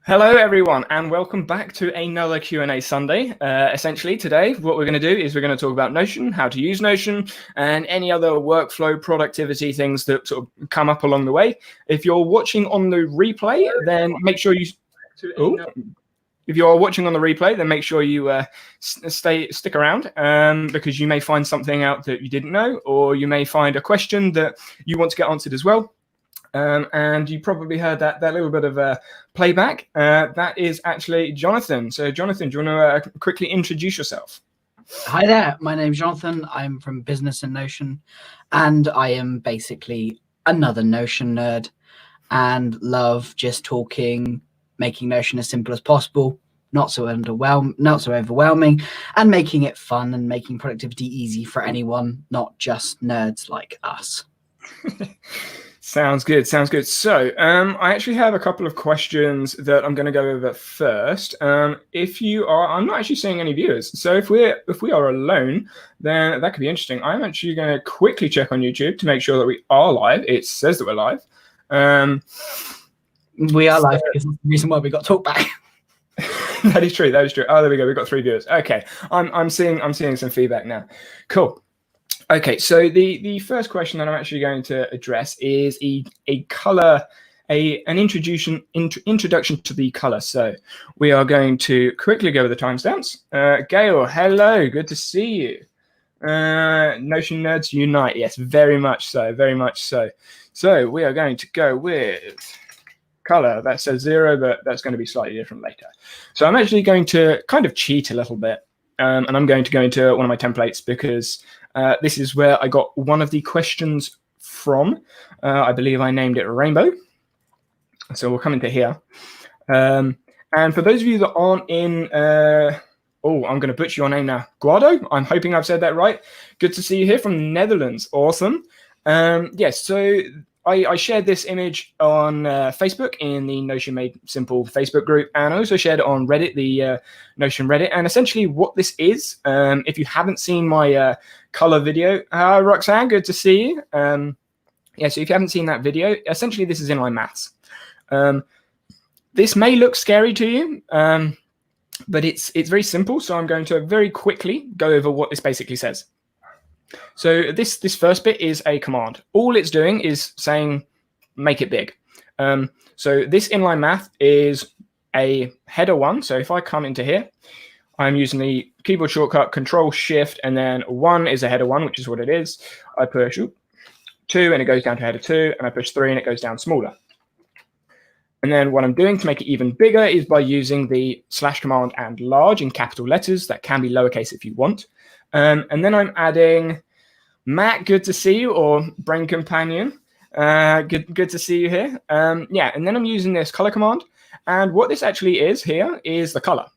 Hello everyone and welcome back to another Q&A Sunday. Essentially today what we're going to do is we're going to talk about Notion, how to use Notion, and any other workflow productivity things that sort of come up along the way. If you're watching on the replay, then make sure you... If you are watching on the replay, then make sure you stick around because you may find something out that you didn't know, or you may find a question that you want to get answered as well. And you probably heard that little bit of playback. That is actually Jonathan. So Jonathan, do you want to quickly introduce yourself? Hi there, my name's Jonathan. I'm from Business and Notion, and I am basically another Notion nerd and love just talking, making Notion as simple as possible, not so overwhelming, and making it fun and making productivity easy for anyone, not just nerds like us. Sounds good. Sounds good. So I actually have a couple of questions that I'm going to go over first. If you are, I'm not actually seeing any viewers. So if we are alone, then that could be interesting. I'm actually going to quickly check on YouTube to make sure that we are live. It says that we're live. We are live because that's the reason why we got talk back. That is true. That is true. Oh, there we go. We've got 3 viewers. Okay. I'm seeing some feedback now. Cool. Okay, so the first question that I'm actually going to address is an introduction to the color. So we are going to quickly go over the timestamps. Gail, hello, good to see you. Notion nerds unite. Yes, very much so, very much so. So we are going to go with color. That says 0, but that's going to be slightly different later. So I'm actually going to kind of cheat a little bit, and I'm going to go into one of my templates because this is where I got one of the questions from. I believe I named it Rainbow. So we'll come into here. And for those of you that aren't in, I'm going to butcher your name now. Guado, I'm hoping I've said that right. Good to see you here from the Netherlands. Awesome. Yes, so I shared this image on Facebook in the Notion Made Simple Facebook group, and I also shared it on Reddit, the Notion Reddit. And essentially what this is, if you haven't seen my color video, Roxanne, good to see you. Yeah, so if you haven't seen that video, essentially this is inline maths. This may look scary to you, but it's very simple. So I'm going to very quickly go over what this basically says. So this first bit is a command. All it's doing is saying, make it big. So this inline math is a header 1. So if I come into here, I'm using the keyboard shortcut Control Shift, and then 1 is a header 1, which is what it is. I push 2 and it goes down to header 2, and I push 3 and it goes down smaller. And then what I'm doing to make it even bigger is by using the / command and large in capital letters. That can be lowercase if you want. And then I'm adding Matt, good to see you, or Brain Companion. Good to see you here. Yeah, and then I'm using this color command. And what this actually is here is the color.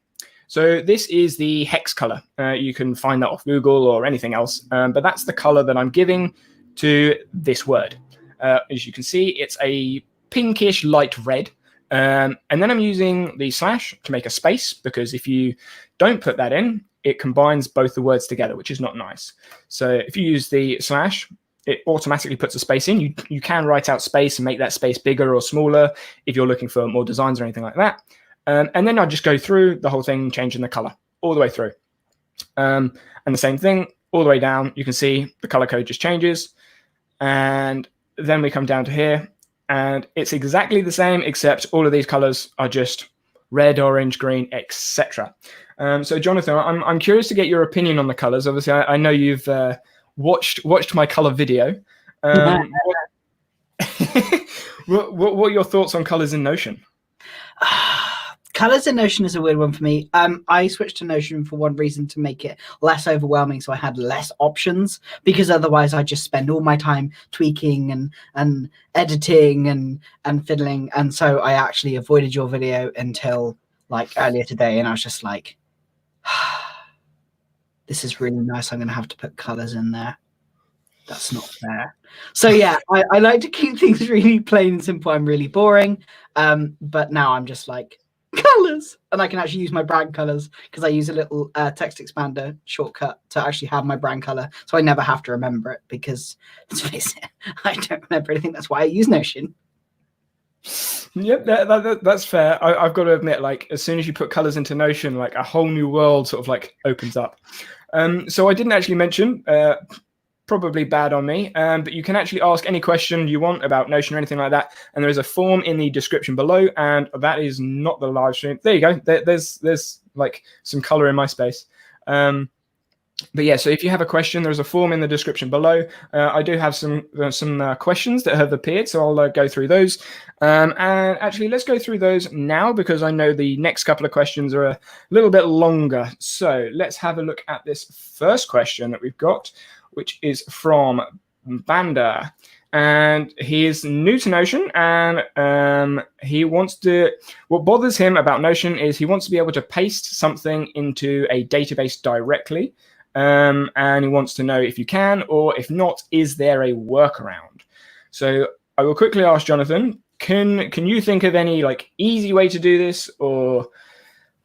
So this is the hex color. You can find that off Google or anything else. But that's the color that I'm giving to this word. As you can see, it's a pinkish light red. And then I'm using the / to make a space, because if you don't put that in, it combines both the words together, which is not nice. So if you use the /, it automatically puts a space in. You can write out space and make that space bigger or smaller if you're looking for more designs or anything like that. And then I'll just go through the whole thing, changing the color all the way through. And the same thing all the way down. You can see the color code just changes. And then we come down to here, and it's exactly the same, except all of these colors are just red, orange, green, etc. So Jonathan, I'm curious to get your opinion on the colors. Obviously, I know you've watched my color video. What are your thoughts on colors in Notion? Colors in Notion is a weird one for me. I switched to Notion for one reason, to make it less overwhelming, so I had less options, because otherwise I just spend all my time tweaking and editing and fiddling. And so I actually avoided your video until like earlier today, and I was just like, this is really nice. I'm going to have to put colors in there. That's not fair. So yeah, I like to keep things really plain and simple. I'm really boring. But now I'm just like, colors, and I can actually use my brand colors because I use a little text expander shortcut to actually have my brand color, so I never have to remember it, because let's face it, I don't remember anything. That's why I use Notion. Yep, that's fair. I've got to admit, like, as soon as you put colors into Notion, like a whole new world sort of like opens up. So I didn't actually mention, probably bad on me, but you can actually ask any question you want about Notion or anything like that. And there is a form in the description below, and that is not the live stream. There you go. There's like some color in my space. But yeah, so if you have a question, there's a form in the description below. I do have some questions that have appeared, so I'll go through those. And actually, let's go through those now because I know the next couple of questions are a little bit longer. So let's have a look at this first question that we've got, which is from Banda. And he is new to Notion, and he wants to. What bothers him about Notion is he wants to be able to paste something into a database directly. And he wants to know if you can, or if not, is there a workaround? So I will quickly ask Jonathan, can you think of any like easy way to do this, or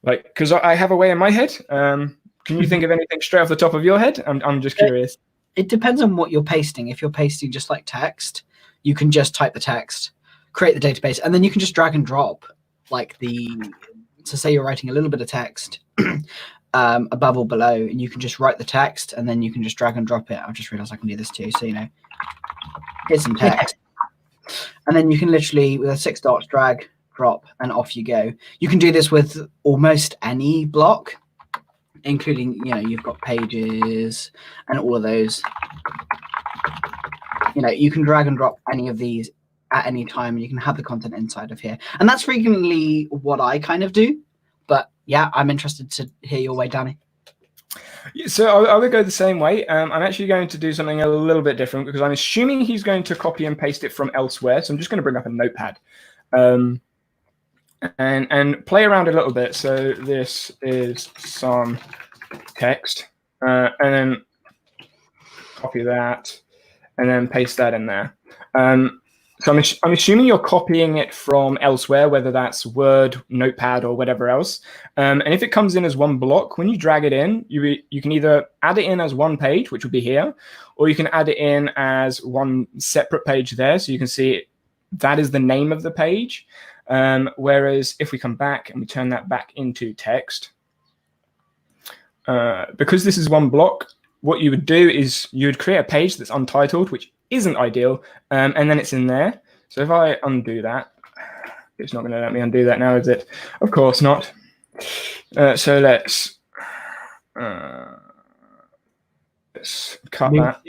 like, because I have a way in my head. Can you think of anything straight off the top of your head? I'm just curious. It depends on what you're pasting. If you're pasting just like text, you can just type the text, create the database, and then you can just drag and drop like so say you're writing a little bit of text above or below, and you can just write the text, and then you can just drag and drop it. I've just realized I can do this too. So, here's some text. And then you can literally, with a 6 dots, drag, drop, and off you go. You can do this with almost any block, including, you've got pages and all of those. You can drag and drop any of these at any time, and you can have the content inside of here. And that's frequently what I kind of do. But yeah, I'm interested to hear your way, Danny. So I would go the same way. I'm actually going to do something a little bit different because I'm assuming he's going to copy and paste it from elsewhere. So I'm just going to bring up a notepad and play around a little bit. So this is some text, and then copy that, and then paste that in there. So I'm assuming you're copying it from elsewhere, whether that's Word, Notepad, or whatever else. And if it comes in as one block, when you drag it in, you can either add it in as one page, which would be here, or you can add it in as one separate page there. So you can see that is the name of the page. Whereas if we come back and we turn that back into text, because this is one block, what you would do is you would create a page that's untitled, which isn't ideal, and then it's in there. So if I undo that, it's not going to let me undo that now, is it? Of course not. So let's cut that.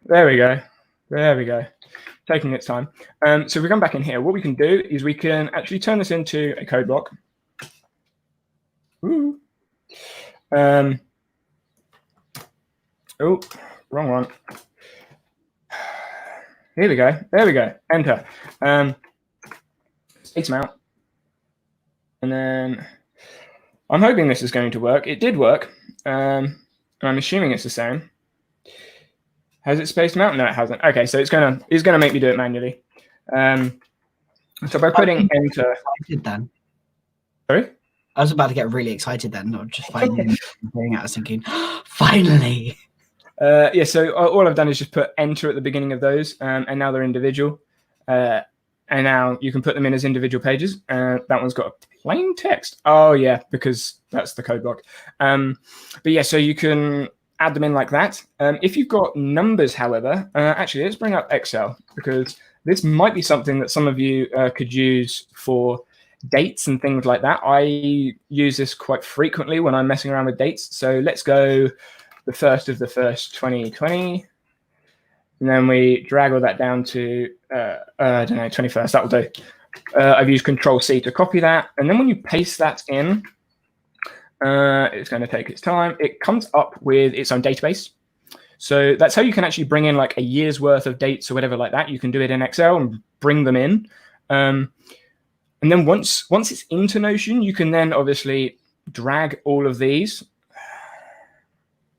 There we go. There we go. Taking its time. So if we come back in here, what we can do is we can actually turn this into a code block. Ooh. Oh, wrong one. Here we go. There we go. Enter. Space them out. And then I'm hoping this is going to work. It did work. I'm assuming it's the same. Has it spaced them out? No, it hasn't. Okay, so it's gonna make me do it manually. So by putting enter. Then. Sorry? I was about to get really excited then, not just finding out. I was thinking, finally. Yeah, so all I've done is just put enter at the beginning of those, and now they're individual. And now you can put them in as individual pages. That one's got a plain text. Oh, yeah, because that's the code block. But yeah, so you can add them in like that. If you've got numbers, however, actually, let's bring up Excel, because this might be something that some of you could use for dates and things like that. I use this quite frequently when I'm messing around with dates. So let's go the 1st of the 1st, 2020. And then we drag all that down to, I don't know, 21st. That will do. I've used Control-C to copy that. And then when you paste that in, it's going to take its time. It comes up with its own database. So that's how you can actually bring in like a year's worth of dates or whatever like that. You can do it in Excel and bring them in. And then once it's into Notion, you can then obviously drag all of these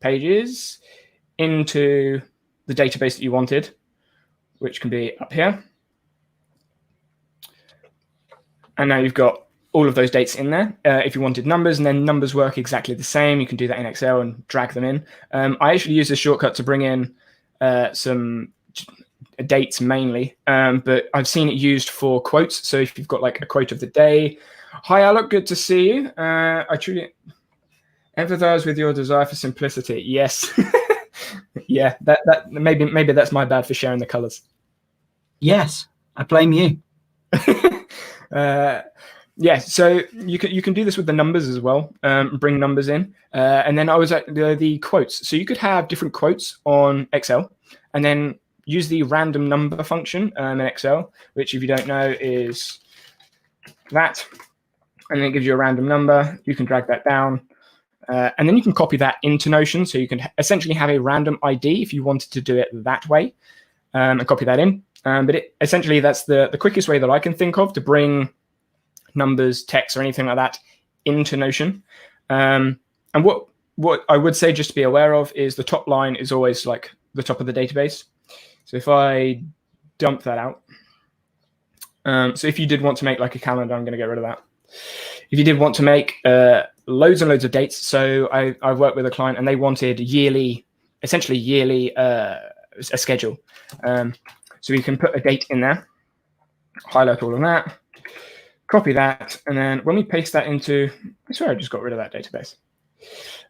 pages into the database that you wanted, which can be up here. And now you've got all of those dates in there. If you wanted numbers, and then numbers work exactly the same, you can do that in Excel and drag them in. I actually use this shortcut to bring in some dates mainly, but I've seen it used for quotes. So if you've got like a quote of the day, hi Alec, good to see you. I truly empathize with your desire for simplicity. Yes. Yeah, that maybe that's my bad for sharing the colors. Yes, I blame you. Yeah, so you can do this with the numbers as well. Bring numbers in, and then I was at the quotes. So you could have different quotes on Excel, and then use the random number function in Excel, which if you don't know is that, and then it gives you a random number. You can drag that down. And then you can copy that into Notion. So you can essentially have a random ID if you wanted to do it that way, and copy that in. But essentially, that's the quickest way that I can think of to bring numbers, text, or anything like that into Notion. And what I would say just to be aware of is the top line is always like the top of the database. So if I dump that out, so if you did want to make like a calendar, I'm going to get rid of that. If you did want to make loads and loads of dates, so I've worked with a client and they wanted essentially yearly a schedule. So we can put a date in there, highlight all of that, copy that, and then when we paste that into, I swear I just got rid of that database.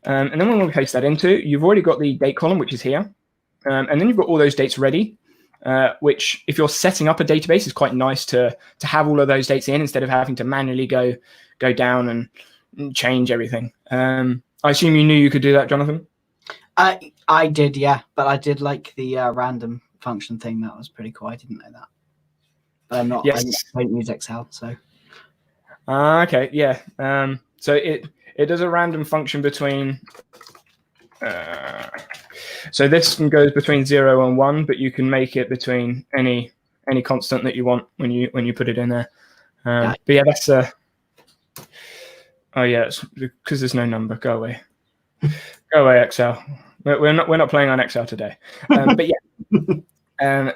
And then when we paste that into, you've already got the date column, which is here. And then you've got all those dates ready, which if you're setting up a database is quite nice to have all of those dates in instead of having to manually go down and change everything. I assume you knew you could do that, Jonathan? I did, yeah, but I did like the random function thing. That was pretty cool. I didn't know that. But I'm not. Yes. I don't use Excel, so. Okay, yeah. So it does a random function between. So this goes between 0 and 1, but you can make it between any constant that you want when you put it in there. But yeah, that's oh yeah, it's because there's no number. Go away, go away, Excel. We're not playing on Excel today. But yeah,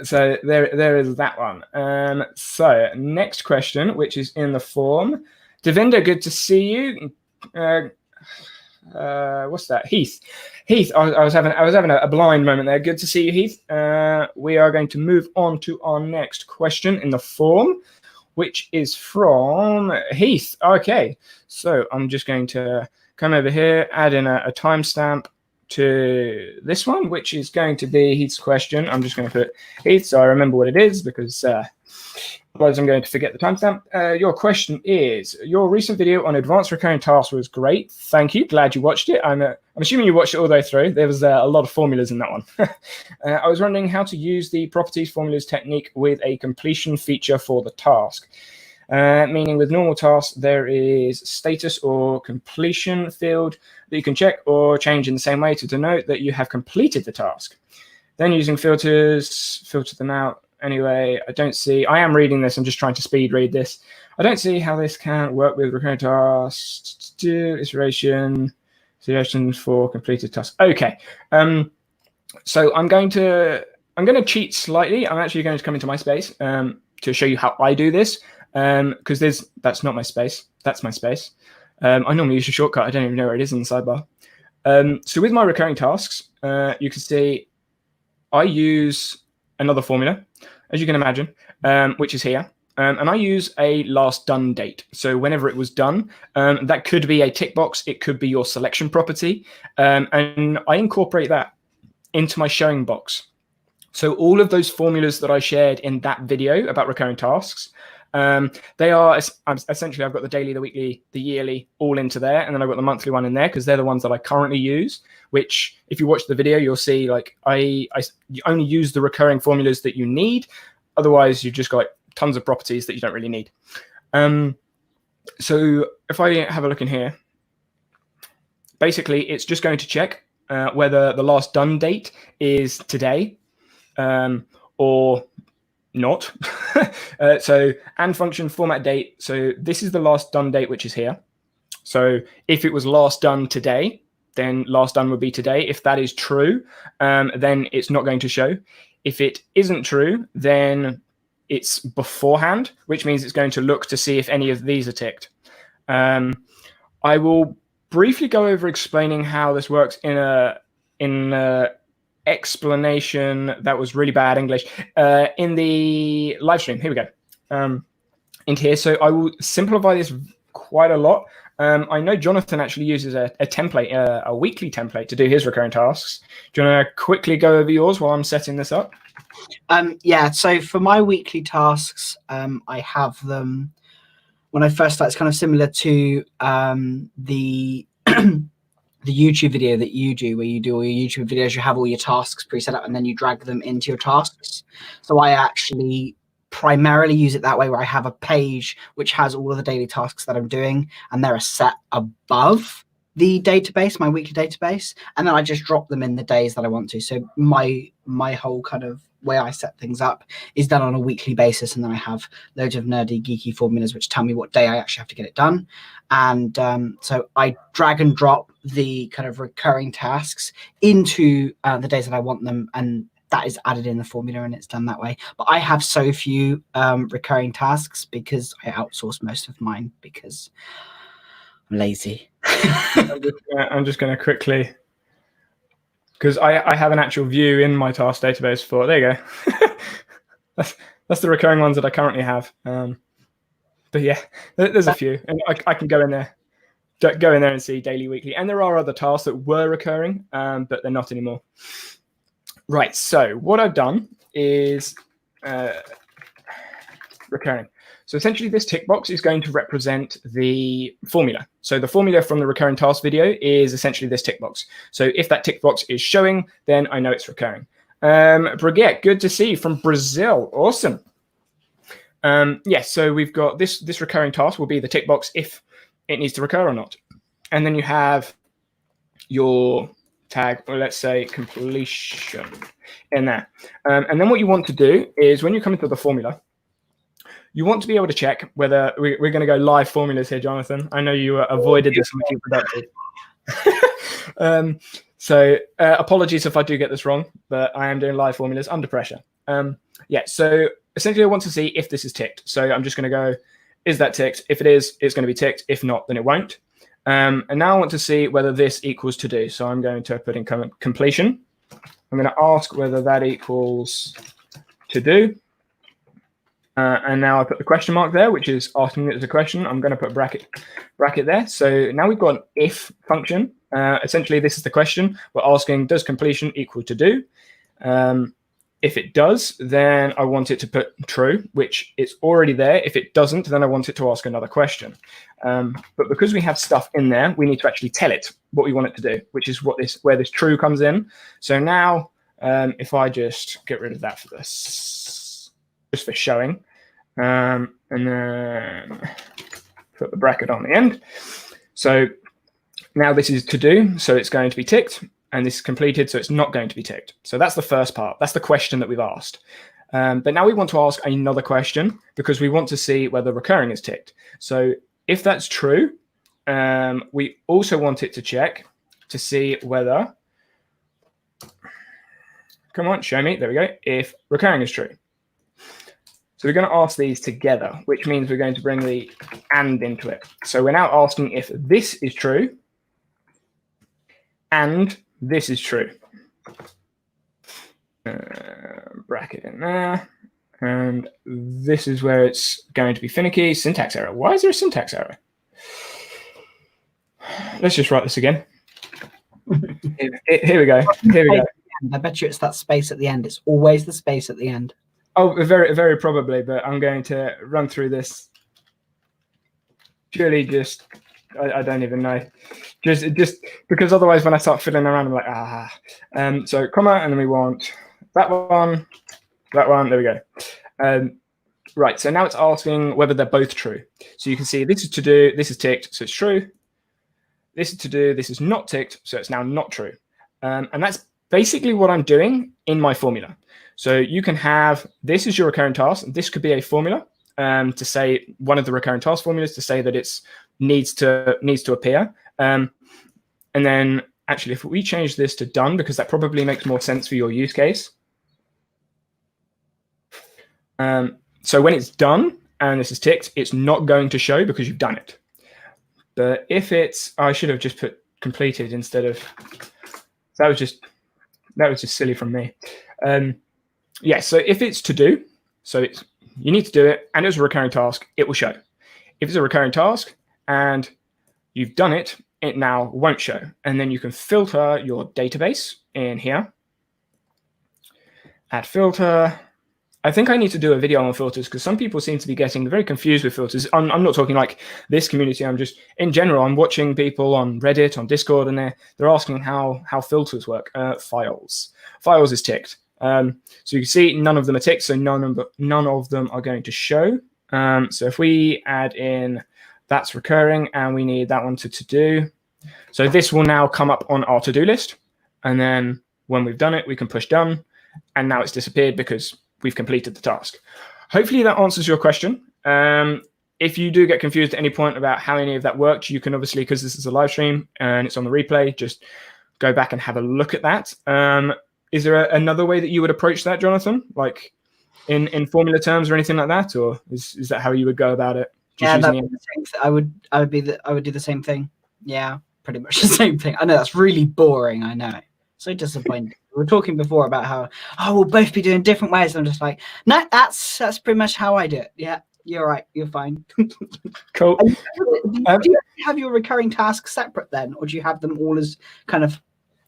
so there is that one. So next question, which is in the form, Devinder, good to see you. What's that? Heath, I was having a blind moment there. Good to see you, Heath. We are going to move on to our next question in the form, which is from Heath. Okay, so I'm just going to come over here, add in a timestamp to this one, which is going to be Heath's question. I'm just going to put Heath so I remember what it is, because otherwise I'm going to forget the timestamp. Your question is, your recent video on advanced recurring tasks was great. Thank you. Glad you watched it. I'm assuming you watched it all the way through. There was a lot of formulas in that one. I was wondering how to use the properties formulas technique with a completion feature for the task. Meaning with normal tasks, there is status or completion field that you can check or change in the same way to denote that you have completed the task. Then using filters, filter them out. Anyway, I am reading this, I'm just trying to speed read this. I don't see how this can work with recurring tasks, iteration, suggestions for completed tasks. Okay, so I'm going to cheat slightly. I'm actually going to come into my space to show you how I do this, because that's not my space, that's my space. I normally use a shortcut, I don't even know where it is in the sidebar. So with my recurring tasks, you can see I use another formula, as you can imagine, which is here. And I use a last done date. So whenever it was done, that could be a tick box. It could be your selection property. And I incorporate that into my showing box. So all of those formulas that I shared in that video about recurring tasks, they are essentially, I've got the daily, the weekly, the yearly all into there. And then I've got the monthly one in there because they're the ones that I currently use, which if you watch the video, you'll see like you only use the recurring formulas that you need. Otherwise, you've just got tons of properties that you don't really need. So if I have a look in here, basically, it's just going to check whether the last done date is today or not. So and function format date. So this is the last done date, which is here. So if it was last done today, then last done would be today. If that is true, then it's not going to show. If it isn't true, then it's beforehand, which means it's going to look to see if any of these are ticked. I will briefly go over explaining how this works in explanation that was really bad English in the live stream. Here we go. Into here. So I will simplify this quite a lot. I know Jonathan actually uses a template, a weekly template to do his recurring tasks. Do you want to quickly go over yours while I'm setting this up? Yeah, so for my weekly tasks, I have them when I first start. It's kind of similar to the the YouTube video that you do, where you do all your YouTube videos, you have all your tasks pre-set up and then you drag them into your tasks. So I actually primarily use it that way, where I have a page which has all of the daily tasks that I'm doing, and they're set above the database, my weekly database, and then I just drop them in the days that I want to. So my whole kind of way I set things up is done on a weekly basis, and then I have loads of nerdy, geeky formulas which tell me what day I actually have to get it done. And so I drag and drop the kind of recurring tasks into the days that I want them, and that is added in the formula, and it's done that way. But I have so few recurring tasks because I outsource most of mine because I'm lazy. I'm just going to quickly, because I have an actual view in my task database for, there you go. that's the recurring ones that I currently have. But yeah, there's a few, and I can go in there and see daily, weekly, and there are other tasks that were recurring, but they're not anymore. Right, so what I've done is recurring. So essentially this tick box is going to represent the formula. So the formula from the recurring task video is essentially this tick box. So if that tick box is showing, then I know it's recurring. Brigitte, good to see you from Brazil. Awesome. Yes, so we've got this recurring task will be the tick box if it needs to recur or not. And then you have your tag, or let's say completion in there. And then what you want to do is when you come into the formula, you want to be able to check whether we're going to go live formulas here, Jonathan. I know you avoided this one too productive. So apologies if I do get this wrong, but I am doing live formulas under pressure. Yeah, so essentially I want to see if this is ticked. So I'm just going to go, is that ticked? If it is, it's going to be ticked. If not, then it won't. And now I want to see whether this equals to do. So I'm going to put in completion. I'm going to ask whether that equals to do. And now I put the question mark there, which is asking it as a question. I'm going to put a bracket there. So now we've got an if function. Essentially, this is the question. We're asking, does completion equal to do? If it does, then I want it to put true, which it's already there. If it doesn't, then I want it to ask another question. But because we have stuff in there, we need to actually tell it what we want it to do, which is where this true comes in. So now, if I just get rid of that for this, just for showing, and then put the bracket on the end. So now this is to do, so it's going to be ticked, and this is completed, so it's not going to be ticked. So that's the first part. That's the question that we've asked. But now we want to ask another question because we want to see whether recurring is ticked. So if that's true, we also want it to check to see whether, come on, show me, there we go, if recurring is true. So we're going to ask these together, which means we're going to bring the and into it. So we're now asking if this is true and this is true. Bracket in there. And this is where it's going to be finicky. Syntax error. Why is there a syntax error? Let's just write this again. Here we go. Here we go. I bet you it's that space at the end. It's always the space at the end. Oh, very, very probably, but I'm going to run through this. Purely just, I don't even know. Just because otherwise when I start fiddling around, I'm like, So comma, and then we want that one, there we go. Right, so now it's asking whether they're both true. So you can see this is to do, this is ticked, so it's true. This is to do, this is not ticked, so it's now not true. And that's basically what I'm doing in my formula. So you can have, this is your recurring task. This could be a formula to say, one of the recurring task formulas to say that it's needs to appear. And then actually, if we change this to done, because that probably makes more sense for your use case. So when it's done and this is ticked, it's not going to show because you've done it. But if it's, I should have just put completed instead of, that was just That was just silly from me. Yeah, so if it's to do, you need to do it, and it's a recurring task, it will show. If it's a recurring task and you've done it, it now won't show. And then you can filter your database in here. Add filter. I think I need to do a video on filters because some people seem to be getting very confused with filters. I'm not talking like this community. I'm just, in general, I'm watching people on Reddit, on Discord, and they're asking how filters work. Files. Files is ticked. So you can see none of them are ticked, so none of them are going to show. So if we add in that's recurring and we need that one to do. So this will now come up on our to-do list. And then when we've done it, we can push done. And now it's disappeared because we've completed the task. Hopefully that answers your question. If you do get confused at any point about how any of that worked, you can obviously, because this is a live stream and it's on the replay, just go back and have a look at that. Is there another way that you would approach that, Jonathan? Like in formula terms or anything like that? Or is that how you would go about it? Yeah, I would do the same thing. Yeah, pretty much the same thing. I know that's really boring. I know. So disappointing. We were talking before about how we'll both be doing different ways. I'm just like, no, that's pretty much how I do it. Yeah, you're right. You're fine. Cool. Do you have your recurring tasks separate then, or do you have them all as kind of?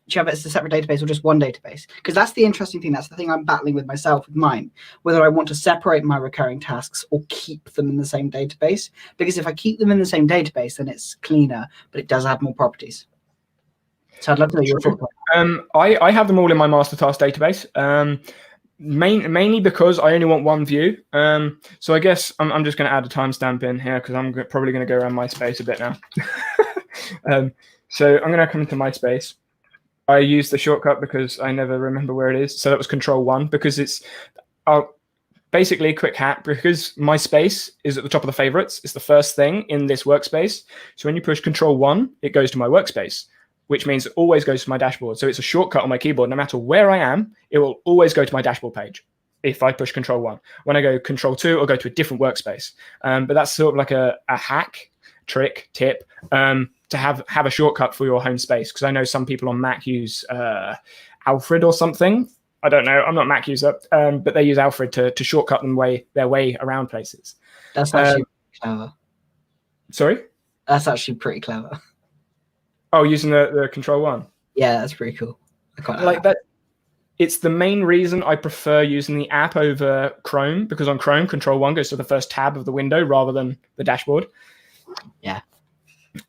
Do you have it as a separate database or just one database? Because that's the interesting thing. That's the thing I'm battling with myself with mine, whether I want to separate my recurring tasks or keep them in the same database. Because if I keep them in the same database, then it's cleaner, but it does have more properties. So I'd love to know your thoughts. I have them all in my master task database, mainly because I only want one view. So I guess I'm just going to add a timestamp in here because I'm probably going to go around my space a bit now. So I'm going to come into my space. I use the shortcut because I never remember where it is. So that was Control-1 because it's basically a quick hack because my space is at the top of the favorites. It's the first thing in this workspace. So when you push Control-1, it goes to my workspace, which means it always goes to my dashboard. So it's a shortcut on my keyboard. No matter where I am, it will always go to my dashboard page if I push Control-1. When I go Control-2, it'll go to a different workspace. But that's sort of like a hack, trick, tip, to have a shortcut for your home space. Because I know some people on Mac use Alfred or something. I don't know. I'm not a Mac user, but they use Alfred to shortcut their way around places. That's actually clever. Sorry? That's actually pretty clever. Oh, using the Control-1? Yeah, that's pretty cool. I quite like that. It's the main reason I prefer using the app over Chrome, because on Chrome, Control-1 goes to the first tab of the window rather than the dashboard. Yeah.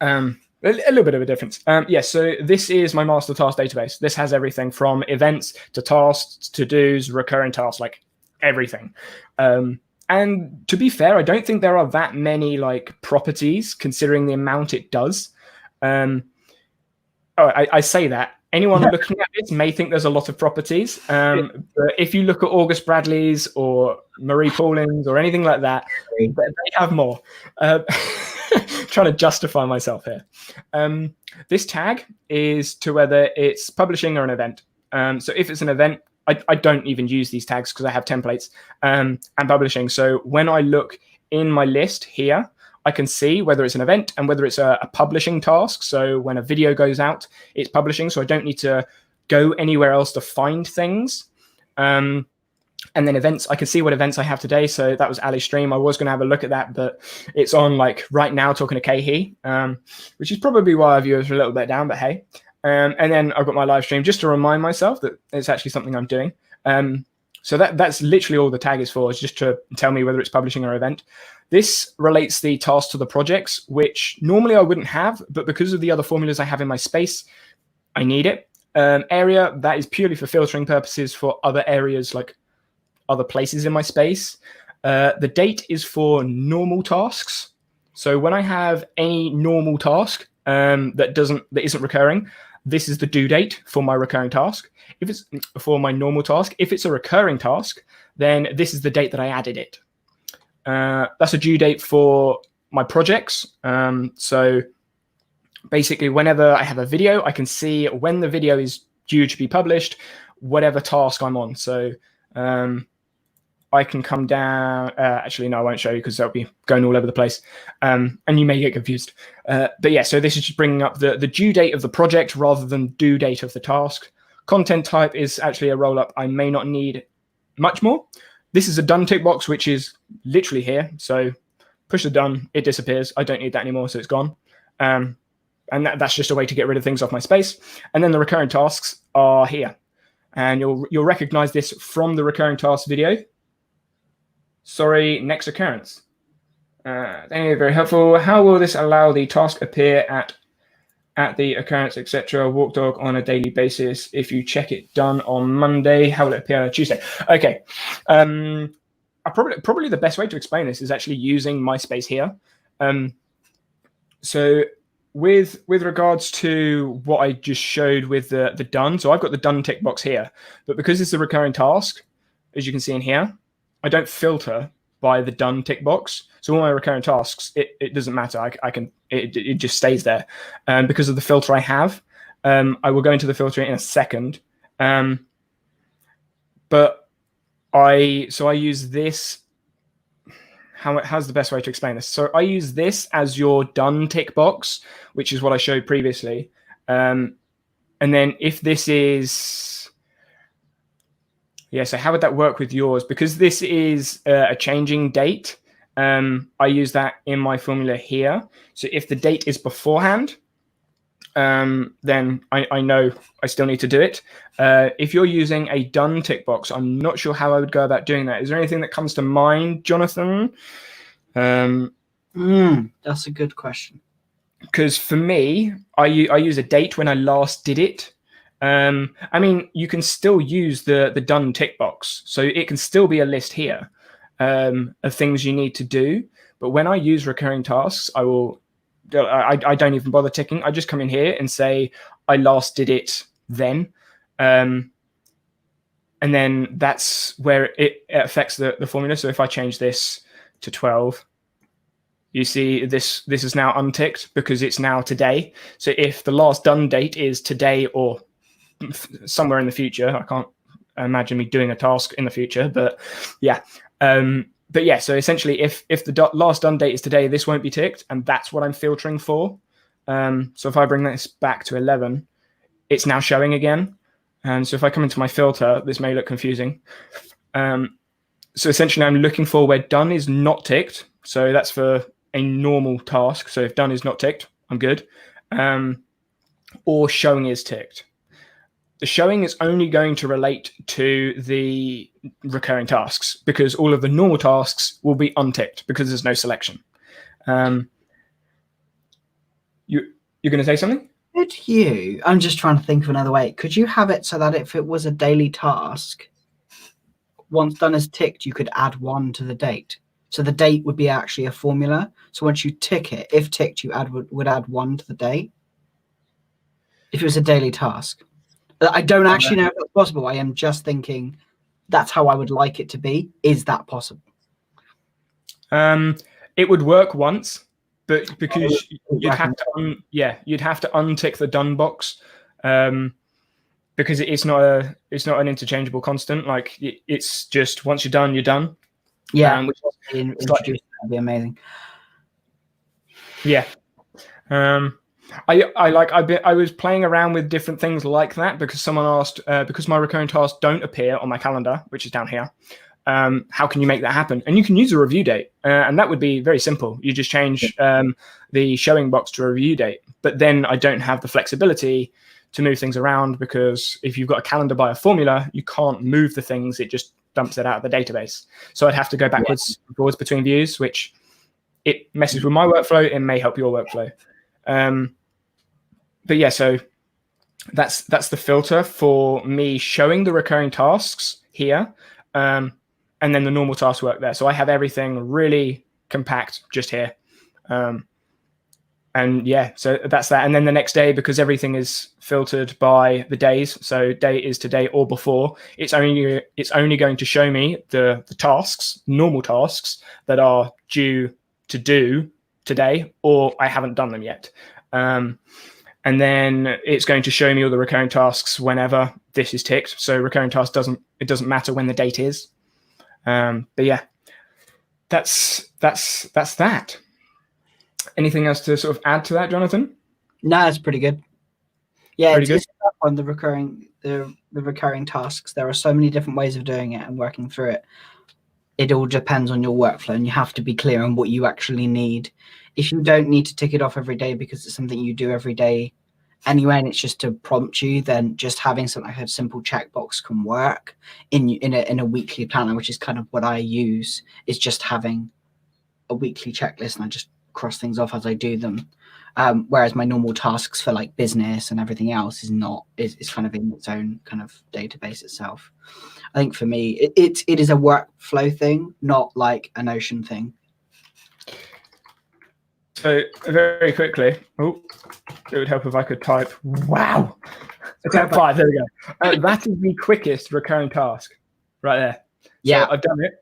A little bit of a difference. Yeah, so this is my master task database. This has everything from events to tasks, to-dos, recurring tasks, like everything. And to be fair, I don't think there are that many like properties considering the amount it does. I say that. Anyone looking at this may think there's a lot of properties. But if you look at August Bradley's or Marie Pauling's or anything like that, they have more. Trying to justify myself here. This tag is to whether it's publishing or an event. So if it's an event, I don't even use these tags because I have templates and publishing. So when I look in my list here, I can see whether it's an event and whether it's a publishing task. So when a video goes out, it's publishing. So I don't need to go anywhere else to find things. And then events, I can see what events I have today. So that was Ali's stream. I was going to have a look at that, but it's on like right now talking to Kahi, which is probably why our viewers are a little bit down, but hey. And then I've got my live stream just to remind myself that it's actually something I'm doing. So that's literally all the tag is for, is just to tell me whether it's publishing or event. This relates the task to the projects, which normally I wouldn't have, but because of the other formulas I have in my space, I need it. Area, that is purely for filtering purposes for other areas, like other places in my space. The date is for normal tasks. So when I have any normal task that isn't recurring, this is the due date for my recurring task. If it's for my normal task, if it's a recurring task, then this is the date that I added it. That's a due date for my projects. So basically, whenever I have a video, I can see when the video is due to be published, whatever task I'm on. So I can come down. Actually, no, I won't show you because that'll be going all over the place. And you may get confused. But yeah, so this is just bringing up the due date of the project rather than due date of the task. Content type is actually a roll up. I may not need much more. This is a done tick box, which is literally here. So push the done, it disappears. I don't need that anymore, so it's gone. And that's just a way to get rid of things off my space. And then the recurring tasks are here. And you'll recognize this from the recurring task video. Sorry, next occurrence. Thank you, very helpful. How will this allow the task appear at the occurrence, etc. walk dog on a daily basis? If you check it done on Monday, how will it appear on Tuesday? Okay. Probably the best way to explain this is actually using my space here. So with regards to what I just showed with the done, so I've got the done tick box here, but because it's a recurring task, as you can see in here, I don't filter by the done tick box. So all my recurring tasks, it doesn't matter. It just stays there. Because of the filter I have, I will go into the filter in a second. But I use this. How's the best way to explain this? So I use this as your done tick box, which is what I showed previously. And then if this is, so how would that work with yours? Because this is a changing date, I use that in my formula here. So if the date is beforehand, then I know I still need to do it. If you're using a done tick box, I'm not sure how I would go about doing that. Is there anything that comes to mind, Jonathan? That's a good question. Because for me, I use a date when I last did it. I mean, you can still use the done tick box, so it can still be a list here of things you need to do. But when I use recurring tasks, I don't even bother ticking. I just come in here and say I last did it then, and then that's where it affects the formula. So if I change this to 12, you see this is now unticked because it's now today. So if the last done date is today or somewhere in the future, I can't imagine me doing a task in the future, but yeah. So essentially if the last done date is today, this won't be ticked, and that's what I'm filtering for. So if I bring this back to 11, it's now showing again. And so if I come into my filter, this may look confusing. So essentially I'm looking for where done is not ticked. So that's for a normal task. So if done is not ticked, I'm good. Or showing is ticked. The showing is only going to relate to the recurring tasks because all of the normal tasks will be unticked because there's no selection. You're going to say something? Could you? I'm just trying to think of another way. Could you have it so that if it was a daily task, once done as ticked, you could add 1 to the date? So the date would be actually a formula. So once you tick it, if ticked, you would add 1 to the date. If it was a daily task. I don't actually know if that's possible. I am just thinking that's how I would like it to be. Is that possible? It would work once, but because you'd have to untick the done box, because it's not an interchangeable constant. Like it's just once you're done, you're done. Yeah, that'd be amazing. Yeah. I was playing around with different things like that because someone asked, because my recurring tasks don't appear on my calendar, which is down here, how can you make that happen? And you can use a review date, and that would be very simple. You just change the showing box to a review date, but then I don't have the flexibility to move things around because if you've got a calendar by a formula, you can't move the things. It just dumps it out of the database. So I'd have to go backwards and forwards between views, which it messes with my workflow. It may help your workflow. But yeah, so that's the filter for me showing the recurring tasks here, and then the normal task work there. So I have everything really compact just here. And yeah, so that's that. And then the next day, because everything is filtered by the days, so day is today or before, it's only going to show me the tasks, normal tasks that are due to do today, or I haven't done them yet. And then it's going to show me all the recurring tasks whenever this is ticked. So recurring task doesn't matter when the date is. But yeah, that's that. Anything else to sort of add to that, Jonathan? No, that's pretty good. Yeah, Pretty good. it's tough on the recurring tasks. There are so many different ways of doing it and working through it. It all depends on your workflow, and you have to be clear on what you actually need. If you don't need to tick it off every day because it's something you do every day anyway, and it's just to prompt you, then just having something like a simple checkbox can work in a weekly planner, which is kind of what I use. Is just having a weekly checklist, and I just cross things off as I do them. Whereas my normal tasks for like business and everything else is kind of in its own kind of database itself. I think for me, it is a workflow thing, not like a Notion thing. So very quickly, it would help if I could type. Wow, attempt 5. There we go. That is the quickest recurring task, right there. Yeah, so I've done it,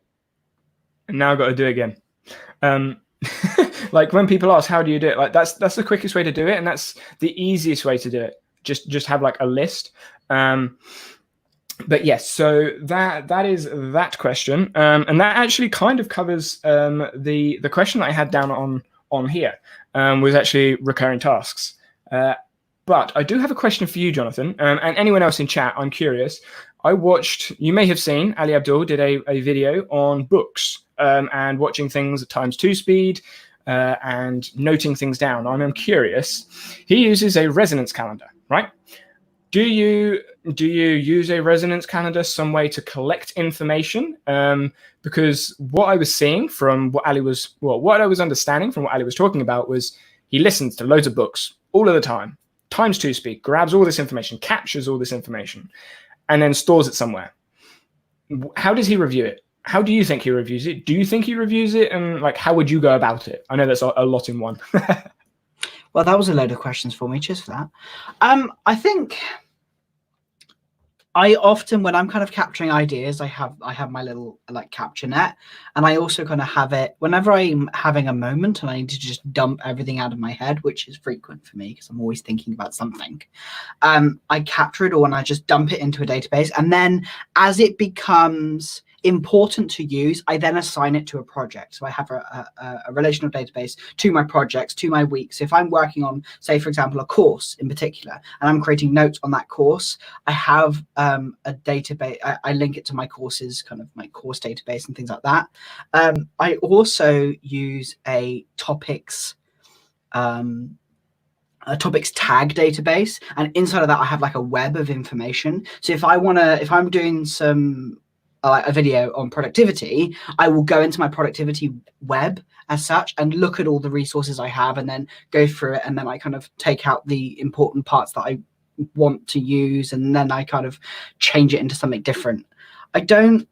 and now I've got to do it again. Like when people ask how do you do it, like that's the quickest way to do it, and that's the easiest way to do it. Just have like a list. But yes, so that is that question, and that actually kind of covers the question that I had down on here, was actually recurring tasks. But I do have a question for you, Jonathan, and anyone else in chat. I'm curious. I watched, you may have seen, Ali Abdul did a video on books and watching things at ×2 speed and noting things down. I'm curious. He uses a resonance calendar, right? Do you use a resonance calendar some way to collect information? Because what I was seeing from what I was understanding from what Ali was talking about was he listens to loads of books all of the time, ×2 speed, grabs all this information, captures all this information, and then stores it somewhere. How does he review it? How do you think he reviews it? Do you think he reviews it? And like, how would you go about it? I know that's a lot in one. Well, that was a load of questions for me. Cheers for that. I think I often, when I'm kind of capturing ideas, I have my little like capture net, and I also kind of have it whenever I'm having a moment and I need to just dump everything out of my head, which is frequent for me because I'm always thinking about something. I capture it all and I just dump it into a database, and then as it becomes important to use, I then assign it to a project. So I have a relational database to my projects, to my weeks. So if I'm working on, say, for example, a course in particular, and I'm creating notes on that course, I have a database. I link it to my courses, kind of my course database and things like that. I also use a topics tag database, and inside of that I have like a web of information. So if I'm doing some a video on productivity, I will go into my productivity web as such and look at all the resources I have and then go through it, and then I kind of take out the important parts that I want to use, and then I kind of change it into something different. I don't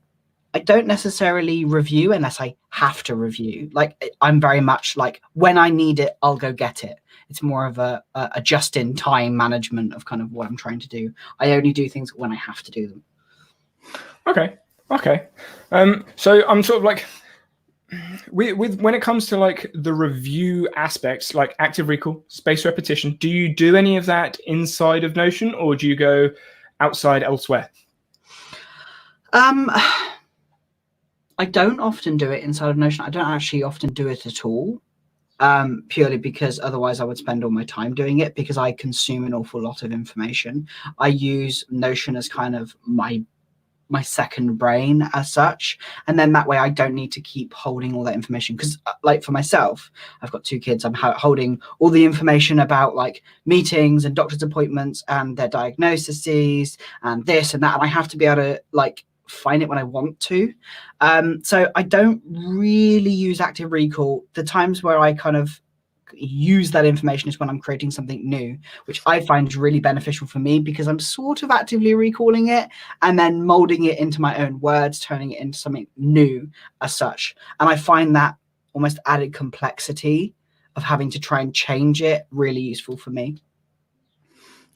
necessarily review unless I have to review. Like, I'm very much like, when I need it, I'll go get it. It's more of a just-in-time management of kind of what I'm trying to do. I only do things when I have to do them. Okay. So I'm sort of like, with when it comes to like the review aspects, like active recall, spaced repetition, do you do any of that inside of Notion, or do you go outside elsewhere? I don't often do it inside of Notion. I don't actually often do it at all, purely because otherwise I would spend all my time doing it, because I consume an awful lot of information. I use Notion as kind of my second brain as such, and then that way I don't need to keep holding all that information, because like for myself, I've got 2 kids. I'm holding all the information about like meetings and doctor's appointments and their diagnoses and this and that, and I have to be able to like find it when I want to. So I don't really use active recall. The times where I kind of use that information is when I'm creating something new, which I find is really beneficial for me, because I'm sort of actively recalling it and then molding it into my own words, turning it into something new as such. And I find that almost added complexity of having to try and change it really useful for me.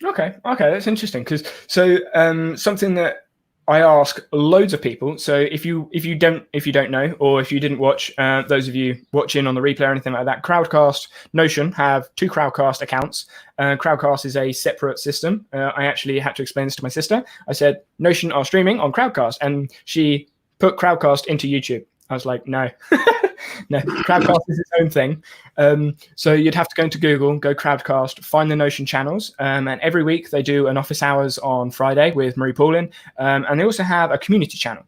Okay, that's interesting, because something that I ask loads of people. So if you don't know, or if you didn't watch, those of you watching on the replay or anything like that, Crowdcast, Notion have 2 Crowdcast accounts. Crowdcast is a separate system. I actually had to explain this to my sister. I said, Notion are streaming on Crowdcast, and she put Crowdcast into YouTube. I was like, no. No, Crowdcast is its own thing. So you'd have to go into Google, go Crowdcast, find the Notion channels, and every week they do an office hours on Friday with Marie Paulin, and they also have a community channel.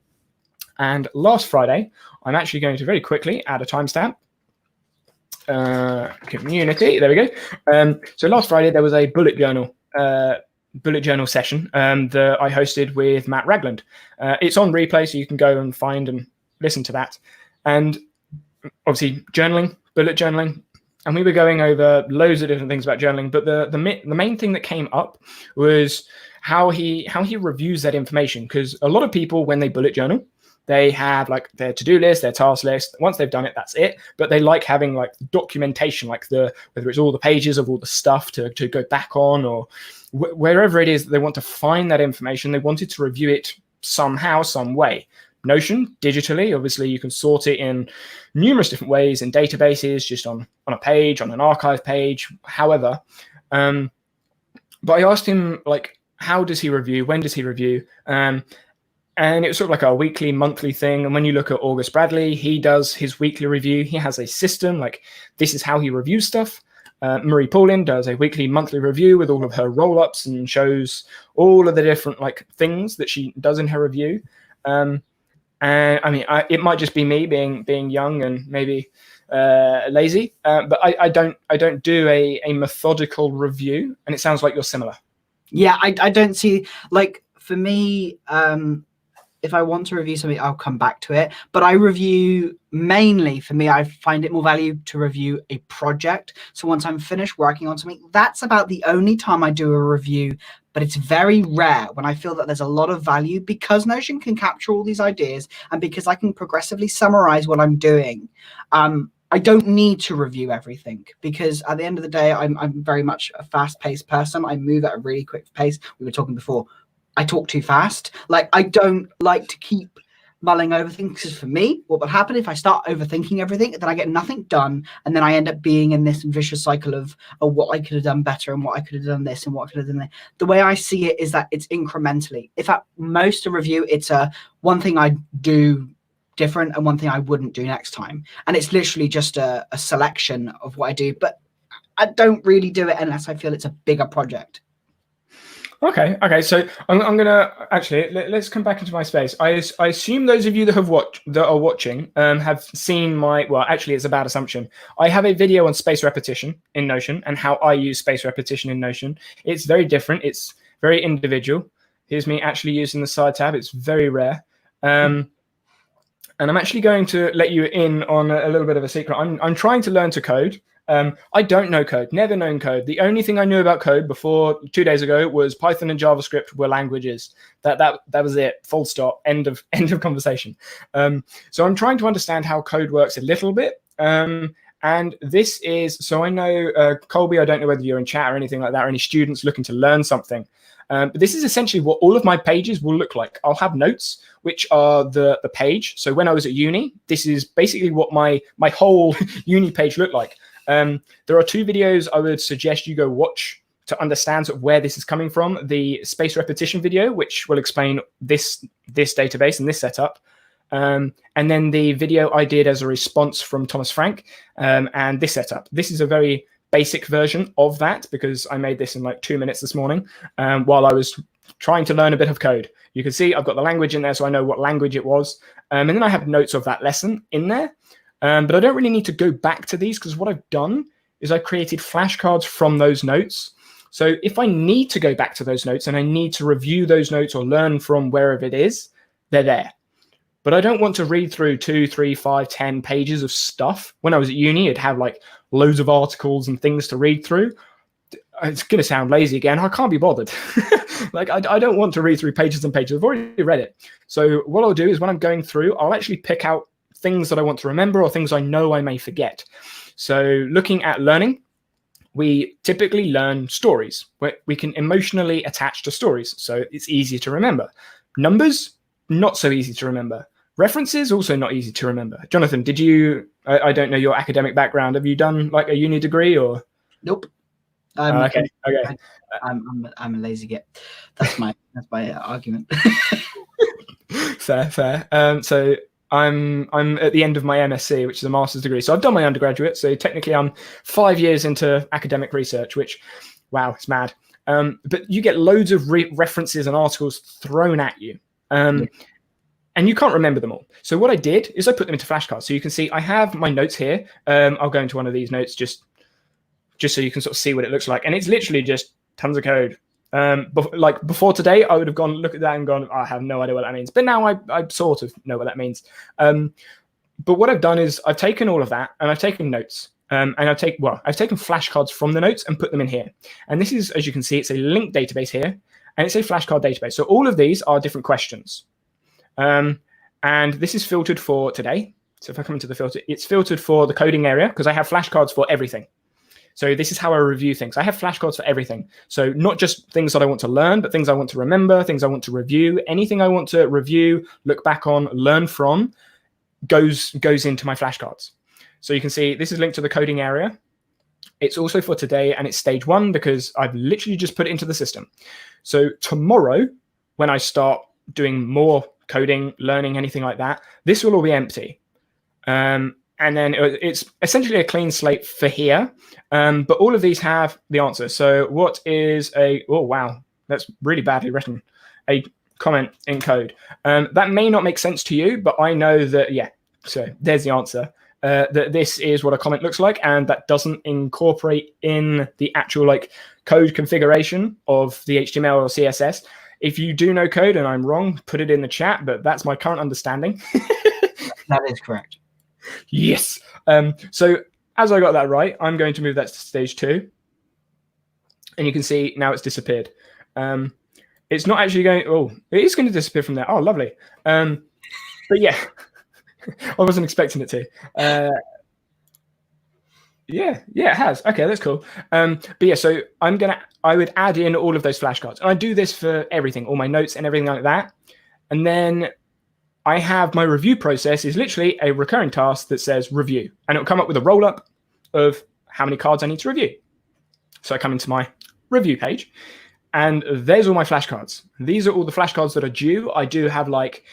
And last Friday, I'm actually going to very quickly add a timestamp. Community, there we go. So last Friday there was a bullet journal session that I hosted with Matt Ragland. It's on replay, so you can go and find and listen to that. And obviously bullet journaling, and we were going over loads of different things about journaling. But the main thing that came up was how he reviews that information, because a lot of people, when they bullet journal, they have like their to-do list, their task list. Once they've done it, that's it. But they like having like documentation, like whether it's all the pages of all the stuff to go back on, or wherever it is they want to find that information. They wanted to review it somehow, some way. Notion, digitally, obviously you can sort it in numerous different ways, in databases, just on a page, on an archive page, however. But I asked him, like, how does he review? When does he review? And it was sort of like a weekly, monthly thing. And when you look at August Bradley, he does his weekly review. He has a system, like this is how he reviews stuff. Marie Paulin does a weekly, monthly review with all of her roll-ups and shows all of the different like things that she does in her review. And I mean, it might just be me being young and maybe lazy, but I don't do a methodical review. And it sounds like you're similar. Yeah, I don't see, like, for me, if I want to review something, I'll come back to it. But I review mainly, for me, I find it more value to review a project. So once I'm finished working on something, that's about the only time I do a review. But it's very rare when I feel that there's a lot of value, because Notion can capture all these ideas and because I can progressively summarize what I'm doing. I don't need to review everything, because at the end of the day, I'm very much a fast-paced person. I move at a really quick pace. We were talking before. I talk too fast. Like, I don't like to keep mulling over things, because for me, what will happen if I start overthinking everything, then I get nothing done, and then I end up being in this vicious cycle of what I could have done better and what I could have done this and what I could have done that. The way I see it is that it's incrementally. If at most a review, it's one thing I do different and one thing I wouldn't do next time, and it's literally just a selection of what I do. But I don't really do it unless I feel it's a bigger project. Okay. So I'm gonna actually let's come back into my space. I assume those of you that are watching have seen my. Well, actually, it's a bad assumption. I have a video on space repetition in Notion and how I use space repetition in Notion. It's very different. It's very individual. Here's me actually using the side tab. It's very rare. And I'm actually going to let you in on a little bit of a secret. I'm trying to learn to code. I don't know code, never known code. The only thing I knew about code before 2 days ago was Python and JavaScript were languages. That was it. Full stop. End of conversation. So I'm trying to understand how code works a little bit. And this is, so I know, Colby, I don't know whether you're in chat or anything like that, or any students looking to learn something. But this is essentially what all of my pages will look like. I'll have notes, which are the page. So when I was at uni, this is basically what my whole uni page looked like. There are 2 videos I would suggest you go watch to understand sort of where this is coming from. The space repetition video, which will explain this database and this setup. And then the video I did as a response from Thomas Frank and this setup. This is a very basic version of that, because I made this in like 2 minutes this morning while I was trying to learn a bit of code. You can see I've got the language in there, so I know what language it was. And then I have notes of that lesson in there. But I don't really need to go back to these, because what I've done is I created flashcards from those notes. So if I need to go back to those notes and I need to review those notes or learn from wherever it is, they're there. But I don't want to read through 2, 3, 5, 10 pages of stuff. When I was at uni, I'd have like loads of articles and things to read through. It's going to sound lazy again. I can't be bothered. Like, I don't want to read through pages and pages. I've already read it. So what I'll do is when I'm going through, I'll actually pick out things that I want to remember or things I know I may forget. So looking at learning, we typically learn stories. We can emotionally attach to stories, so it's easier to remember. Numbers, not so easy to remember. References, also not easy to remember. Jonathan, did you, I don't know your academic background. Have you done like a uni degree or? Nope. Okay. I'm a lazy git. That's my argument. Fair. So I'm at the end of my MSc, which is a master's degree. So I've done my undergraduate. So technically, I'm 5 years into academic research, which, wow, it's mad. But you get loads of references and articles thrown at you, and you can't remember them all. So what I did is I put them into flashcards. So you can see I have my notes here. I'll go into one of these notes just so you can sort of see what it looks like. And it's literally just tons of code. Like before today, I would have gone look at that and gone, I have no idea what that means. But now I sort of know what that means. But what I've done is I've taken all of that and I've taken notes. And I've taken flashcards from the notes and put them in here. And this is, as you can see, it's a linked database here, and it's a flashcard database. So all of these are different questions. And this is filtered for today. So if I come into the filter, it's filtered for the coding area because I have flashcards for everything. So this is how I review things. I have flashcards for everything. So not just things that I want to learn, but things I want to remember, things I want to review. Anything I want to review, look back on, learn from, goes into my flashcards. So you can see this is linked to the coding area. It's also for today, and it's stage 1 because I've literally just put it into the system. So tomorrow, when I start doing more coding, learning, anything like that, this will all be empty. And then it's essentially a clean slate for here. But all of these have the answer. So what is oh, wow, that's really badly written, a comment in code. That may not make sense to you, but I know that, yeah, so there's the answer. That this is what a comment looks like, and that doesn't incorporate in the actual like code configuration of the HTML or CSS. If you do know code and I'm wrong, put it in the chat, but that's my current understanding. That is correct. Yes. So as I got that right, I'm going to move that to stage 2. And you can see now it's disappeared. It's not actually going, oh, it is going to disappear from there. Oh, lovely. But yeah, I wasn't expecting it to. Yeah, it has. Okay, that's cool. But yeah, so I would add in all of those flashcards. And I do this for everything, all my notes and everything like that. And then I have my review process is literally a recurring task that says review. And it'll come up with a roll-up of how many cards I need to review. So I come into my review page, and there's all my flashcards. These are all the flashcards that are due. I do have like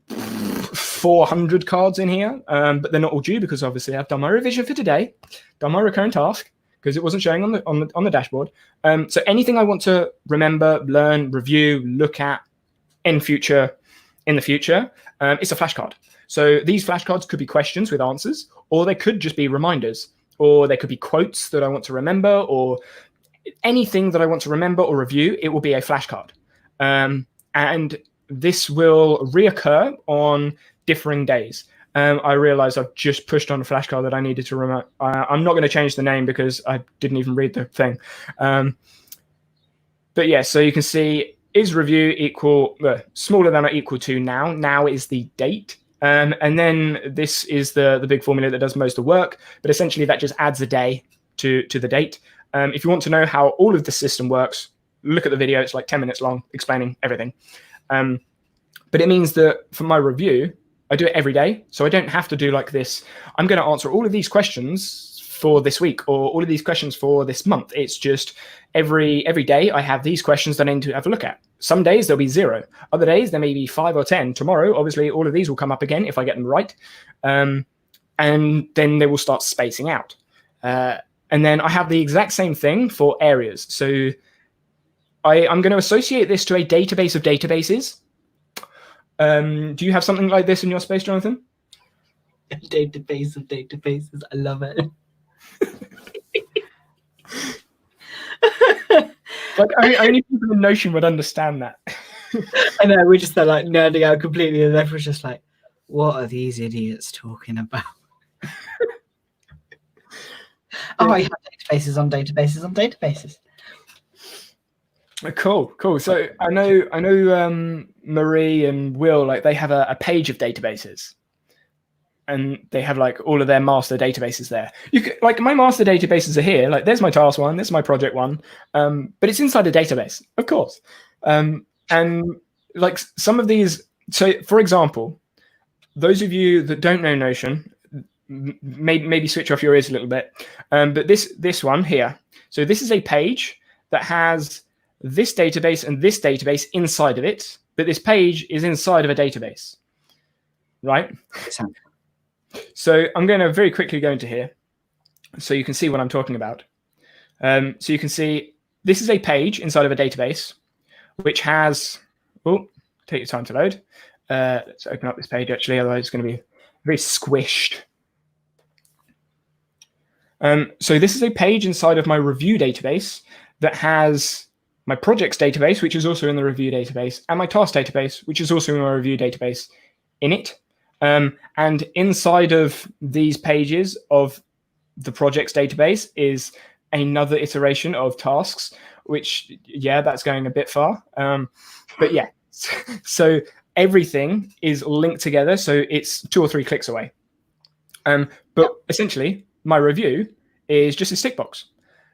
400 cards in here, but they're not all due because obviously I've done my revision for today, done my recurring task because it wasn't showing on the dashboard. So anything I want to remember, learn, review, look at in the future, it's a flashcard. So these flashcards could be questions with answers, or they could just be reminders, or they could be quotes that I want to remember, or anything that I want to remember or review. It will be a flashcard, and this will reoccur on differing days. I realize I've just pushed on a flashcard that I needed to remember. I'm not going to change the name because I didn't even read the thing. But yeah, so you can see is review equal smaller than or equal to now. Now is the date. And then this is the big formula that does most of the work. But essentially that just adds a day to the date. If you want to know how all of the system works, look at the video. It's like 10 minutes long explaining everything. But it means that for my review, I do it every day. So I don't have to do like this. I'm going to answer all of these questions for this week or all of these questions for this month. It's just every day I have these questions that I need to have a look at. Some days there'll be 0. Other days there may be 5 or 10. Tomorrow, obviously, all of these will come up again if I get them right. And then they will start spacing out. And then I have the exact same thing for areas. So I'm going to associate this to a database of databases. Do you have something like this in your space, Jonathan? A database of databases. I love it. Like only people in Notion would understand that. I know, we just like nerding out completely, and everyone's just like, what are these idiots talking about? Oh, I have databases on databases on databases. Cool. So I know Marie and Will, like they have a page of databases, and they have like all of their master databases there. You could, like my master databases are here. Like there's my task one, this is my project one, but it's inside a database, of course. And like some of these. So for example, those of you that don't know Notion, maybe switch off your ears a little bit. But this one here. So this is a page that has this database and this database inside of it, but this page is inside of a database. right? Sounds- So I'm going to very quickly go into here so you can see what I'm talking about. So you can see this is a page inside of a database which has, oh, take your time to load. Let's open up this page actually, otherwise it's going to be very squished. So this is a page inside of my review database that has my projects database, which is also in the review database, and my task database, which is also in my review database in it. And inside of these pages of the projects database is another iteration of tasks, which, yeah, that's going a bit far. But yeah, so everything is linked together. So it's 2 or 3 clicks away. But essentially, my review is just a stick box.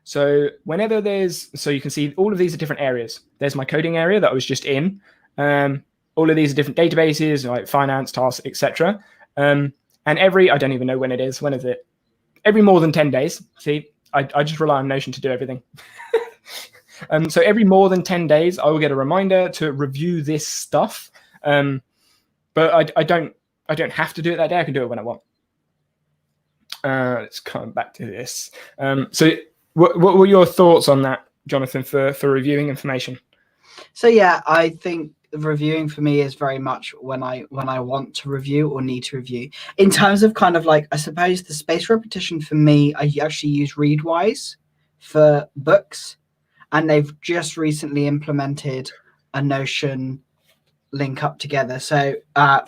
So whenever so you can see all of these are different areas. There's my coding area that I was just in. All of these are different databases like finance, tasks, etc. And I don't even know when it is. When is it? Every more than 10 days. See, I just rely on Notion to do everything. So every more than 10 days, I will get a reminder to review this stuff. But I don't have to do it that day. I can do it when I want. Let's come back to this. So what were your thoughts on that, Jonathan, for reviewing information? So yeah, I think reviewing for me is very much when I want to review or need to review. In terms of kind of like, I suppose the spaced repetition for me, I actually use Readwise for books, and they've just recently implemented a Notion link up together. So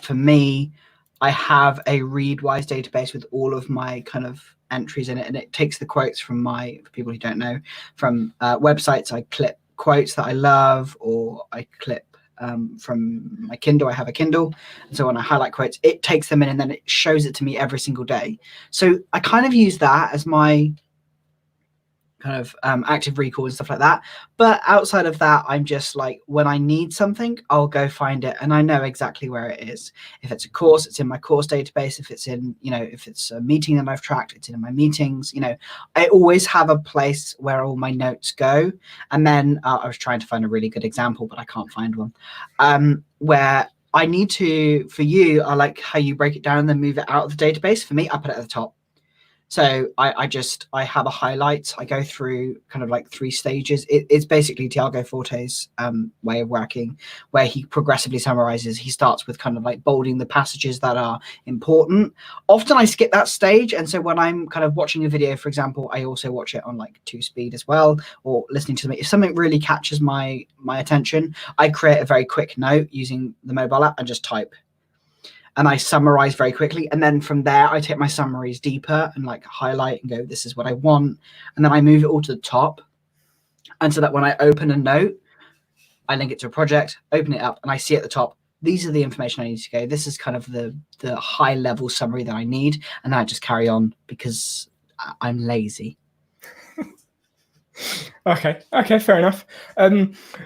for me, I have a Readwise database with all of my kind of entries in it, and it takes the quotes from for people who don't know, from websites. I clip quotes that I love, or I clip from my Kindle. I have a Kindle, and so when I highlight quotes, it takes them in and then it shows it to me every single day. So I kind of use that as my kind of active recall and stuff like that. But outside of that, I'm just like, when I need something, I'll go find it, and I know exactly where it is. If it's a course, it's in my course database. If it's in, if it's a meeting that I've tracked, it's in my meetings. I always have a place where all my notes go. And then I was trying to find a really good example, but I can't find one, where I need to, for you, I like how you break it down and then move it out of the database. For me, I put it at the top. So I have a highlight. I go through kind of like 3 stages. It's basically Tiago Forte's way of working, where he progressively summarizes. He starts with kind of like bolding the passages that are important. Often I skip that stage. And so when I'm kind of watching a video, for example, I also watch it on like 2 speed as well, or listening to something. If something really catches my attention, I create a very quick note using the mobile app and just type. And I summarize very quickly. And then from there, I take my summaries deeper and like highlight and go, this is what I want. And then I move it all to the top. And so that when I open a note, I link it to a project, open it up, and I see at the top, these are the information I need to go. This is kind of the high level summary that I need. And then I just carry on because I'm lazy. Okay, fair enough.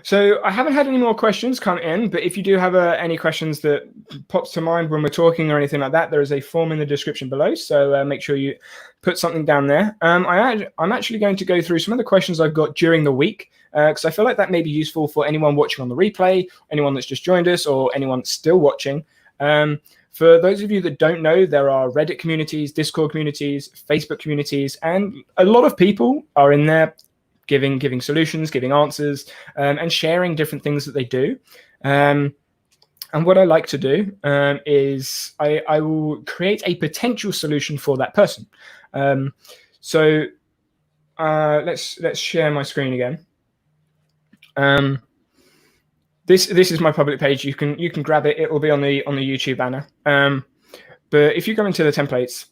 So I haven't had any more questions come in, but if you do have any questions that pops to mind when we're talking or anything like that, there is a form in the description below. So make sure you put something down there. I'm actually going to go through some of the questions I've got during the week, because I feel like that may be useful for anyone watching on the replay, anyone that's just joined us, or anyone still watching. For those of you that don't know, there are Reddit communities, Discord communities, Facebook communities, and a lot of people are in there giving solutions, giving answers, and sharing different things that they do. And what I like to do is I will create a potential solution for that person. So let's share my screen again. This is my public page. You can grab it. It will be on the YouTube banner. But if you go into the templates,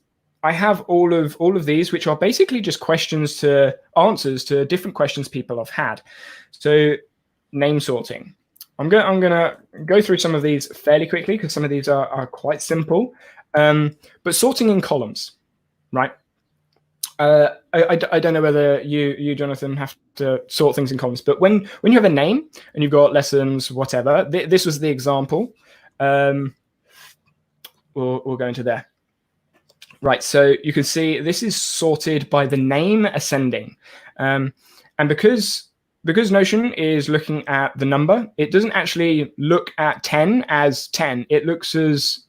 I have all of these, which are basically just answers to different questions people have had. So name sorting. I'm gonna go through some of these fairly quickly because some of these are quite simple. But sorting in columns, right? I don't know whether you Jonathan have to sort things in columns, but when you have a name and you've got lessons, whatever, this was the example. We'll go into there. Right, so you can see this is sorted by the name ascending. And because because Notion is looking at the number, it doesn't actually look at 10 as 10. It looks as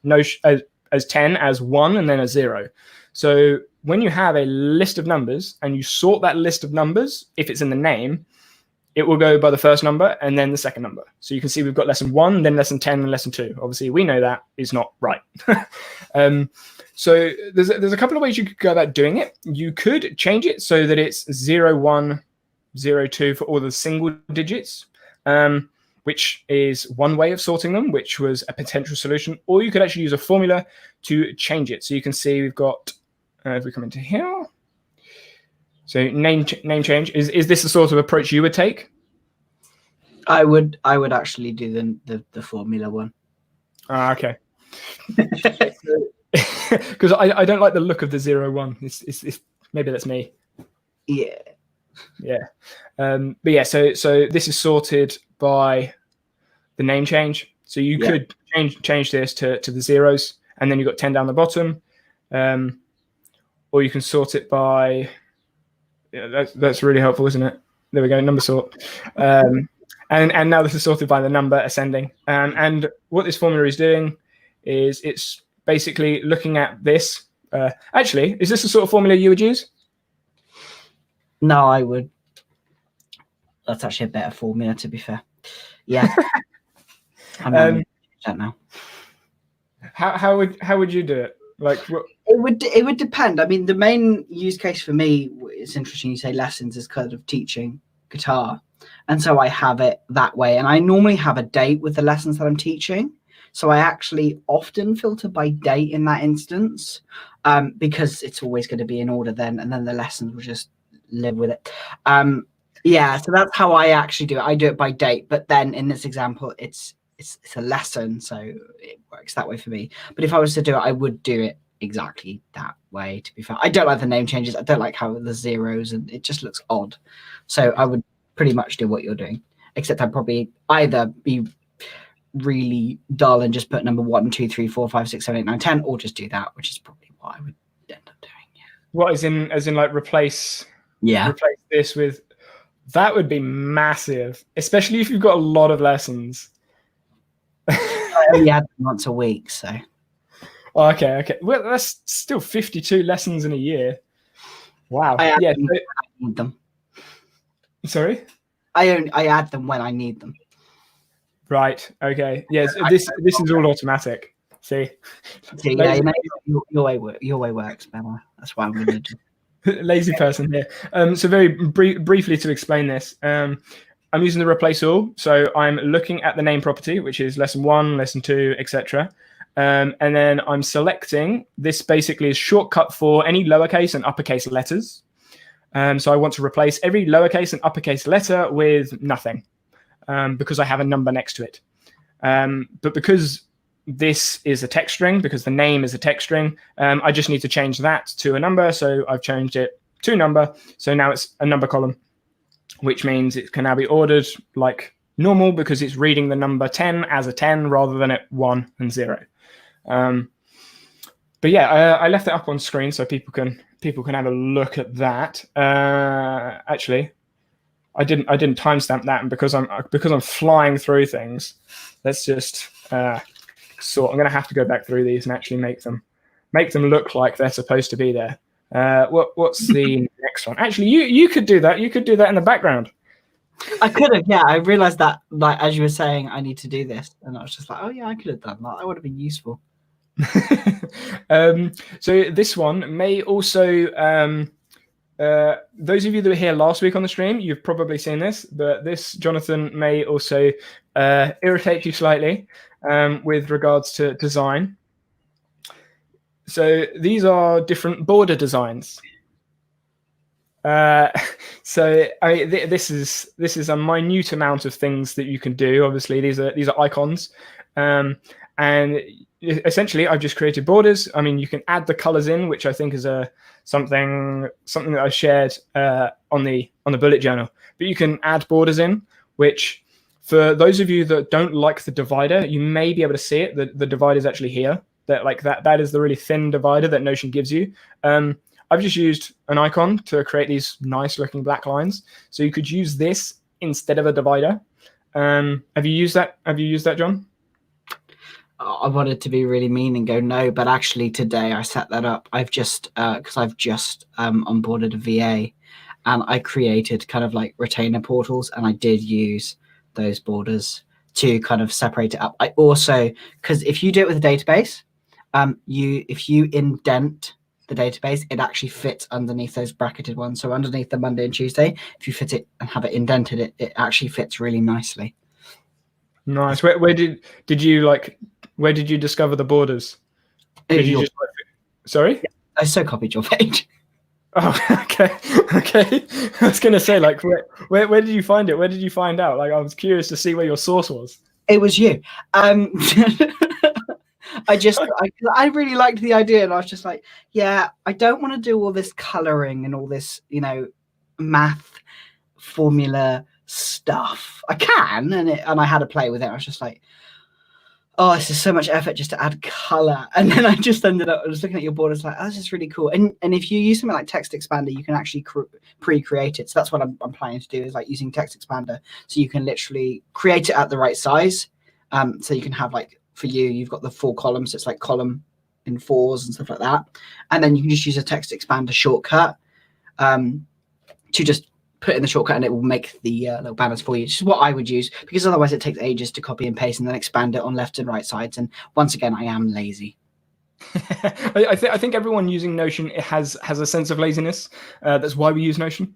10 as 1 and then a 0. So when you have a list of numbers and you sort that list of numbers, if it's in the name, it will go by the first number and then the second number. So you can see we've got lesson 1, then lesson 10, and lesson 2. Obviously, we know that is not right. So there's a couple of ways you could go about doing it. You could change it so that it's 0, 1, 0, 2 for all the single digits, which is one way of sorting them, which was a potential solution. Or you could actually use a formula to change it. So you can see we've got, if we come into here, so name change. Is this the sort of approach you would take? I would actually do the formula one. Okay. Because I don't like the look of the 0, 1. It's maybe that's me. Yeah. But yeah, so this is sorted by the name change. So you could change this to the zeros, and then you've got 10 down the bottom, or you can sort it by. Yeah, that's really helpful, isn't it? There we go, number sort. And now this is sorted by the number ascending. And what this formula is doing is it's basically looking at this. Actually, is this the sort of formula you would use? No, I would. That's actually a better formula, to be fair. Yeah. I'm that now. How would you do it? Like it would depend. I mean, the main use case for me, it's interesting you say lessons, is kind of teaching guitar, and so I have it that way. And I normally have a date with the lessons that I'm teaching, so I actually often filter by date in that instance, because it's always going to be in order then, and then the lessons will just live with it. Yeah, so that's how I actually do it. I do it by date, but then in this example, it's a lesson, so it works that way for me. But if I was to do it, I would do it exactly that way, to be fair. I don't like the name changes. I don't like how the zeros, and it just looks odd. So I would pretty much do what you're doing, except I'd probably either be really dull and just put number 1, 2, 3, 4, 5, 6, 7, 8, 9, 10, or just do that, which is probably what I would end up doing. Yeah. What as in like replace this with. That would be massive, especially if you've got a lot of lessons. I only had them once a week, so. Okay. Well, that's still 52 lessons in a year. Wow. I need them. Sorry? I add them when I need them. Right. Okay. Yes. This is all automatic. See. Yeah, your way works better. That's why I'm going to do. Lazy person here. So very briefly to explain this, I'm using the replace all. So I'm looking at the name property, which is lesson 1, lesson 2, etc. And then I'm selecting this basically is shortcut for any lowercase and uppercase letters. So I want to replace every lowercase and uppercase letter with nothing, because I have a number next to it. But because this is a text string, because the name is a text string, I just need to change that to a number. So I've changed it to number. So now it's a number column, which means it can now be ordered like normal because it's reading the number 10 as a 10 rather than at 1 and 0. But yeah, I left it up on screen so people can have a look at that. Actually, I didn't timestamp that, and because I'm flying through things, let's just sort. I'm going to have to go back through these and actually make them look like they're supposed to be there. What's the next one? Actually, you could do that. You could do that in the background. I could have, yeah. I realized that, like, as you were saying, I need to do this, and I was just like, oh yeah, I could have done that. That would have been useful. So this one may also, those of you that were here last week on the stream, you've probably seen this, but this, Jonathan, may also irritate you slightly with regards to design. So these are different border designs. So this is a minute amount of things that you can do. Obviously, these are icons, and essentially I've just created borders. I mean, you can add the colors in, which I think is something that I shared on the bullet journal. But you can add borders in, which for those of you that don't like the divider, you may be able to see it. The divider is actually here. That is the really thin divider that Notion gives you. I've just used an icon to create these nice looking black lines. So you could use this instead of a divider. Have you used that? Have you used that, John? I wanted to be really mean and go no, but actually today I set that up. I've just because I've just onboarded a VA, and I created kind of like retainer portals, and I did use those borders to kind of separate it up. I also, because if you do it with a database, if you indent the database, it actually fits underneath those bracketed ones. So underneath the Monday and Tuesday, if you fit it and have it indented, it actually fits really nicely. Nice. Where did you discover the borders? Did you just sorry? I so copied your page. Oh, okay. I was gonna say, like, where did you find it? Where did you find out? Like, I was curious to see where your source was. It was you. I really liked the idea, and I was just like, yeah, I don't want to do all this coloring and all this, math formula stuff. I can, and I had to play with it. I was just like, oh, this is so much effort just to add color. And then I just ended up, I was looking at your borders like, oh, this is really cool. And if you use something like Text Expander, you can actually pre-create it. So that's what I'm planning to do, is like using Text Expander. So you can literally create it at the right size. So you can have, like, for you've got the 4 columns. So it's like column in 4s and stuff like that. And then you can just use a Text Expander shortcut to just put in the shortcut, and it will make the little banners for you, which is what I would use, because otherwise it takes ages to copy and paste and then expand it on left and right sides. And once again, I am lazy. I think everyone using Notion has a sense of laziness. That's why we use Notion.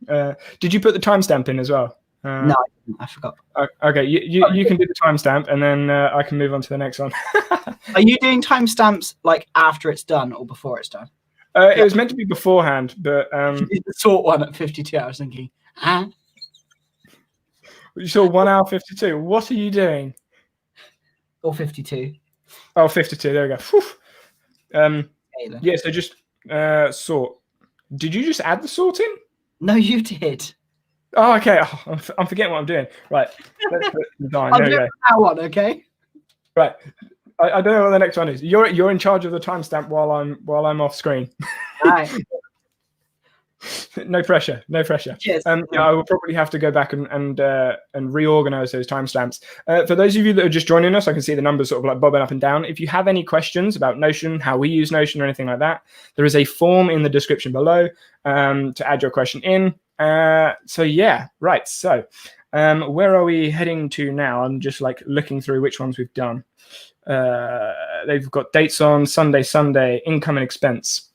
Did you put the timestamp in as well? No, I forgot. Okay, you can do the timestamp, and then I can move on to the next one. Are you doing timestamps like after it's done or before it's done? It was meant to be beforehand, but the sort one at 52. I was thinking, huh? You saw 1 hour 52. What are you doing? Or 52. Oh, 52. There we go. Yeah. So just sort. Did you just add the sort in? No, you did. Oh, okay. Oh, I'm forgetting what I'm doing. Right. Let's put the design. I'll do that one, okay? Right. I don't know what the next one is. You're in charge of the timestamp while I'm off screen. All right. No pressure. Cheers. Yeah, I will probably have to go back and reorganize those timestamps. For those of you that are just joining us, I can see the numbers sort of like bobbing up and down. If you have any questions about Notion, how we use Notion, or anything like that, there is a form in the description below to add your question in. So yeah, right. So where are we heading to now? I'm just like looking through which ones we've done. They've got dates on Sunday, income and expense.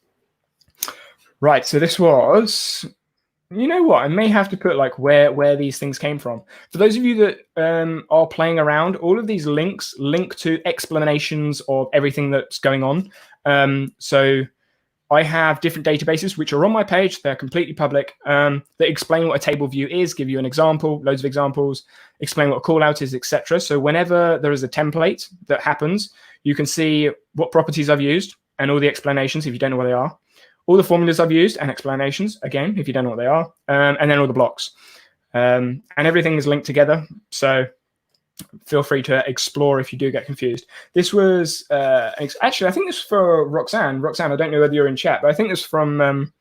Right, so this was, you know what, I may have to put like where these things came from. For those of you that are playing around, all of these links link to explanations of everything that's going on. So I have different databases which are on my page. They're completely public, that explain what a table view is, give you an example, loads of examples, explain what a callout is, etc. So whenever there is a template that happens, you can see what properties I've used and all the explanations if you don't know what they are. All the formulas I've used and explanations, again, if you don't know what they are, and then all the blocks. And everything is linked together, so feel free to explore if you do get confused. This was, actually, I think this was for Roxanne. Roxanne, I don't know whether you're in chat, but I think this was from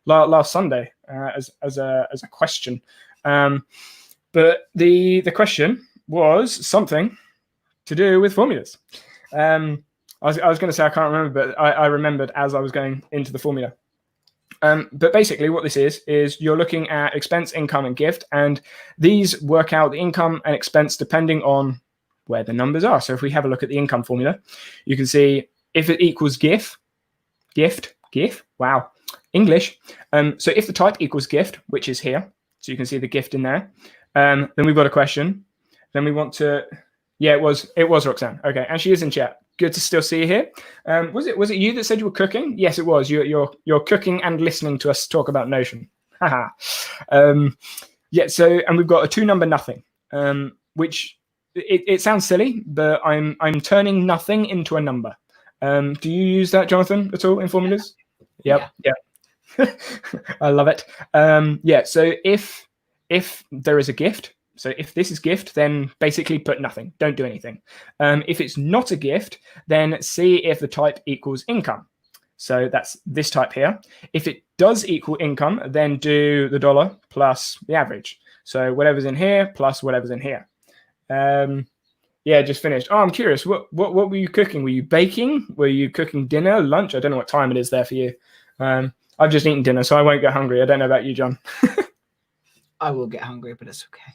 last Sunday as a question. But the question was something to do with formulas. I was going to say I can't remember, but I remembered as I was going into the formula. But basically what this is you're looking at expense, income, and gift, and these work out the income and expense depending on where the numbers are. So if we have a look at the income formula, you can see if it equals gift, wow, English. So if the type equals gift, which is here, so you can see the gift in there, then we've got a question. Then we want to, yeah, it was Roxanne. Okay, and she is in chat. Good to still see you here. Was it you that said you were cooking? Yes, it was. You're cooking and listening to us talk about Notion. Haha. Yeah. So, and we've got a 2 number nothing, which it sounds silly, but I'm turning nothing into a number. Do you use that, Jonathan, at all in formulas? Yep. Yeah. I love it. Yeah. So if there is a gift. So if this is gift, then basically put nothing. Don't do anything. If it's not a gift, then see if the type equals income. So that's this type here. If it does equal income, then do the dollar plus the average. So whatever's in here plus whatever's in here. Yeah, just finished. Oh, I'm curious. What were you cooking? Were you baking? Were you cooking dinner, lunch? I don't know what time it is there for you. I've just eaten dinner, so I won't get hungry. I don't know about you, John. I will get hungry, but it's okay.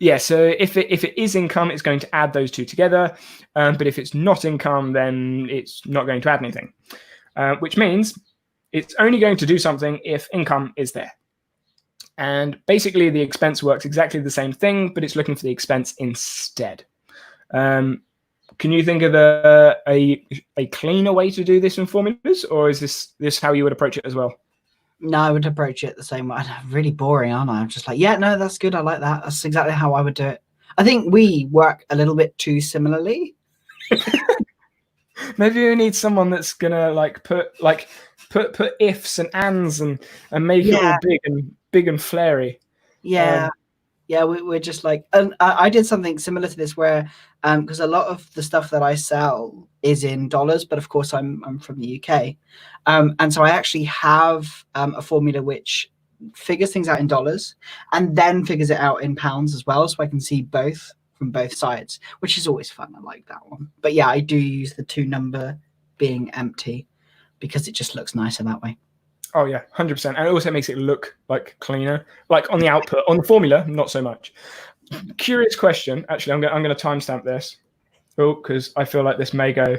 Yeah. So if it is income, it's going to add those two together. But if it's not income, then it's not going to add anything. Which means it's only going to do something if income is there. And basically, the expense works exactly the same thing, but it's looking for the expense instead. Can you think of a cleaner way to do this in formulas, or is this how you would approach it as well? No, I would approach it the same way. I'm really boring, aren't I? I'm just like, yeah, no, that's good. I like that. That's exactly how I would do it. I think we work a little bit too similarly. Maybe you need someone that's gonna put ifs and ands and make it all big and flary. Yeah. Yeah, we're just like, and I did something similar to this where, because a lot of the stuff that I sell is in dollars, but of course I'm from the UK, and so I actually have a formula which figures things out in dollars and then figures it out in pounds as well, so I can see both from both sides, which is always fun. I like that one. But yeah, I do use the 2 number being empty because it just looks nicer that way. Oh yeah, 100%, and it also makes it look like cleaner. Like on the output, on the formula, not so much. Curious question. Actually, I'm going to timestamp this. Oh, because I feel like this may go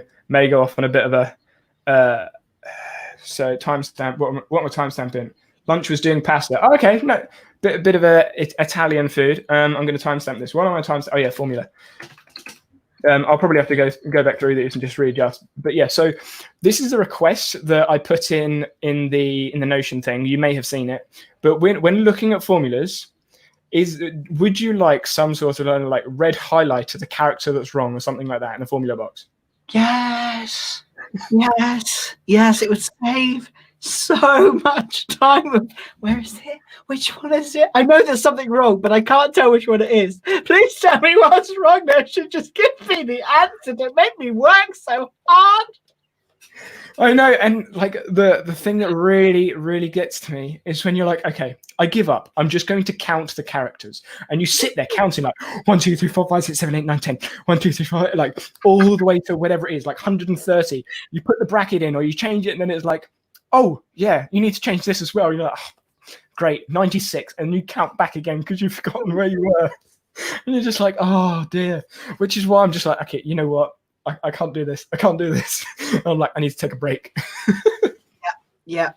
off on a bit of a. So timestamp. What am I timestamping? Lunch was doing pasta. Oh, okay, no, bit of a Italian food. I'm going to timestamp this. What am I timestamp? Oh yeah, formula. I'll probably have to go back through these and just readjust. But yeah, so this is a request that I put in the Notion thing. You may have seen it, but when looking at formulas, would you like some sort of like red highlight to the character that's wrong or something like that in the formula box? Yes. It would save so much time. Where is it? Which one is it? I know there's something wrong, but I can't tell which one it is. Please tell me what's wrong. They should just give me the answer. Don't make me work so hard. I know, and like the thing that really gets to me is when you're like, okay, I give up. I'm just going to count the characters, and you sit there counting like 1, 2, 3, 4, 5, 6, 7, 8, 9, 10. 1, 2, 3, 4, like all the way to whatever it is, like 130. You put the bracket in, or you change it, and then it's like, oh yeah, you need to change this as well. You're like, oh, great, 96, and you count back again because you've forgotten where you were, and you're just like, oh dear. Which is why I'm just like, okay, you know what? I can't do this. I can't do this. I'm like, I need to take a break. Yeah.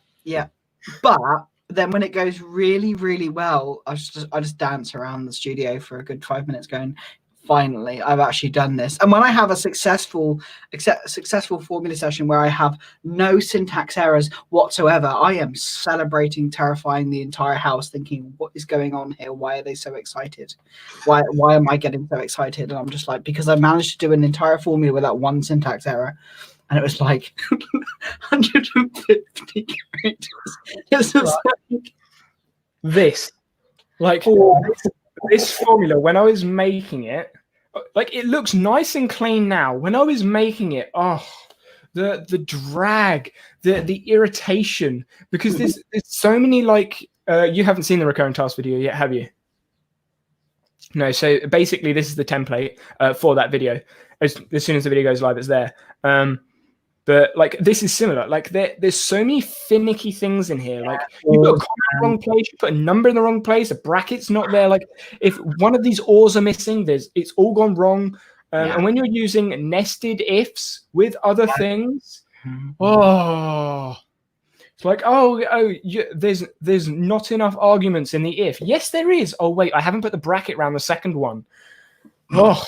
But then when it goes really well, I just dance around the studio for a good 5 minutes going, finally, I've actually done this. And when I have a successful formula session where I have no syntax errors whatsoever, I am celebrating, terrifying the entire house, thinking, what is going on here? Why are they so excited? Why am I getting so excited? And I'm just like, because I managed to do an entire formula without one syntax error. And it was like 150 characters. This is this formula, when I was making it, like it looks nice and clean now. When I was making it, the drag, the irritation, because there's so many like you haven't seen the recurring task video yet, have you? No. So basically, this is the template for that video. As soon as the video goes live, it's there. But like this is similar. Like there's so many finicky things in here. Like you put a comma in the wrong place, you put a number in the wrong place, a bracket's not there. Like if one of these ors are missing, it's all gone wrong. And when you're using nested ifs with other things, it's like there's not enough arguments in the if. Yes, there is. Oh wait, I haven't put the bracket around the second one. Oh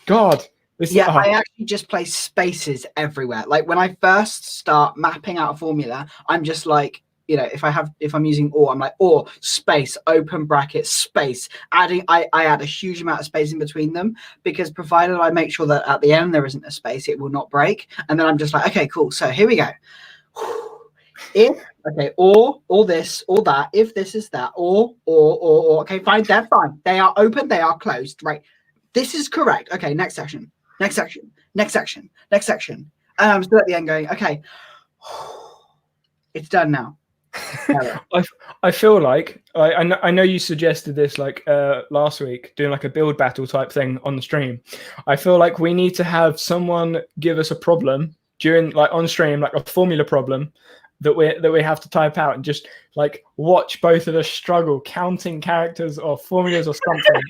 God. I actually just place spaces everywhere. Like when I first start mapping out a formula, I'm just like, you know, if I'm using or, I'm like or space, open bracket, space. I add a huge amount of space in between them, because provided I make sure that at the end there isn't a space, it will not break. And then I'm just like, okay, cool. So here we go. Or this, or that, if this is that, or, okay, fine, they're fine. They are open, they are closed, right? This is correct. Okay, next section. And I'm still at the end going, okay, it's done now. I feel like I know you suggested this like last week, doing like a build battle type thing on the stream. I feel like we need to have someone give us a problem during like on stream, like a formula problem that we have to type out, and just like watch both of us struggle counting characters or formulas or something.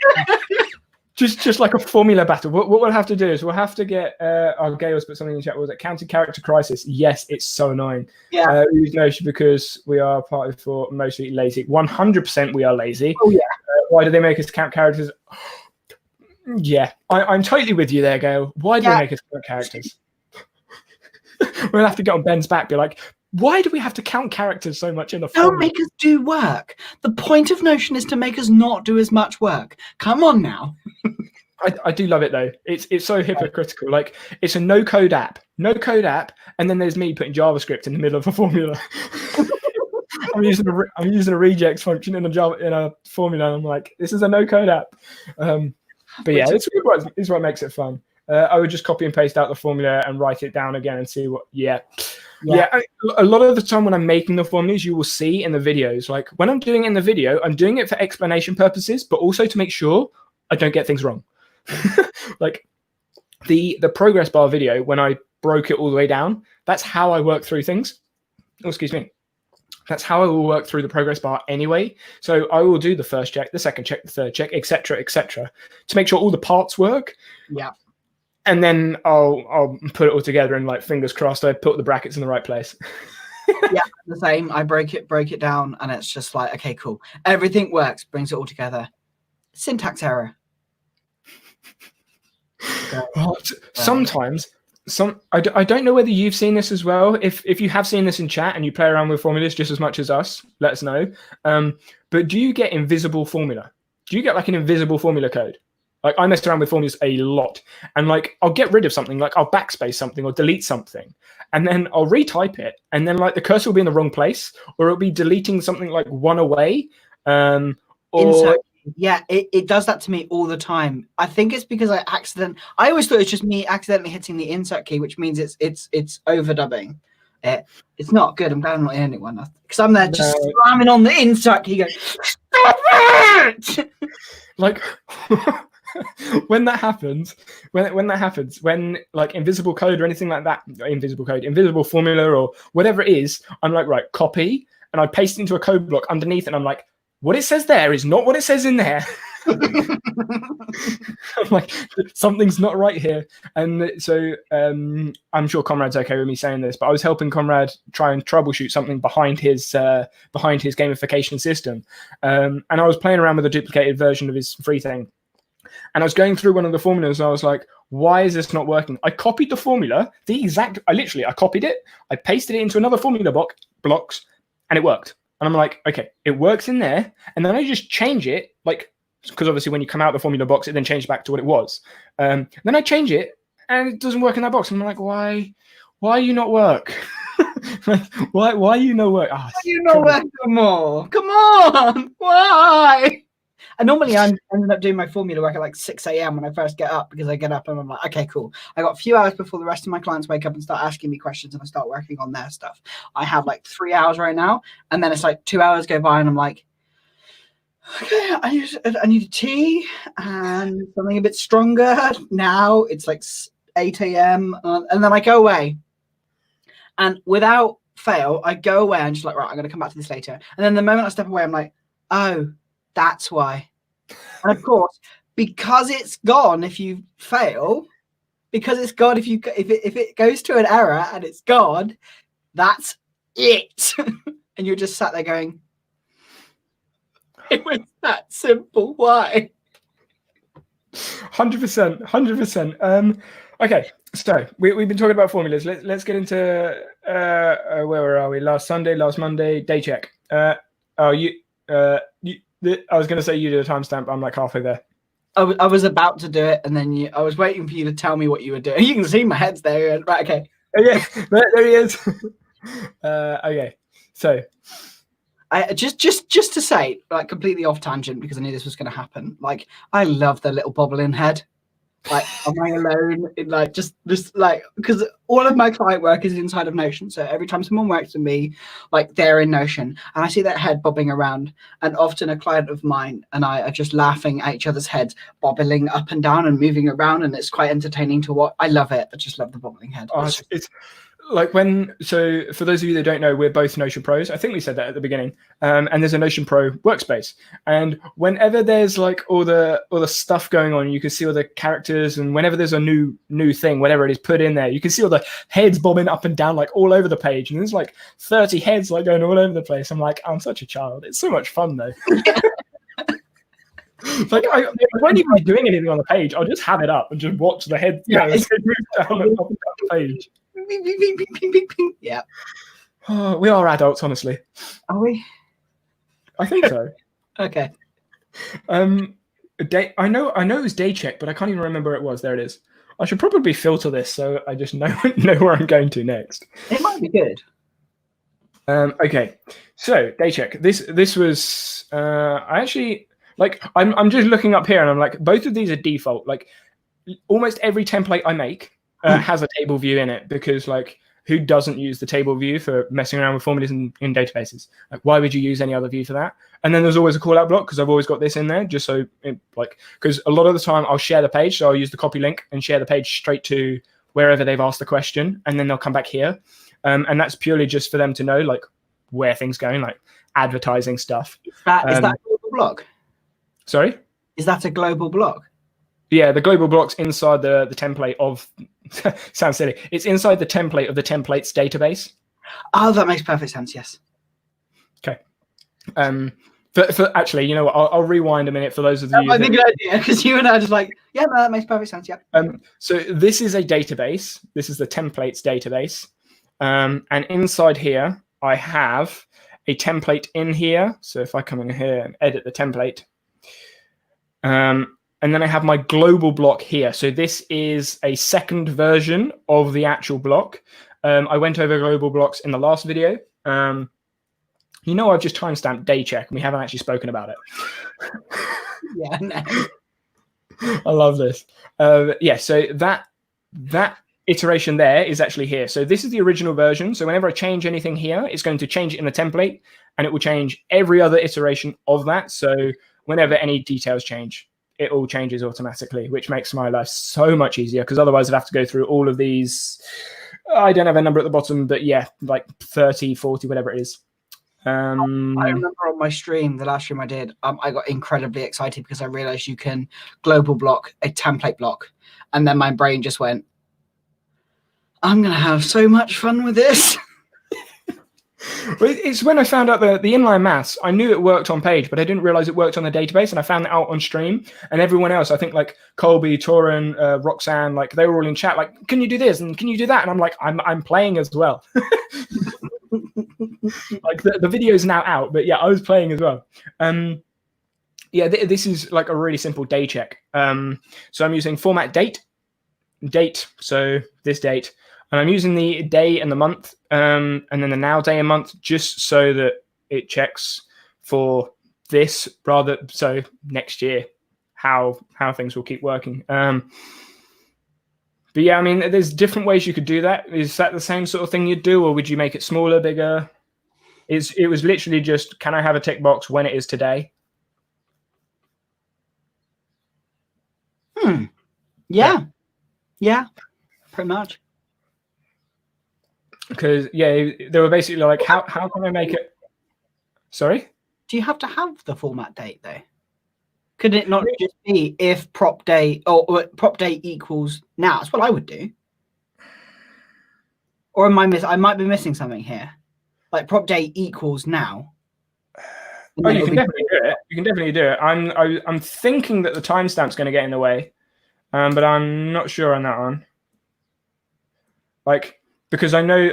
Just like a formula battle. What we'll have to do is we'll have to get our Gales put something in the chat. Was it counting character crisis? Yes, it's so annoying. Yeah. We use Notion because we are partly for mostly lazy. 100% we are lazy. Oh yeah. Why do they make us count characters? Yeah, I'm totally with you there, Gail. Why do they make us count characters? We'll have to get on Ben's back, be like, why do we have to count characters so much in the formula? Don't make us do work. The point of Notion is to make us not do as much work. Come on now. I do love it though. It's so hypocritical. Like it's a no code app, and then there's me putting JavaScript in the middle of a formula. I'm using a regex function in a formula, and I'm like, this is a no code app. But yeah, it's what makes it fun. I would just copy and paste out the formula and write it down again and see what. Yeah. A lot of the time when I'm making the formulas, you will see in the videos, like when I'm doing it in the video, I'm doing it for explanation purposes, but also to make sure I don't get things wrong. Like the progress bar video, when I broke it all the way down, that's how I work through things. Oh, excuse me. That's how I will work through the progress bar anyway. So I will do the first check, the second check, the third check, etc., to make sure all the parts work. Yeah. And then I'll put it all together, and like fingers crossed, I put the brackets in the right place. Yeah, the same. I break it down, and it's just like, okay, cool. Everything works. Brings it all together. Syntax error. Sometimes I don't know whether you've seen this as well. If you have seen this in chat and you play around with formulas just as much as us, let us know. But do you get invisible formula? Do you get like an invisible formula code? Like I mess around with formulas a lot, and like I'll get rid of something, like I'll backspace something or delete something, and then I'll retype it, and then like the cursor will be in the wrong place, or it'll be deleting something like one away. Yeah, it does that to me all the time. I think it's because I always thought it's just me accidentally hitting the insert key, which means it's overdubbing. It's not good. I'm glad I'm not the only one, because I'm there just slamming on the insert key, going, stop it! Like when that happens, when like invisible code or anything like that, invisible formula or whatever it is, I'm like, right, copy, and I paste it into a code block underneath, and I'm like, what it says there is not what it says in there. I'm like, something's not right here. And so I'm sure Conrad's okay with me saying this, but I was helping Conrad try and troubleshoot something behind his gamification system. And I was playing around with a duplicated version of his free thing. And I was going through one of the formulas, and I was like, why is this not working? I copied the formula, I copied it, I pasted it into another formula blocks, and it worked. And I'm like, okay, it works in there. And then I just change it, like, because obviously when you come out of the formula box, it then changes back to what it was. Then I change it, and it doesn't work in that box. I'm like, why you not work? why you not work? Why you not work no more? Come on, why? And normally I ended up doing my formula work at like 6 a.m. when I first get up, because I get up and I'm like, okay, cool. I got a few hours before the rest of my clients wake up and start asking me questions, and I start working on their stuff. I have like 3 hours right now, and then it's like 2 hours go by, and I'm like, okay, I need a tea and something a bit stronger. Now it's like 8 a.m. And then I go away, and without fail, I go away and just like, right, I'm going to come back to this later. And then the moment I step away, I'm like, oh, that's why. And of course, because it's gone if you fail, because it's gone if it goes to an error and it's gone, that's it. And you're just sat there going, it was that simple. Why? 100%. Okay, so we've been talking about formulas. Let's get into where are we? Last Monday, day check. I was going to say you did a timestamp. I'm like halfway there. I was about to do it, and then I was waiting for you to tell me what you were doing. You can see my head's there. Right, okay. Oh, yeah, there he is. Okay, so I just to say, like, completely off tangent, because I knew this was going to happen. Like, I love the little bobbling head. Like, am I alone in like just like, because all of my client work is inside of Notion. So every time someone works with me, like they're in Notion and I see that head bobbing around, and often a client of mine and I are just laughing at each other's heads, bobbling up and down and moving around, and it's quite entertaining to watch. I love it. I just love the bobbling head. Oh, it's like so for those of you that don't know, we're both Notion pros. I think we said that at the beginning. And there's a Notion Pro workspace. And whenever there's like all the stuff going on, you can see all the characters. And whenever there's a new thing, whatever it is put in there, you can see all the heads bobbing up and down, like all over the page. And there's like 30 heads like going all over the place. I'm like, I'm such a child. It's so much fun though. Like I won't even be doing anything on the page. I'll just have it up and just watch the heads move down and up and down the page. Yeah. Oh, we are adults, honestly. Are we? I think so. Okay. I know it was day check, but I can't even remember where it was. There it is. I should probably filter this so I just know where I'm going to next. It might be good. Okay. So day check. This was I actually like I'm just looking up here and I'm like, both of these are default. Like almost every template I make has a table view in it, because like who doesn't use the table view for messing around with formulas in databases? Like why would you use any other view for that? And then there's always a call out block, because I've always got this in there just so because a lot of the time I'll share the page, so I'll use the copy link and share the page straight to wherever they've asked the question, and then they'll come back here, and that's purely just for them to know like where things going, like advertising stuff. Is that a global block? Sorry? Is that a global block? Yeah, the global block's inside the template of sounds silly. It's inside the template of the templates database. Oh, that makes perfect sense. Yes. Okay. For actually, you know what? I'll rewind a minute for those of you. That might be a good idea, because you and I are just like, yeah, no, that makes perfect sense. Yeah. So this is a database. This is the templates database, and inside here I have a template in here. So if I come in here and edit the template, and then I have my global block here. So this is a second version of the actual block. I went over global blocks in the last video. You know, I've just timestamped day check and we haven't actually spoken about it. Yeah, no. I love this. Yeah, so that iteration there is actually here. So this is the original version. So whenever I change anything here, it's going to change it in the template, and it will change every other iteration of that. So whenever any details change, it all changes automatically, which makes my life so much easier, because otherwise I'd have to go through all of these. I don't have a number at the bottom, but yeah, like 30, 40, whatever it is. I remember on my stream, the last stream I did, I got incredibly excited because I realized you can global block a template block. And then my brain just went, I'm going to have so much fun with this. It's when I found out the inline maths, I knew it worked on page, but I didn't realize it worked on the database, and I found that out on stream. And everyone else, I think like Colby, Torin, Roxanne, like they were all in chat, like, can you do this and can you do that? And I'm like, I'm playing as well. Like the video is now out, but yeah, I was playing as well. Yeah, this is like a really simple day check. So I'm using format date, so this date. And I'm using the day and the month, and then the now day and month, just so that it checks for this so next year how things will keep working. But yeah, I mean, there's different ways you could do that. Is that the same sort of thing you'd do, or would you make it smaller, bigger? It was literally just, can I have a tick box when it is today? Yeah, pretty much. Because yeah, they were basically like, how can I make it? Sorry? Do you have to have the format date though? Could it not just be if prop date or prop date equals now? That's what I would do. Or am I might be missing something here. Like prop date equals now. Oh, you can definitely do it. You can definitely do it. I'm thinking that the timestamp's going to get in the way, but I'm not sure on that one. Like, because I know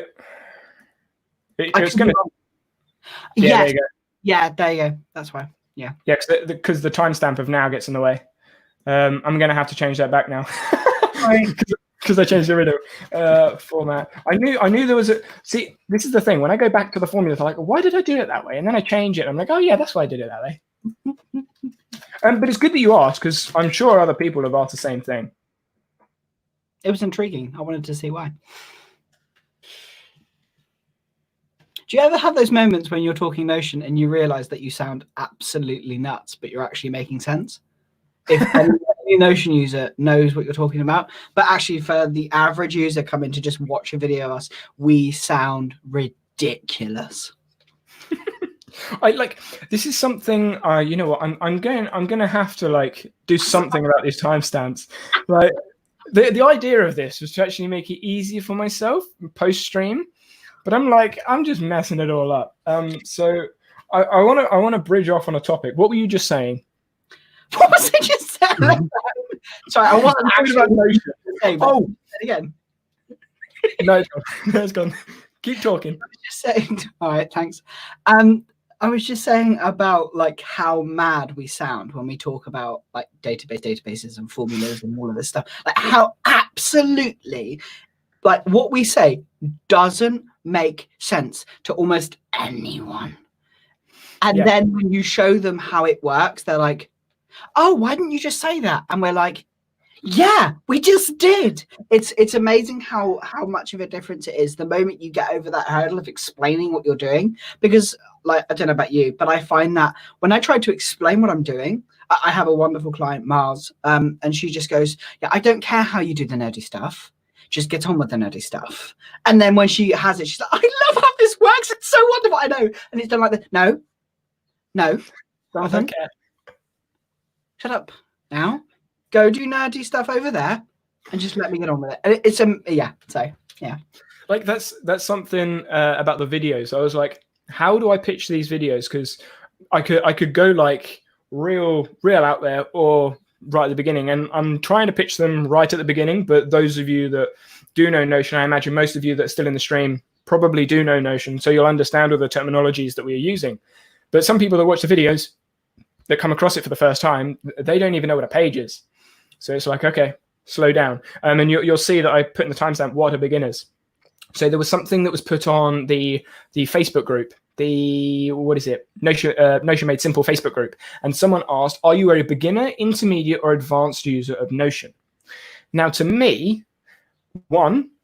it's going to. Yeah, there you go. Yeah, there you go. That's why. Yeah. Yeah, because the timestamp of now gets in the way. I'm going to have to change that back now. Because I changed the original format. I knew there was a. See, this is the thing. When I go back to the formula, I'm like, why did I do it that way? And then I change it. I'm like, oh yeah, that's why I did it that way. But it's good that you asked, because I'm sure other people have asked the same thing. It was intriguing. I wanted to see why. Do you ever have those moments when you're talking Notion and you realize that you sound absolutely nuts, but you're actually making sense? If any Notion user knows what you're talking about, but actually for the average user coming to just watch a video of us, we sound ridiculous. This is something you know what, I'm gonna have to like do something about these timestamps. Like the idea of this was to actually make it easier for myself post stream, but I'm just messing it all up. So I want to bridge off on a topic. What were you just saying? What was it just saying? Sorry, I wasn't actually about Notion. Oh, again. No, it's gone. Keep talking. I was just saying. All right, thanks. I was just saying about like how mad we sound when we talk about like databases and formulas and all of this stuff. Like how absolutely like what we say doesn't make sense to almost anyone. And then when you show them how it works, they're like, oh, why didn't you just say that? And we're like, yeah, we just did. It's amazing how much of a difference it is the moment you get over that hurdle of explaining what you're doing. Because like, I don't know about you, but I find that when I try to explain what I'm doing, I have a wonderful client, Mars, and she just goes, yeah, I don't care how you do the nerdy stuff. Just get on with the nerdy stuff. And then when she has it, she's like, I love how this works. It's so wonderful. I know. And it's done like this. No, I don't care. Shut up now. Go do nerdy stuff over there and just let me get on with it. And it's yeah. Like that's something about the videos. I was like, how do I pitch these videos? Because I could go like real out there or right at the beginning, and I'm trying to pitch them right at the beginning. But those of you that do know Notion, I imagine most of you that are still in the stream probably do know Notion, so you'll understand all the terminologies that we're using. But some people that watch the videos that come across it for the first time, they don't even know what a page is. So it's like, okay, slow down. And you'll see that I put in the timestamp, what are beginners? So there was something that was put on the Facebook group, Notion Made Simple Facebook group. And someone asked, are you a beginner, intermediate, or advanced user of Notion? Now, to me,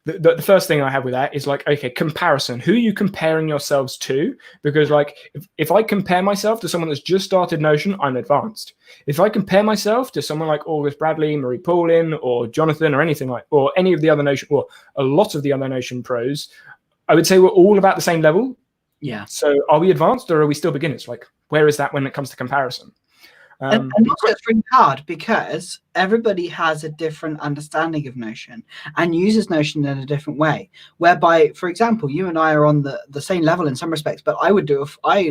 the first thing I have with that is like, okay, comparison. Who are you comparing yourselves to? Because like, if I compare myself to someone that's just started Notion, I'm advanced. If I compare myself to someone like August Bradley, Marie Paulin, or Jonathan, or anything like, or any of the other Notion, or a lot of the other Notion pros, I would say we're all about the same level. Yeah. So are we advanced or are we still beginners? Like, where is that when it comes to comparison? And also it's really hard because everybody has a different understanding of Notion and uses Notion in a different way, whereby, for example, you and I are on the same level in some respects, but I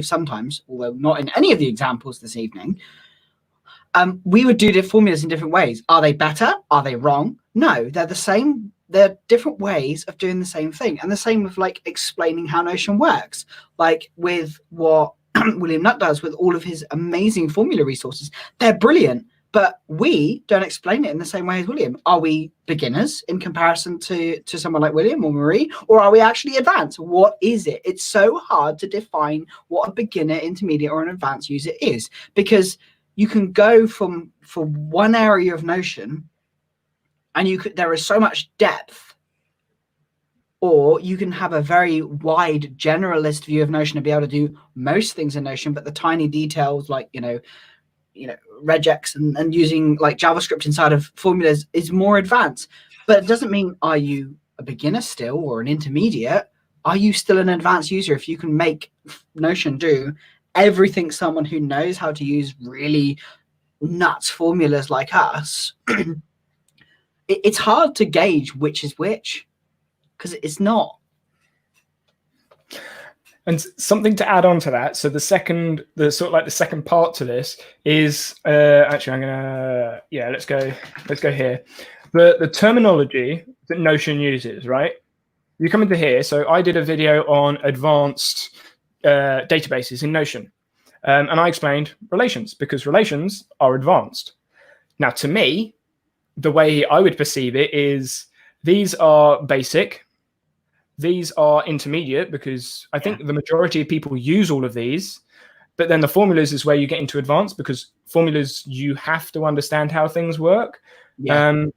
sometimes, although not in any of the examples this evening, we would do the formulas in different ways. Are they better? Are they wrong? No, they're the same. They're different ways of doing the same thing. And the same with like explaining how Notion works, like with what William Nutt does with all of his amazing formula resources. They're brilliant, but we don't explain it in the same way as William. Are we beginners in comparison to someone like William or Marie, or are we actually advanced? What is it? It's so hard to define what a beginner, intermediate, or an advanced user is, because you can go from one area of Notion and there is so much depth, or you can have a very wide generalist view of Notion and be able to do most things in Notion, but the tiny details like, regex and using like JavaScript inside of formulas is more advanced. But it doesn't mean, are you a beginner still or an intermediate? Are you still an advanced user? If you can make Notion do everything someone who knows how to use really nuts formulas like us, it's hard to gauge which is which, because it's not. And something to add on to that. So the second part to this is actually I'm gonna let's go here. The terminology that Notion uses, right? You come into here. So I did a video on advanced databases in Notion, and I explained relations because relations are advanced. Now, to me, the way I would perceive it is these are basic. These are intermediate because I think the majority of people use all of these, but then the formulas is where you get into advanced because formulas, you have to understand how things work. Yeah.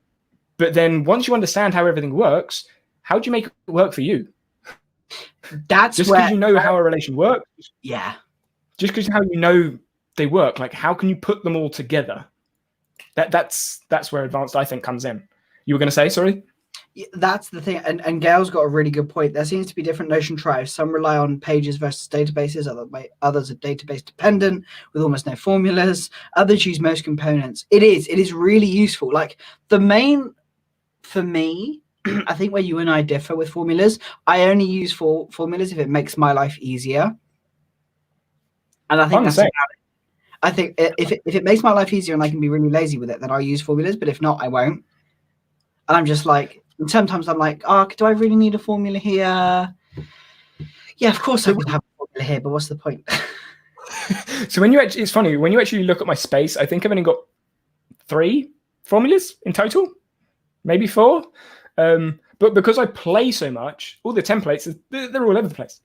But then once you understand how everything works, how do you make it work for you? That's just where because you know how a relation works. Yeah. Just because how you know they work, like how can you put them all together? That's where advanced, I think, comes in. You were going to say, sorry? That's the thing. And Gail's got a really good point. There seems to be different Notion tribes. Some rely on pages versus databases. Others are database dependent with almost no formulas. Others use most components. It is really useful. Like the main, for me, I think where you and I differ with formulas, I only use formulas if it makes my life easier. And I think that's about it. I think if it makes my life easier and I can be really lazy with it, then I'll use formulas. But if not, I won't. And I'm just like, and sometimes I'm like, oh, do I really need a formula here? Yeah, of course I would have a formula here, but what's the point? So when you actually, it's funny, when you actually look at my space, I think I've only got 3 formulas in total, maybe 4. But because I play so much, all the templates, they're all over the place.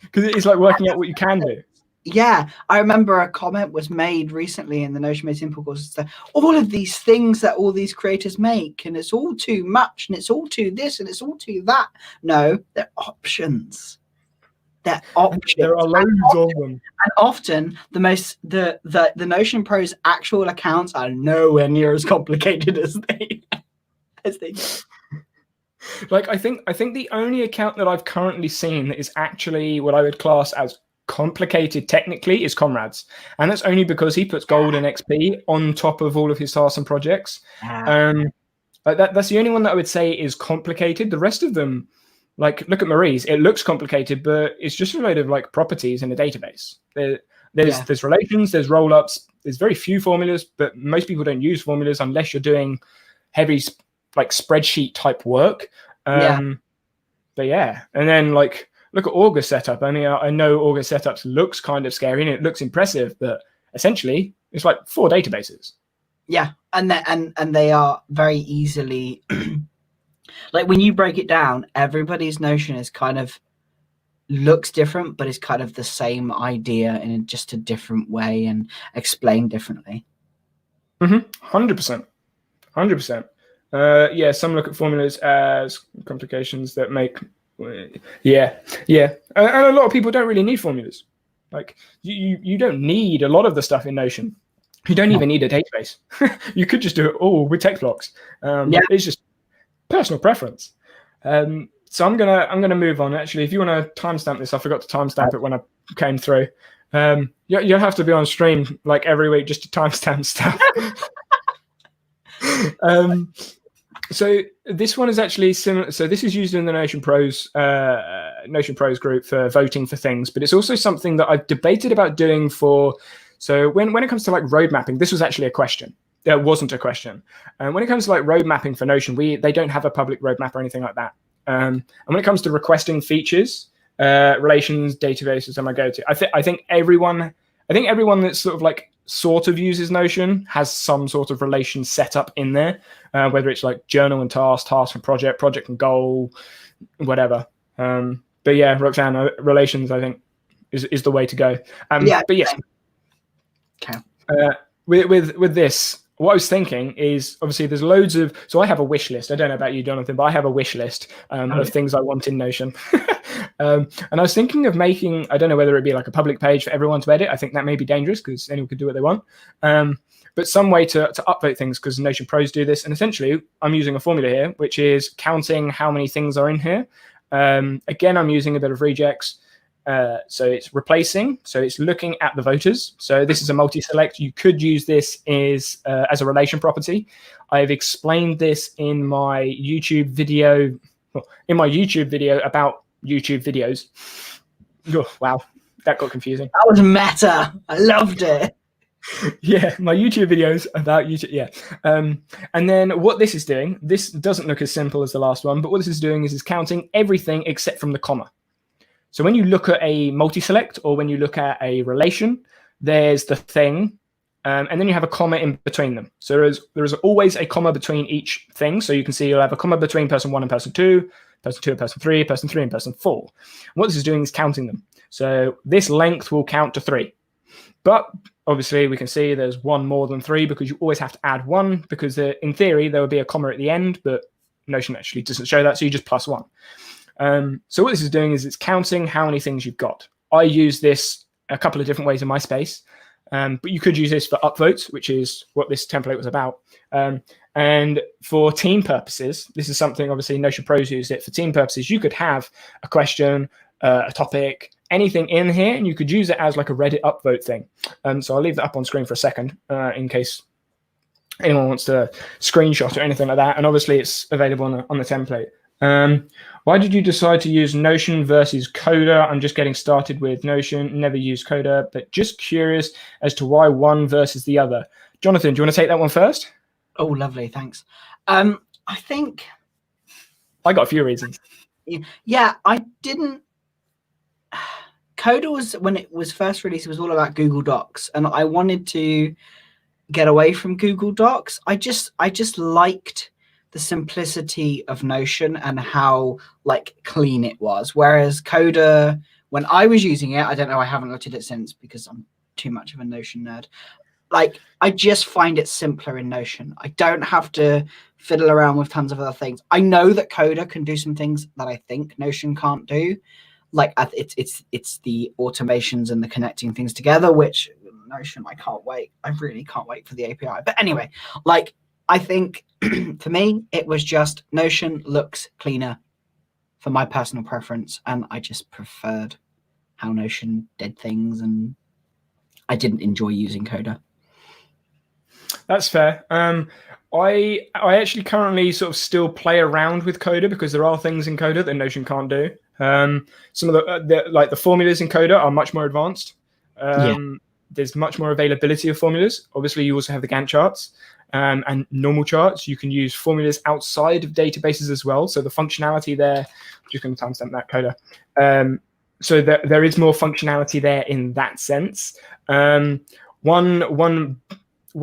Because it's like working out what you can do. Yeah, I remember a comment was made recently in the Notion Made Simple course that all of these things that all these creators make, and it's all too much, and it's all too this, and it's all too that. No, they're options. They're options. There are loads of them. And often the Notion Pro's actual accounts are nowhere near as complicated as they do. Like I think the only account that I've currently seen that is actually what I would class as complicated technically is Comrade's, and that's only because he puts gold and XP on top of all of his tasks and projects. Like that's the only one that I would say is complicated. The rest of them, like look at Marie's, it looks complicated, but it's just a load of like properties in a database. There's relations, there's roll-ups, there's very few formulas, but most people don't use formulas unless you're doing heavy like spreadsheet type work. But yeah, and then like look at August setup. I mean, I know August setups looks kind of scary and it looks impressive, but essentially it's like 4 databases. Yeah, and they are very easily like when you break it down, everybody's Notion is kind of looks different, but it's kind of the same idea in just a different way and explained differently. 100%. Yeah, some look at formulas as complications that make. Yeah, and a lot of people don't really need formulas. Like you don't need a lot of the stuff in Notion. You don't even need a database. You could just do it all with text blocks. It's just personal preference. So I'm gonna move on. Actually, if you want to timestamp this, I forgot to timestamp it when I came through. You'll have to be on stream like every week just to timestamp stuff. So this one is actually similar. So this is used in the Notion Pros group for voting for things, but it's also something that I've debated about doing for. So when it comes to like road mapping, this was actually a question. There wasn't a question. And when it comes to like road mapping for Notion, they don't have a public roadmap or anything like that. And when it comes to requesting features, relations, databases, are my go-to. I think everyone that's sort of uses Notion has some sort of relation set up in there, whether it's like journal and task and project and goal, whatever. But yeah, Roxanne, relations I think is the way to go. But yes, okay. With this, what I was thinking is obviously there's loads of. So I have a wish list. I don't know about you, Jonathan, but I have a wish list of things I want in Notion. And I was thinking of making, I don't know whether it'd be like a public page for everyone to edit. I think that may be dangerous because anyone could do what they want. But some way to upvote things, because Notion Pros do this. And essentially, I'm using a formula here, which is counting how many things are in here. Again, I'm using a bit of regex. So it's replacing. So it's looking at the voters. So this is a multi-select. You could use this as a relation property. I've explained this in my YouTube video. About YouTube videos. Oh, wow, that got confusing. That was meta. I loved it. Yeah, my YouTube videos about YouTube. Yeah. And then what this is doing, this doesn't look as simple as the last one, but what this is doing is counting everything except from the comma. So when you look at a multi-select or when you look at a relation, there's the thing, and then you have a comma in between them. So there is always a comma between each thing. So you can see you'll have a comma between person 1 and person 2 and person 3 and person 4. And what this is doing is counting them. So this length will count to 3. But obviously we can see there's one more than 3 because you always have to add 1 because in theory there would be a comma at the end, but Notion actually doesn't show that, so you just plus 1. So what this is doing is it's counting how many things you've got. I use this a couple of different ways in my space, but you could use this for upvotes, which is what this template was about. And for team purposes, this is something obviously Notion Pros used it for team purposes. You could have a question, a topic, anything in here, and you could use it as like a Reddit upvote thing. So I'll leave that up on screen for a second in case anyone wants to screenshot or anything like that. And obviously it's available on the template. Why did you decide to use Notion versus Coda? I'm just getting started with Notion, never used Coda, but just curious as to why one versus the other. Jonathan, do you want to take that one first? Oh, lovely. Thanks. I think I got a few reasons. Yeah, I didn't. Coda was, when it was first released, it was all about Google Docs, and I wanted to get away from Google Docs. I just liked the simplicity of Notion and how like clean it was. Whereas Coda, when I was using it, I don't know, I haven't looked at it since because I'm too much of a Notion nerd. Like, I just find it simpler in Notion. I don't have to fiddle around with tons of other things. I know that Coda can do some things that I think Notion can't do. Like, it's the automations and the connecting things together, which Notion, I can't wait. I really can't wait for the API. But anyway, like, I think for me, it was just Notion looks cleaner for my personal preference. And I just preferred how Notion did things. And I didn't enjoy using Coda. That's fair. I actually currently sort of still play around with Coda because there are things in Coda that Notion can't do. Some of the formulas in Coda are much more advanced. There's much more availability of formulas. Obviously, you also have the Gantt charts and normal charts. You can use formulas outside of databases as well. So the functionality there, I'm just going to timestamp that, Coda. So there is more functionality there in that sense. One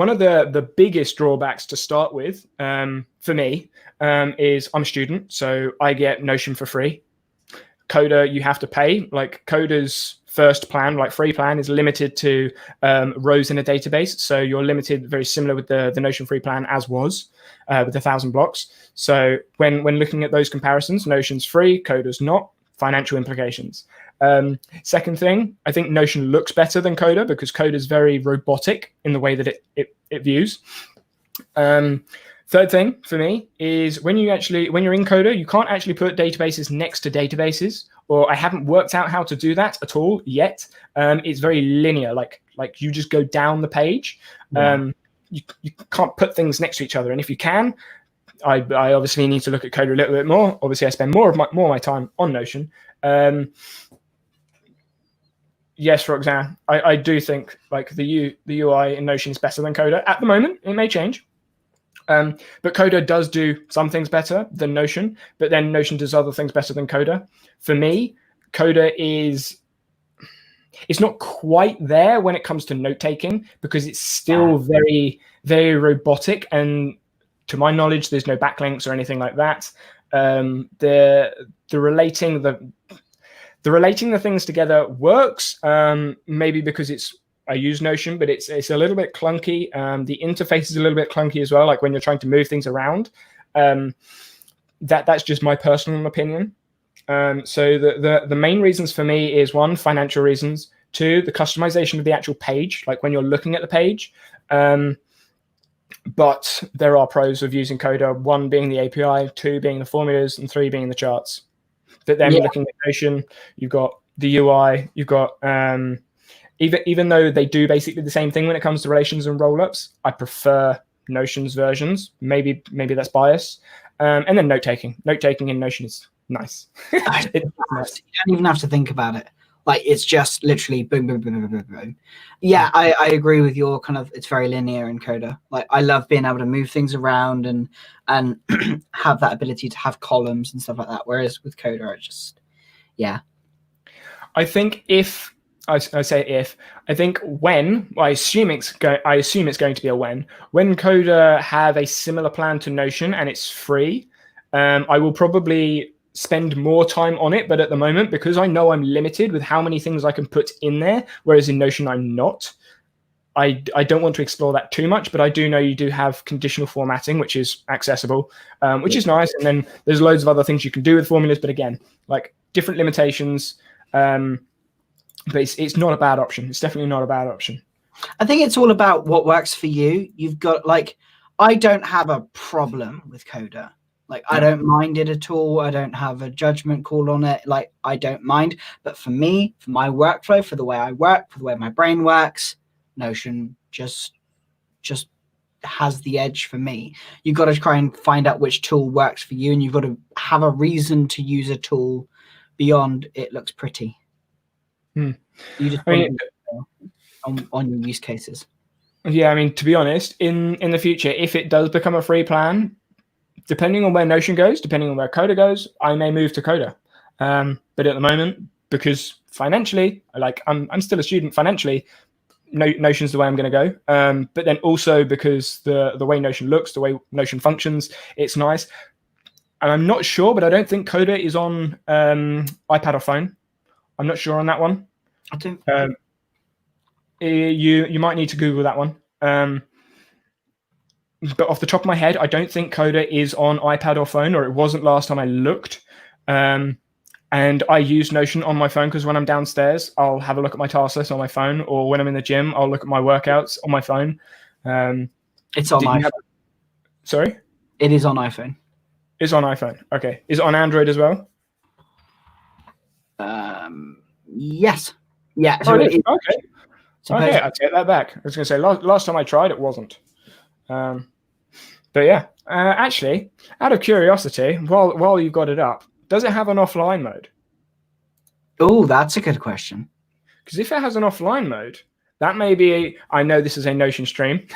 of the biggest drawbacks to start with for me is I'm a student, so I get Notion for free. Coda, you have to pay. Like Coda's first plan, like free plan, is limited to rows in a database. So you're limited, very similar with the Notion free plan as was with 1,000 blocks. So when looking at those comparisons, Notion's free, Coda's not. Financial implications. Second thing, I think Notion looks better than Coda because Coda is very robotic in the way that it views. Third thing for me is when you're in Coda, you can't actually put databases next to databases, or I haven't worked out how to do that at all yet. It's very linear, like you just go down the page. Yeah. You can't put things next to each other, and if you can, I obviously need to look at Coda a little bit more. Obviously, I spend more of my time on Notion. Yes, Roxanne, I do think like the UI in Notion is better than Coda at the moment. It may change, but Coda does do some things better than Notion. But then Notion does other things better than Coda. For me, Coda it's not quite there when it comes to note taking because it's still very, very robotic, and to my knowledge, there's no backlinks or anything like that. The relating the things together works, maybe because I use Notion, but it's a little bit clunky. The interface is a little bit clunky as well, like when you're trying to move things around. That's just my personal opinion. So the main reasons for me is 1, financial reasons, 2, the customization of the actual page, like when you're looking at the page. But there are pros of using Coda, 1 being the API, 2 being the formulas, and 3 being the charts. But then looking at Notion, you've got the UI, you've got even though they do basically the same thing when it comes to relations and rollups, I prefer Notion's versions. Maybe that's bias. And then note taking. Note taking in Notion is nice. Nice. You don't even have to think about it. Like, it's just literally boom, boom, boom, boom, boom, boom. Yeah, I agree with your kind of, it's very linear in Coda. Like, I love being able to move things around and have that ability to have columns and stuff like that. Whereas with Coda, I just, yeah. I think I think when, I assume it's going to be a when Coda have a similar plan to Notion and it's free, I will probably spend more time on it. But at the moment, because I know I'm limited with how many things I can put in there, whereas in Notion I'm not, I don't want to explore that too much, but I do know you do have conditional formatting, which is accessible, which is nice. And then there's loads of other things you can do with formulas, but again, like different limitations. But it's not a bad option. It's definitely not a bad option. I think it's all about what works for you. You've got like, I don't have a problem with Coda. Like, I don't mind it at all. I don't have a judgment call on it. Like, I don't mind. But for me, for my workflow, for the way I work, for the way my brain works, Notion just has the edge for me. You've got to try and find out which tool works for you, and you've got to have a reason to use a tool beyond it looks pretty. You just on your use cases. Yeah, I mean, to be honest, in the future, if it does become a free plan, depending on where Notion goes, depending on where Coda goes, I may move to Coda. But at the moment, because financially, like I'm still a student financially, Notion's the way I'm going to go. But then also because the way Notion looks, the way Notion functions, it's nice. And I'm not sure, but I don't think Coda is on iPad or phone. I'm not sure on that one. I don't. You might need to Google that one. But off the top of my head, I don't think Coda is on iPad or phone, or it wasn't last time I looked. And I use Notion on my phone because when I'm downstairs, I'll have a look at my task list on my phone, or when I'm in the gym, I'll look at my workouts on my phone. It's on iPhone. Sorry? It is on iPhone. It's on iPhone. Okay. Is it on Android as well? Yes. Yeah. So it is. Okay. Okay, I take that back. I was going to say, last time I tried, it wasn't. But yeah, actually, out of curiosity, while you've got it up, does it have an offline mode? Oh, that's a good question. Because if it has an offline mode, that may be I know this is a Notion stream,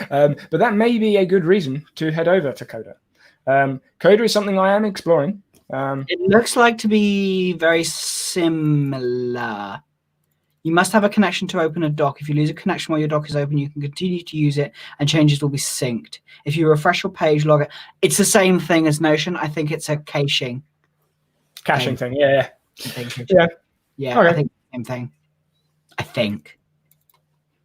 but that may be a good reason to head over to Coda. Coda is something I am exploring. It looks like to be very similar. You must have a connection to open a doc. If you lose a connection while your doc is open, you can continue to use it and changes will be synced. If you refresh your page log, it's the same thing as Notion. I think it's a caching thing. Yeah. Yeah. Okay. I think the same thing. I think.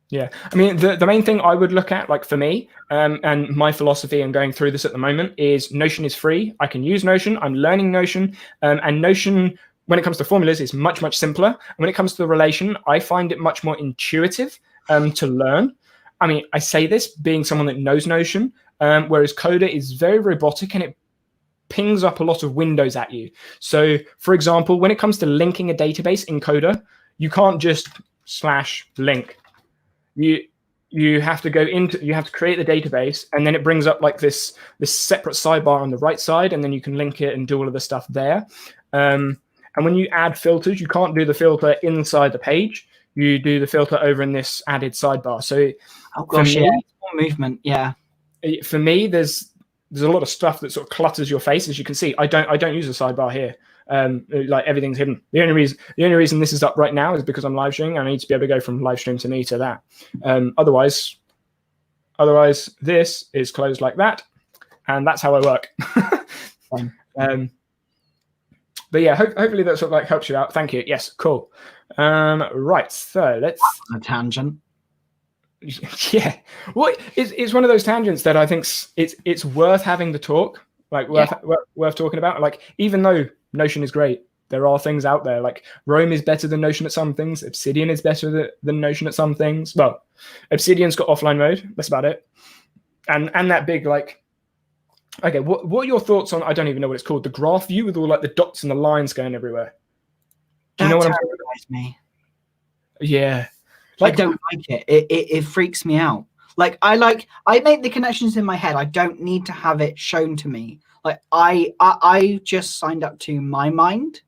Yeah. I mean, the main thing I would look at, like for me, and my philosophy in going through this at the moment is Notion is free. I can use Notion. I'm learning Notion. And Notion, when it comes to formulas, is much, much simpler. And when it comes to the relation, I find it much more intuitive to learn. I mean, I say this being someone that knows Notion, whereas Coda is very robotic and it pings up a lot of windows at you. So, for example, when it comes to linking a database in Coda, you can't just /link. You have to create the database, and then it brings up like this separate sidebar on the right side, and then you can link it and do all of the stuff there. And when you add filters, you can't do the filter inside the page. You do the filter over in this added sidebar. So, movement, yeah. For me, there's a lot of stuff that sort of clutters your face, as you can see. I don't use a sidebar here. Like everything's hidden. The only reason this is up right now is because I'm live streaming. I need to be able to go from live stream to me to that. Otherwise, this is closed like that, and that's how I work. But yeah, hopefully that sort of like helps you out. Thank you. Yes, cool. Right, so let's a tangent. Yeah, well, it's one of those tangents that I think it's worth having the talk, like worth talking about. Like, even though Notion is great, there are things out there. Like Rome is better than Notion at some things. Obsidian is better than Notion at some things. Well, Obsidian's got offline mode. That's about it. And that big like. Okay, what are your thoughts on? I don't even know what it's called. The graph view with all like the dots and the lines going everywhere. Do you know what I'm talking about? Me. Yeah. I don't like it. It freaks me out. Like I make the connections in my head. I don't need to have it shown to me. Like I just signed up to My Mind,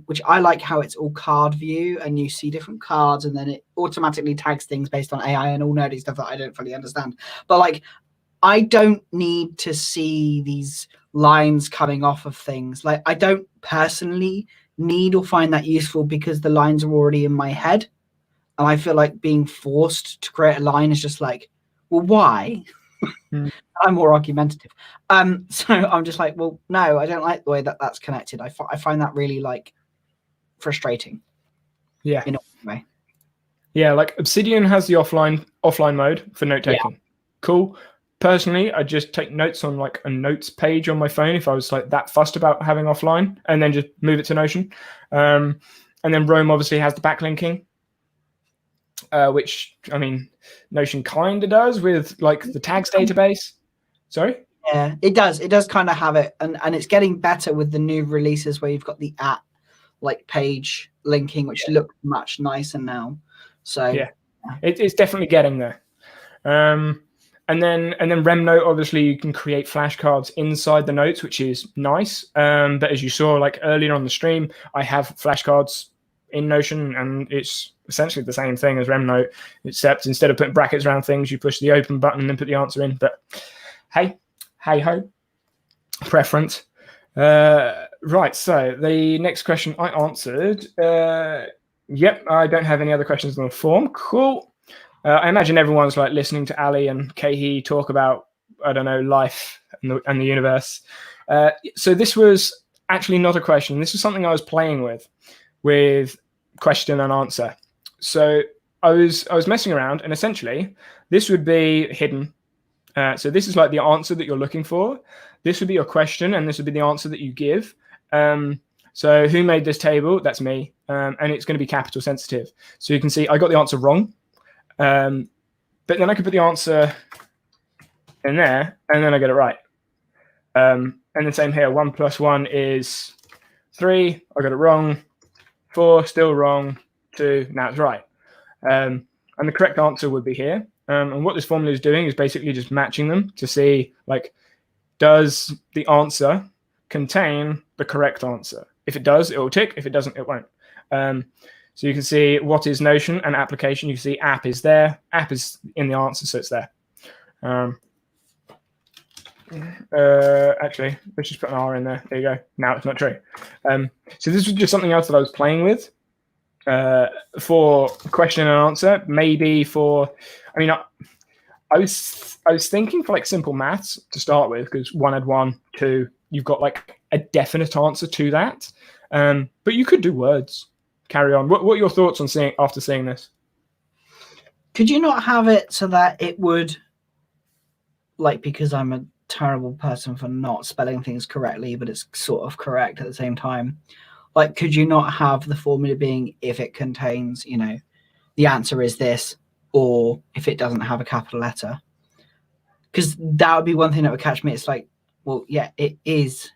which I like how it's all card view and you see different cards and then it automatically tags things based on AI and all nerdy stuff that I don't fully understand. But like I don't need to see these lines coming off of things. Like I don't personally need or find that useful because the lines are already in my head. And I feel like being forced to create a line is just like, well, why? I'm more argumentative. So I'm just like, well, no, I don't like the way that that's connected. I find that really like frustrating. Yeah. In a way. Yeah, like Obsidian has the offline mode for note taking. Cool. Personally, I just take notes on like a notes page on my phone if I was like that fussed about having offline, and then just move it to Notion. And then Roam obviously has the backlinking, which I mean, Notion kind of does with like the tags database. Sorry? Yeah, it does. It does kind of have it, and it's getting better with the new releases where you've got the app like page linking, which looks much nicer now. So yeah, it's definitely getting there. And then RemNote, obviously you can create flashcards inside the notes, which is nice. But as you saw like earlier on the stream, I have flashcards in Notion, and it's essentially the same thing as RemNote, except instead of putting brackets around things, you push the open button and then put the answer in. But hey ho, preference. Right, so the next question I answered. Yep, I don't have any other questions on the form. Cool. I imagine everyone's like listening to Ali and Kahi talk about, I don't know, life and the universe. So this was actually not a question. This was something I was playing with question and answer. So I was messing around, and essentially this would be hidden. So this is like the answer that you're looking for. This would be your question, and this would be the answer that you give. So who made this table? That's me. And it's going to be capital sensitive. So you can see I got the answer wrong. But then I could put the answer in there, and then I get it right. And the same here. 1 + 1 is 3. I got it wrong. 4, still wrong. 2, now it's right. And the correct answer would be here. And what this formula is doing is basically just matching them to see, like, does the answer contain the correct answer? If it does, it will tick. If it doesn't, it won't. So you can see what is Notion and application. You can see app is there. App is in the answer, so it's there. Actually, let's just put an R in there. There you go. Now it's not true. So this was just something else that I was playing with for question and answer. Maybe for, I mean, I was thinking for like simple maths to start with, because 1 + 1, 2, you've got like a definite answer to that. But you could do words. Carry on. What are your thoughts on after seeing this? Could you not have it so that it would, like, because I'm a terrible person for not spelling things correctly, but it's sort of correct at the same time. Like, could you not have the formula being if it contains, you know, the answer is this, or if it doesn't have a capital letter? Because that would be one thing that would catch me. It's like, well, yeah, it is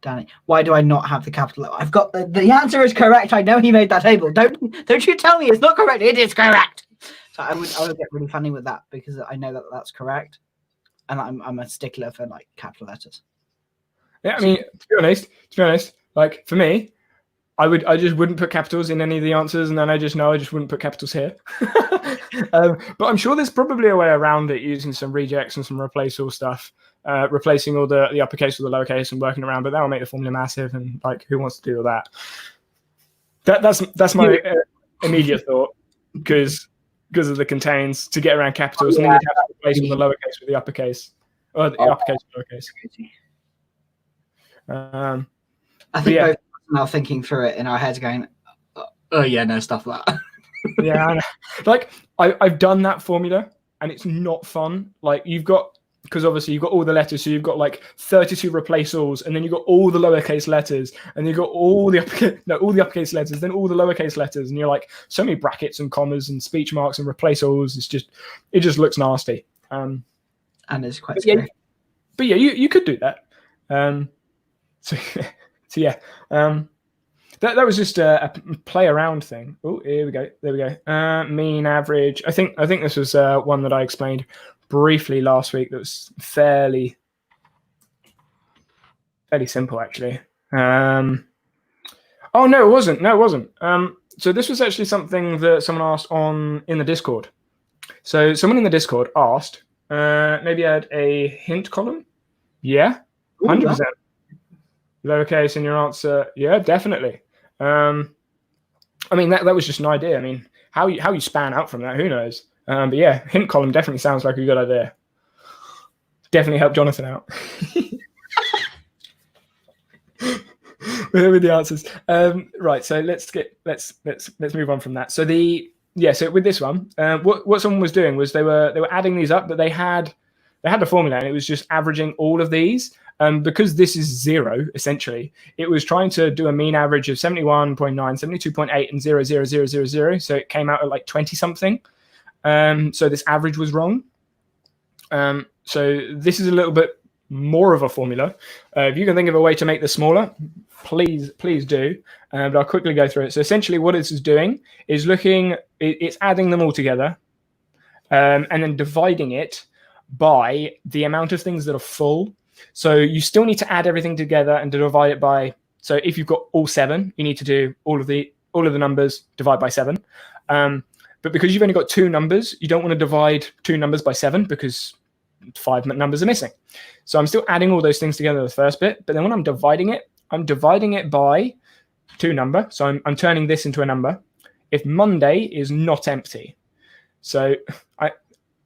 Danny. Why do I not have the capital letter? I've got the answer is correct. I know he made that table. Don't you tell me it's not correct. It is correct. So I would get really funny with that, because I know that that's correct, and I'm a stickler for like capital letters. Yeah, I mean, to be honest, like for me, I just wouldn't put capitals in any of the answers, and then I just wouldn't put capitals here. But I'm sure there's probably a way around it using some rejects and some replace all stuff, replacing all the uppercase with the lowercase and working around. But that will make the formula massive, and like, who wants to do all that? That's my immediate thought, because of the contains to get around capitals, and then you'd have to replace all the lowercase with the uppercase, or the uppercase with lowercase. I think both now thinking through it in our heads, going, "Oh yeah, no stuff like that." Yeah, I know. Like I've done that formula, and it's not fun. Like because obviously you've got all the letters, so you've got like 32 replace alls, and then you've got all the lowercase letters, and you've got all the uppercase letters, then all the lowercase letters, and you're like so many brackets and commas and speech marks and replace alls. It just looks nasty. And it's quite scary. But yeah, you could do that. So yeah, that was just a play around thing. Oh, here we go. There we go. Mean average. I think this was one that I explained briefly last week. That was fairly simple, actually. Oh no, it wasn't. So this was actually something that someone asked in the Discord. So someone in the Discord asked, maybe add a hint column. Yeah, 100%. Lowercase in your answer. Yeah, definitely. I mean, that was just an idea. I mean, how you span out from that, who knows? But yeah, hint column definitely sounds like a good idea. Definitely help Jonathan out with the answers. Right, so let's move on from that. So the yeah, so with this one, what someone was doing was they were adding these up, but they had the formula, and it was just averaging all of these. Because this is 0, essentially, it was trying to do a mean average of 71.9, 72.8, and 0.0000. So it came out at like 20 something. So this average was wrong. So this is a little bit more of a formula. If you can think of a way to make this smaller, please do. But I'll quickly go through it. So essentially what this is doing is it's adding them all together, and then dividing it by the amount of things that are full. So you still need to add everything together and to divide it by. So if you've got all 7, you need to do all of the numbers, divide by 7. But because you've only got 2 numbers, you don't want to divide 2 numbers by 7 because 5 numbers are missing. So I'm still adding all those things together the first bit. But then when I'm dividing it by 2 number. So I'm turning this into a number. If Monday is not empty. So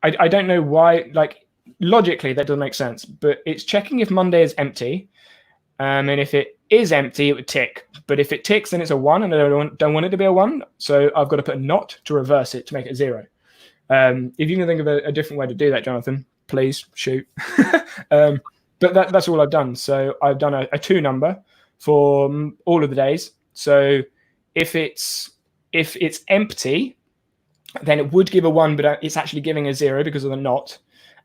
I don't know why, like, logically that doesn't make sense, but it's checking if Monday is empty, and if it is empty, it would tick. But if it ticks, then it's a 1, and I don't want it to be a 1, so I've got to put a not to reverse it to make it 0. If you can think of a different way to do that, Jonathan, please shoot. But that's all I've done. So I've done a 2 number for all of the days. So if it's empty, then it would give a 1, but it's actually giving a 0 because of the not.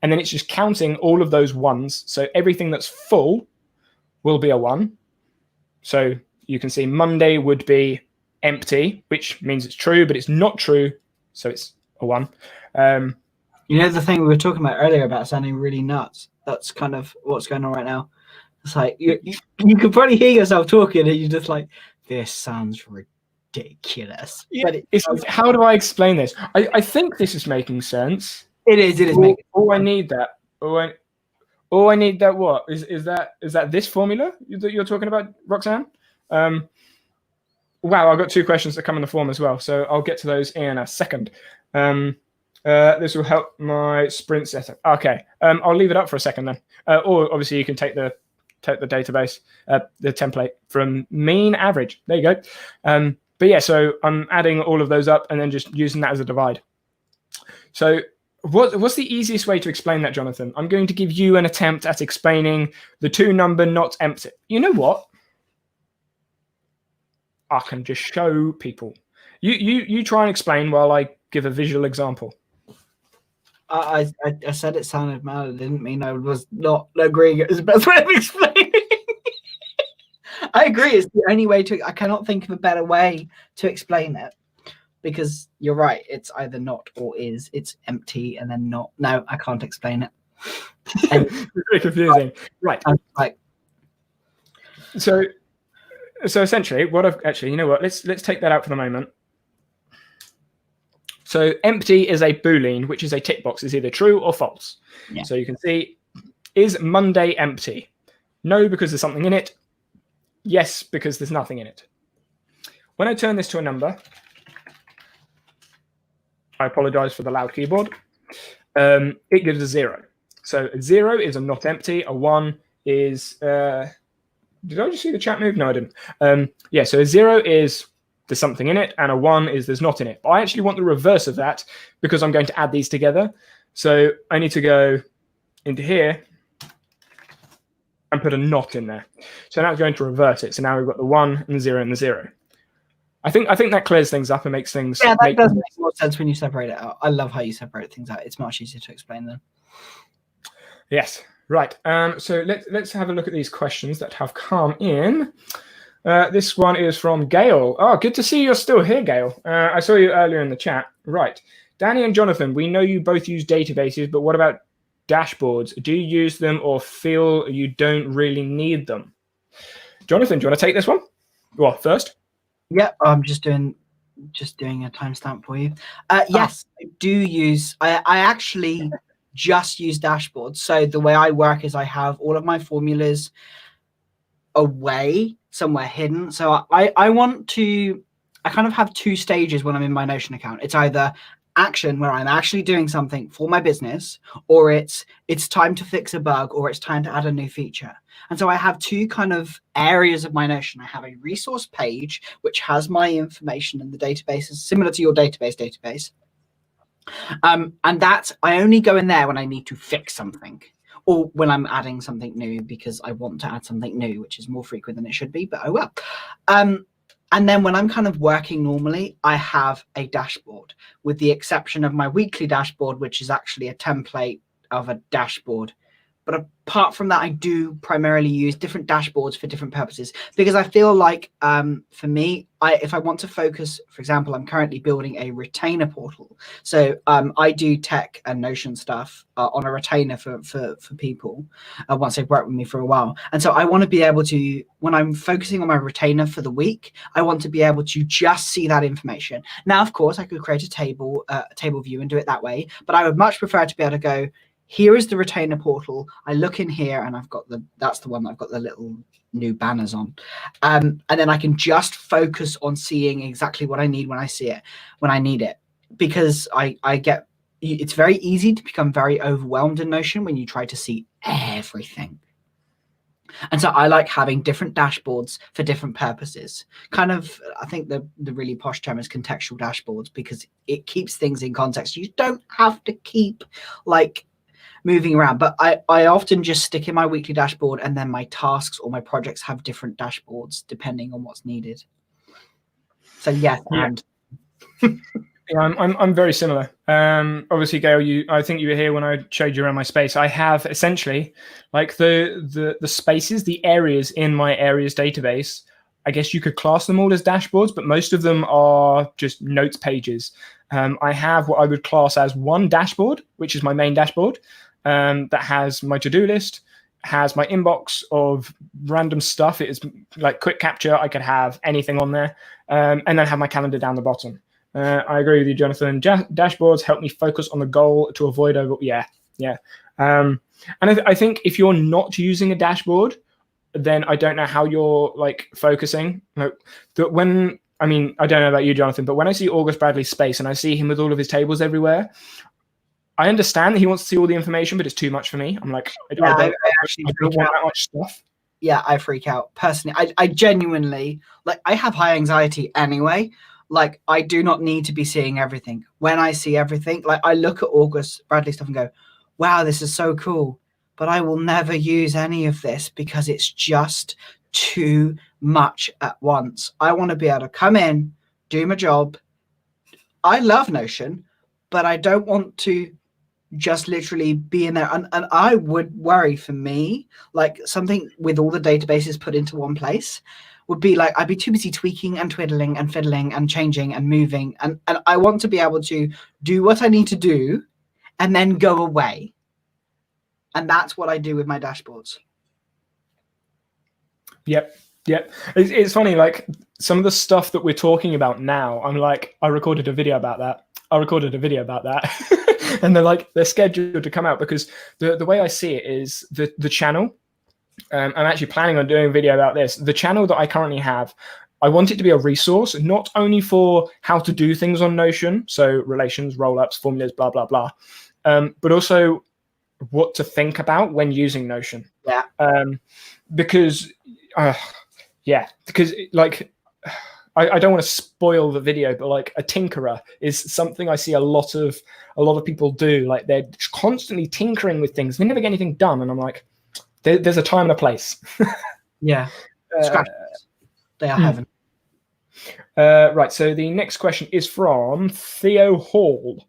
And then it's just counting all of those 1s. So everything that's full will be a 1. So you can see Monday would be empty, which means it's true, but it's not true. So it's a 1. You know, the thing we were talking about earlier about sounding really nuts. That's kind of what's going on right now. It's like you could probably hear yourself talking and you're just like, this sounds ridiculous. Yeah, but how do I explain this? I think this is making sense. It is making I need that. I need that. What is that this formula that you're talking about, Roxanne? Wow, I've got 2 questions that come in the form as well, so I'll get to those in a second. This will help my sprint setup. Okay, I'll leave it up for a second then. Or obviously you can take the database, the template from mean average. There you go. But yeah, so I'm adding all of those up and then just using that as a divide. So what's the easiest way to explain that, Jonathan? I'm going to give you an attempt at explaining the 2 number not empty. You know what? I can just show people. You try and explain while I give a visual example. I said it sounded mad. It didn't mean I was not agreeing it was the best way of explaining. I agree. It's the only way to. I cannot think of a better way to explain it, because you're right. It's either not or is. It's empty and then not. No, I can't explain it. It's very confusing. Right. So essentially, what I've actually, you know what? Let's take that out for the moment. So empty is a Boolean, which is a tick box. It's either true or false. Yeah. So you can see, is Monday empty? No, because there's something in it. Yes, because there's nothing in it. When I turn this to a number, I apologize for the loud keyboard. It gives a 0. So a 0 is a not empty. A 1 is. Did I just see the chat move? No, I didn't. Yeah. So a 0 is there's something in it, and a 1 is there's not in it. But I actually want the reverse of that because I'm going to add these together. So I need to go into here and put a not in there. So now it's going to reverse it. So now we've got the 1 and the 0 and the 0. I think that clears things up and makes things. Yeah, that does make more sense when you separate it out. I love how you separate things out. It's much easier to explain then. Yes, right. So let's have a look at these questions that have come in. This one is from Gail. Oh, good to see you're still here, Gail. I saw you earlier in the chat. Right. Danny and Jonathan, we know you both use databases, but what about dashboards? Do you use them or feel you don't really need them? Jonathan, do you want to take this one? Well, first. Yeah, I'm just doing a timestamp for you. Yes, I do use. I actually just use dashboards. So the way I work is I have all of my formulas away somewhere hidden. So I want to. I kind of have 2 stages when I'm in my Notion account. It's either action where I'm actually doing something for my business, or it's time to fix a bug, or it's time to add a new feature. And so I have two kind of areas of my Notion. I have a resource page, which has my information in the databases, similar to your database. And that I only go in there when I need to fix something, or when I'm adding something new because I want to add something new, which is more frequent than it should be, but oh well. And then when I'm kind of working normally, I have a dashboard, with the exception of my weekly dashboard, which is actually a template of a dashboard. But apart from that, I do primarily use different dashboards for different purposes, because I feel like for me, if I want to focus, for example, I'm currently building a retainer portal. So I do tech and Notion stuff on a retainer for people once they've worked with me for a while. And so I want to be able to, when I'm focusing on my retainer for the week, I want to be able to just see that information. Now, of course, I could create a table view and do it that way, but I would much prefer to be able to go, here is the retainer portal. I look in here and that's the one that I've got the little new banners on. And then I can just focus on seeing exactly what I need when I see it, when I need it. Because it's very easy to become very overwhelmed in Notion when you try to see everything. And so I like having different dashboards for different purposes. Kind of, I think the really posh term is contextual dashboards, because it keeps things in context. You don't have to keep like moving around, but I often just stick in my weekly dashboard, and then my tasks or my projects have different dashboards depending on what's needed. So yes, yeah. and yeah, I'm very similar. Obviously, Gail, I think you were here when I showed you around my space. I have essentially like the spaces, the areas in my areas database. I guess you could class them all as dashboards, but most of them are just notes pages. I have what I would class as one dashboard, which is my main dashboard, that has my to-do list, has my inbox of random stuff. It is like quick capture. I could have anything on there, and then have my calendar down the bottom. I agree with you, Jonathan. Dashboards help me focus on the goal to avoid yeah. And I think if you're not using a dashboard, then I don't know how you're like focusing. Like, I don't know about you, Jonathan, but when I see August Bradley's space and I see him with all of his tables everywhere, I understand that he wants to see all the information, but it's too much for me. I'm like, I don't want that much stuff. Yeah, I freak out personally. I genuinely, like, I have high anxiety anyway. Like, I do not need to be seeing everything. When I see everything, like, I look at August Bradley stuff and go, wow, this is so cool. But I will never use any of this because it's just too much at once. I want to be able to come in, do my job. I love Notion, but I don't want to just literally be in there. And I would worry, for me, like something with all the databases put into one place would be like, I'd be too busy tweaking and twiddling and fiddling and changing and moving. And I want to be able to do what I need to do and then go away. And that's what I do with my dashboards. Yep. It's funny, like some of the stuff that we're talking about now, I'm like, I recorded a video about that. And they're scheduled to come out, because the way I see it is the channel. I'm actually planning on doing a video about this. The channel that I currently have, I want it to be a resource, not only for how to do things on Notion, so relations, roll-ups, formulas, blah, blah, blah, but also what to think about when using Notion. Yeah. Because like, I don't want to spoil the video, but like a tinkerer is something I see a lot of people do. Like, they're constantly tinkering with things. They never get anything done. And I'm like, there's a time and a place. Yeah. They are heaven. Right. So the next question is from Theo Hall.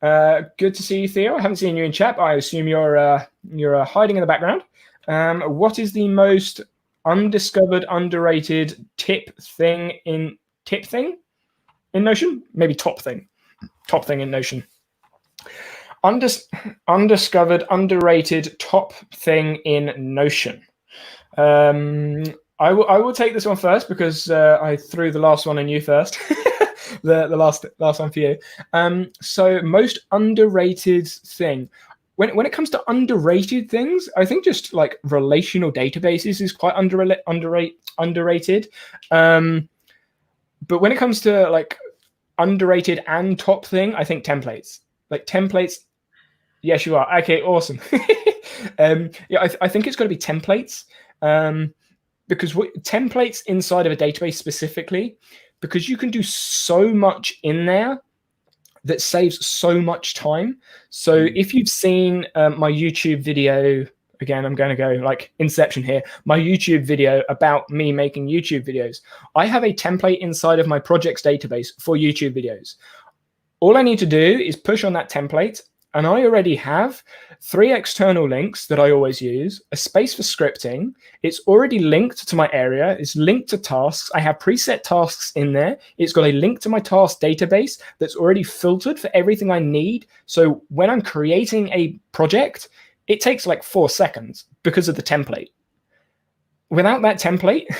Good to see you, Theo. I haven't seen you in chat, but I assume you're hiding in the background. What is the most undiscovered, underrated tip thing in Notion? Maybe top thing in Notion. Undiscovered, underrated top thing in Notion. I will take this one first, because I threw the last one on you first. the last one for you. So most underrated thing. When it comes to underrated things, I think just like relational databases is quite underrated. But when it comes to like underrated and top thing, I think templates. Like templates. Yes, you are. Okay, awesome. Yeah, I think it's got to be templates. Because templates inside of a database specifically, because you can do so much in there that saves so much time. So if you've seen my YouTube video, again, I'm going to go like Inception here, my YouTube video about me making YouTube videos, I have a template inside of my projects database for YouTube videos. All I need to do is push on that template, and I already have 3 external links that I always use, a space for scripting. It's already linked to my area. It's linked to tasks. I have preset tasks in there. It's got a link to my task database that's already filtered for everything I need. So when I'm creating a project, it takes like 4 seconds because of the template. Without that template,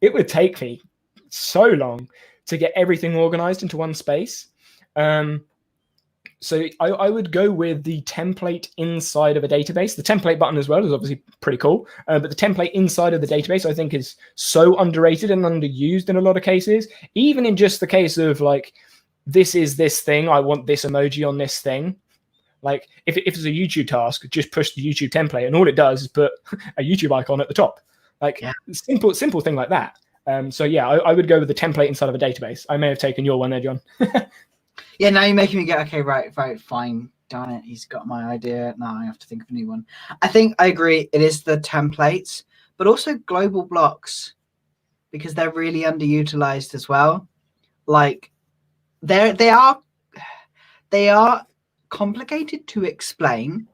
it would take me so long to get everything organized into one space. So I would go with the template inside of a database. The template button as well is obviously pretty cool, but the template inside of the database I think is so underrated and underused in a lot of cases. Even in just the case of like, this is this thing, I want this emoji on this thing. Like if it's a YouTube task, just push the YouTube template, and all it does is put a YouTube icon at the top. Like simple thing like that. So yeah, I would go with the template inside of a database. I may have taken your one there, John. Yeah, now you're making me go, okay, right, fine. Darn it, he's got my idea. Now I have to think of a new one. I think I agree. It is the templates, but also global blocks, because they're really underutilized as well. Like they are complicated to explain.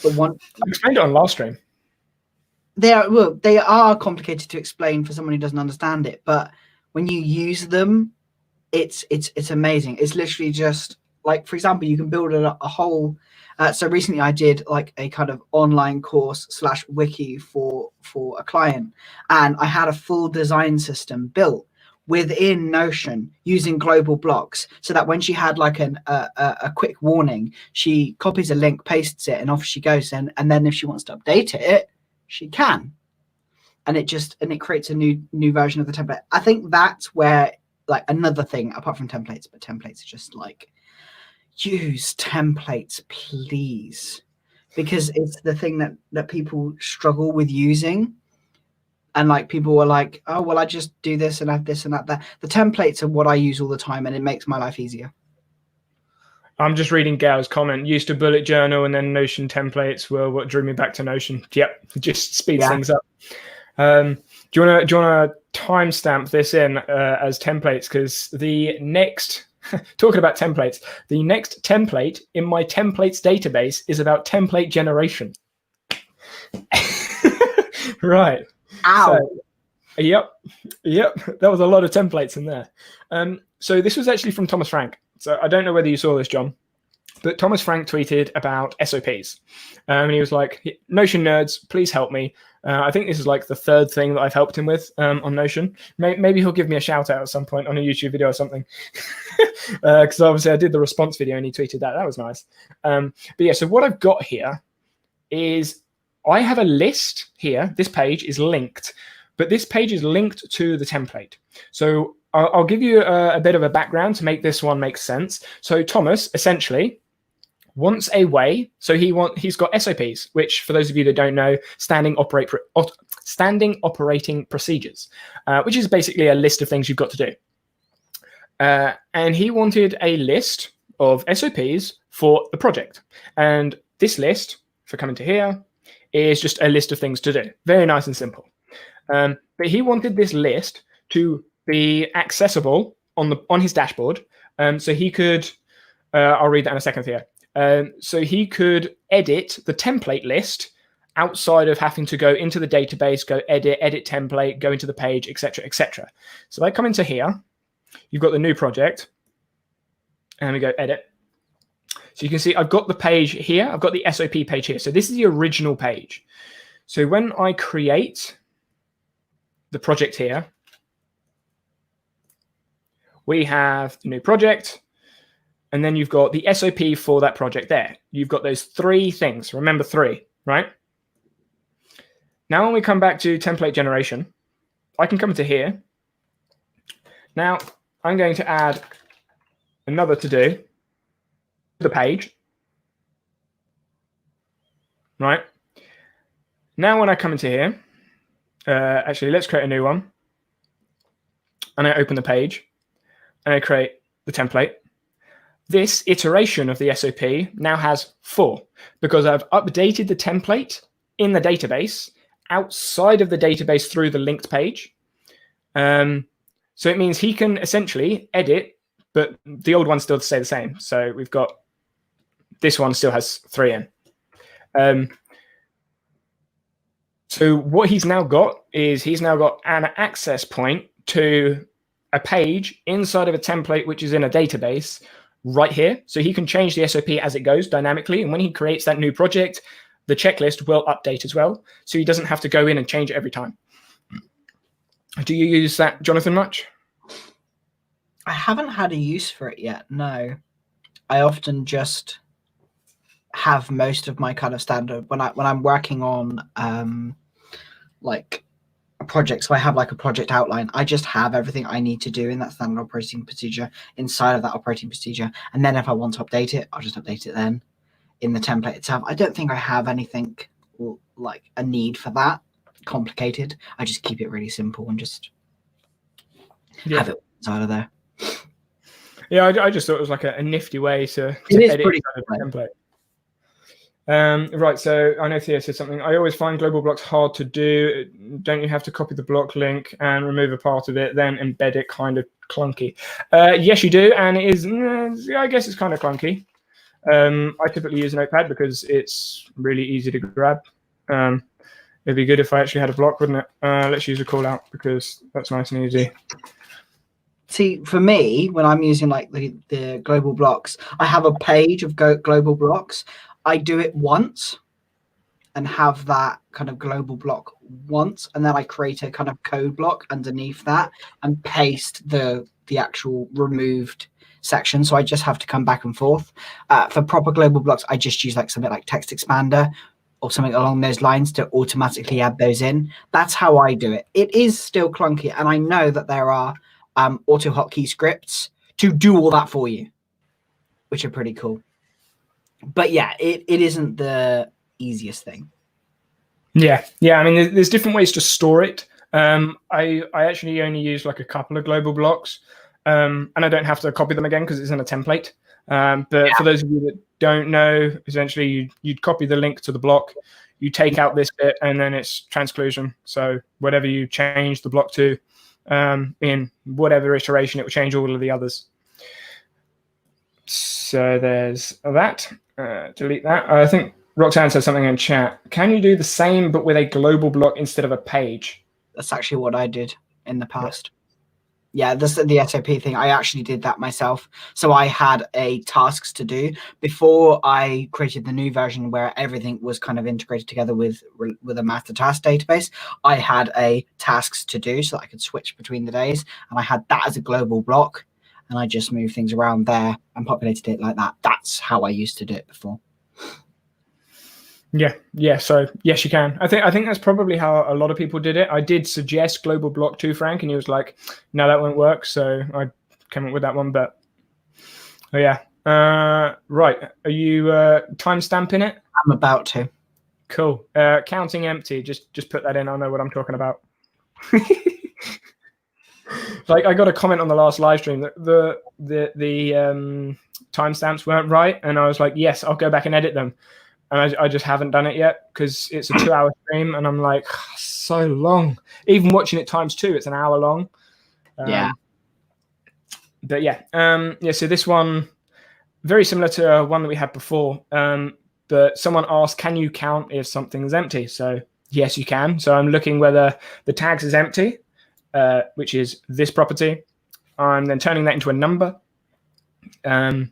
But I explained it on last stream. They are complicated to explain for someone who doesn't understand it. But when you use them, it's amazing. It's literally just like, for example, you can build a whole. So recently I did like a kind of online course / wiki for a client, and I had a full design system built within Notion using global blocks, so that when she had like a quick warning, she copies a link, pastes it, and off she goes. And then if she wants to update it, she can. And it creates a new version of the template. I think that's where, like, another thing apart from templates, but templates are just like, use templates, please, because it's the thing that people struggle with using. And like, people are like, oh well, I just do this and have this and that. The templates are what I use all the time, and it makes my life easier. I'm just reading Gail's comment. Used to bullet journal, and then Notion templates were what drew me back to Notion. Yep, just speeds things up. Do you want to timestamp this in as templates? Because the next, talking about templates, the next template in my templates database is about template generation. Right. Ow. So, yep. There was a lot of templates in there. So this was actually from Thomas Frank. So I don't know whether you saw this, John, but Thomas Frank tweeted about SOPs. And he was like, Notion nerds, please help me. I think this is like the 3rd thing that I've helped him with on Notion. Maybe he'll give me a shout out at some point on a YouTube video or something. Because obviously I did the response video and he tweeted that. That was nice. But yeah, so what I've got here is I have a list here. This page is linked, but this page is linked to the template. So I'll give you a bit of a background to make this one make sense. So Thomas essentially wants a way. So he's got SOPs, which for those of you that don't know, standing operating procedures, which is basically a list of things you've got to do. And he wanted a list of SOPs for the project. And this list, if I come into here, is just a list of things to do. Very nice and simple. But he wanted this list to be accessible on his dashboard. So he could, I'll read that in a second here. So he could edit the template list outside of having to go into the database, go edit template, go into the page, etc., etc. So if I come into here, you've got the new project, and we go edit. So you can see I've got the page here. I've got the SOP page here. So this is the original page. So when I create the project here, we have the new project, and then you've got the SOP for that project there. You've got those 3 things. Remember 3, right? Now when we come back to template generation, I can come to here. Now I'm going to add another to do, the page, right? Now when I come into here, actually, let's create a new one. And I open the page, and I create the template. This iteration of the SOP now has 4 because I've updated the template in the database outside of the database through the linked page. So it means he can essentially edit, but the old ones still stay the same. So we've got this one still has 3 in. So what he's now got is he's now got an access point to a page inside of a template, which is in a database right here. So he can change the SOP as it goes dynamically. And when he creates that new project, the checklist will update as well. So he doesn't have to go in and change it every time. Do you use that, Jonathan, much? I haven't had a use for it yet, no. I often just have most of my kind of standard when I'm working on like a project. So I have like a project outline. I just have everything I need to do in that standard operating procedure inside of that operating procedure. And then if I want to update it, I'll just update it then in the template itself. I don't think I have anything like a need for that complicated. I just keep it really simple and just have it inside of there. Yeah, I just thought it was like a nifty way to edit pretty the template. Right, so I know Theo said something. I always find global blocks hard to do. Don't you have to copy the block link and remove a part of it, then embed it? Kind of clunky. Yes, you do, and it is. I guess it's kind of clunky. I typically use Notepad because it's really easy to grab. It'd be good if I actually had a block, wouldn't it? Let's use a call out because that's nice and easy. See, for me, when I'm using like the global blocks, I have a page of global blocks. I do it once and have that kind of global block once, and then I create a kind of code block underneath that and paste the actual removed section. So I just have to come back and forth. For proper global blocks, I just use like something like Text Expander or something along those lines to automatically add those in. That's how I do it. It is still clunky, and I know that there are auto hotkey scripts to do all that for you, which are pretty cool. But yeah, it isn't the easiest thing. Yeah. I mean, there's different ways to store it. I actually only use like a couple of global blocks, and I don't have to copy them again because it's in a template. But for those of you that don't know, essentially you'd copy the link to the block, you take out this bit, and then it's transclusion. So whatever you change the block to in whatever iteration, it will change all of the others. So there's that. Delete that. I think Roxanne said something in chat. Can you do the same but with a global block instead of a page? That's actually what I did in the past. Yeah, this the SOP thing. I actually did that myself. So I had a tasks to do before I created the new version where everything was kind of integrated together with a master task database. I had a tasks to do so that I could switch between the days, and I had that as a global block. And I just moved things around there and populated it like that. That's how I used to do it before. Yeah. So yes, you can. I think that's probably how a lot of people did it. I did suggest global block to Frank, and he was like, "No, that won't work." So I came up with that one. But yeah. Right. Are you time stamping it? I'm about to. Cool. Counting empty. Just put that in. I know what I'm talking about. Like I got a comment on the last live stream that the timestamps weren't right, and I was like, yes, I'll go back and edit them, and I just haven't done it yet because it's a 2-hour stream, and I'm like, so long. Even watching it times 2, it's an hour long. But yeah. So this one, very similar to one that we had before. But someone asked, can you count if something's empty? So yes, you can. So I'm looking whether the tags is empty. Which is this property. I'm then turning that into a number.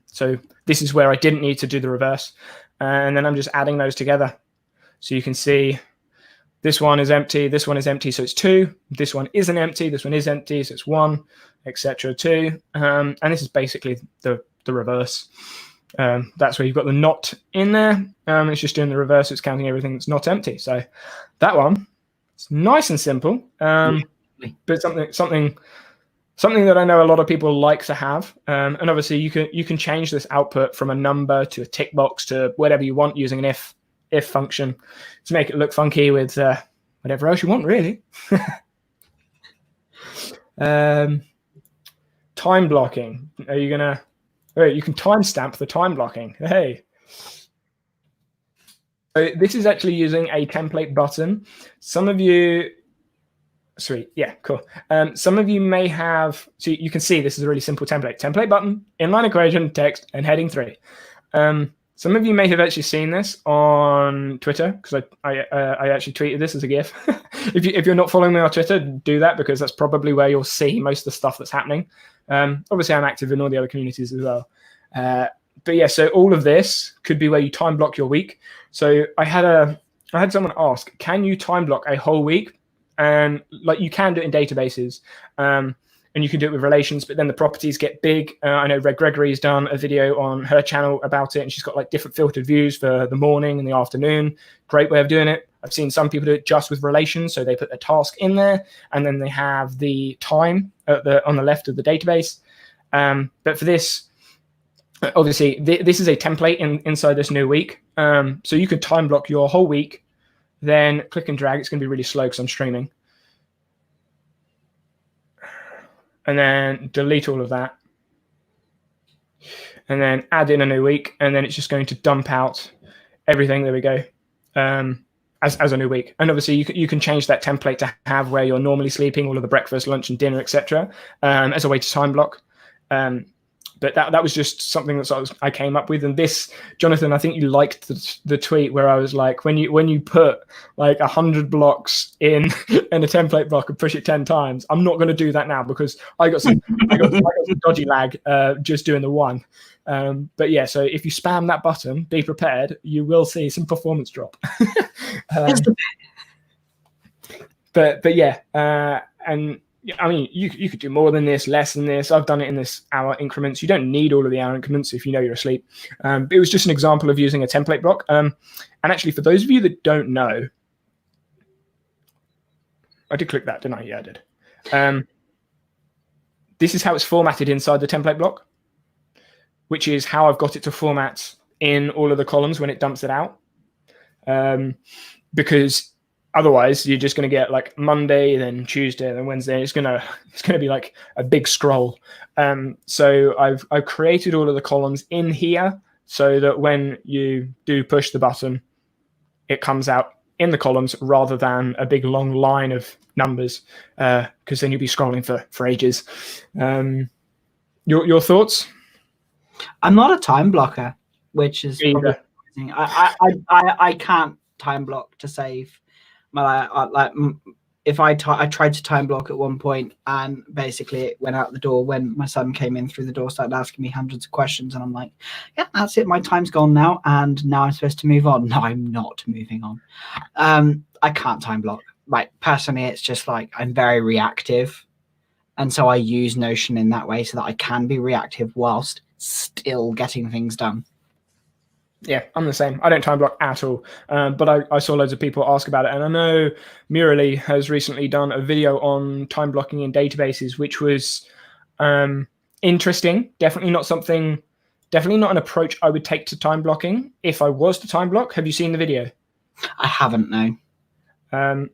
So this is where I didn't need to do the reverse. And then I'm just adding those together. So you can see this one is empty, this one is empty, so it's 2. This one isn't empty, this one is empty, so it's 1, etc. 2. And this is basically the reverse. That's where you've got the not in there. It's just doing the reverse, it's counting everything that's not empty. So that one, it's nice and simple. But something something that I know a lot of people like to have. And obviously you can change this output from a number to a tick box to whatever you want using an if function to make it look funky with whatever else you want, really. Time blocking. Are you gonna? Oh, you can timestamp the time blocking. Hey. So this is actually using a template button. Some of you, sweet, yeah, cool. Some of you may have, so you can see this is a really simple template. Template button, inline equation, text, and heading 3. Some of you may have actually seen this on Twitter, because I actually tweeted this as a GIF. If you're not following me on Twitter, do that, because that's probably where you'll see most of the stuff that's happening. Obviously, I'm active in all the other communities as well. But yeah, so all of this could be where you time block your week. So I had someone ask, can you time block a whole week? And like you can do it in databases, and you can do it with relations, but then the properties get big. I know Red Gregory's done a video on her channel about it, and she's got like different filtered views for the morning and the afternoon. Great way of doing it. I've seen some people do it just with relations, so they put the task in there, and then they have the time on the left of the database. But for this, obviously, this is a template inside this new week. So you could time block your whole week, then click and drag. It's going to be really slow because I'm streaming. And then delete all of that. And then add in a new week. And then it's just going to dump out everything. There we go. As a new week. And obviously you can change that template to have where you're normally sleeping, all of the breakfast, lunch and dinner, etc. As a way to time block. But that was just something that I came up with. And this, Jonathan, I think you liked the tweet where I was like, when you put like 100 blocks in a template block and push it 10 times, I'm not going to do that now because I got some dodgy lag just doing the one. But yeah, so if you spam that button, be prepared, you will see some performance drop. But yeah, and I mean, you could do more than this, less than this. I've done it in this hour increments. You don't need all of the hour increments if you know you're asleep. But it was just an example of using a template block. And actually, for those of you that don't know, I did click that, didn't I? Yeah, I did. This is how it's formatted inside the template block, which is how I've got it to format in all of the columns when it dumps it out. Because otherwise, you're just going to get like Monday, then Tuesday, then Wednesday. It's gonna be like a big scroll. So I've created all of the columns in here so that when you do push the button, it comes out in the columns rather than a big long line of numbers. Because then you'll be scrolling for ages. Your thoughts? I'm not a time blocker, which is probably I can't time block to save. If I tried to time block at one point and basically it went out the door when my son came in through the door, started asking me hundreds of questions, and I'm like, yeah, that's it, my time's gone now, and now I'm supposed to move on. No, I'm not moving on. I can't time block. Like personally, it's just like I'm very reactive, and so I use Notion in that way so that I can be reactive whilst still getting things done. Yeah, I'm the same. I don't time block at all. But I saw loads of people ask about it. And I know Murali has recently done a video on time blocking in databases, which was interesting. Definitely not an approach I would take to time blocking if I was to time block. Have you seen the video? I haven't, no. I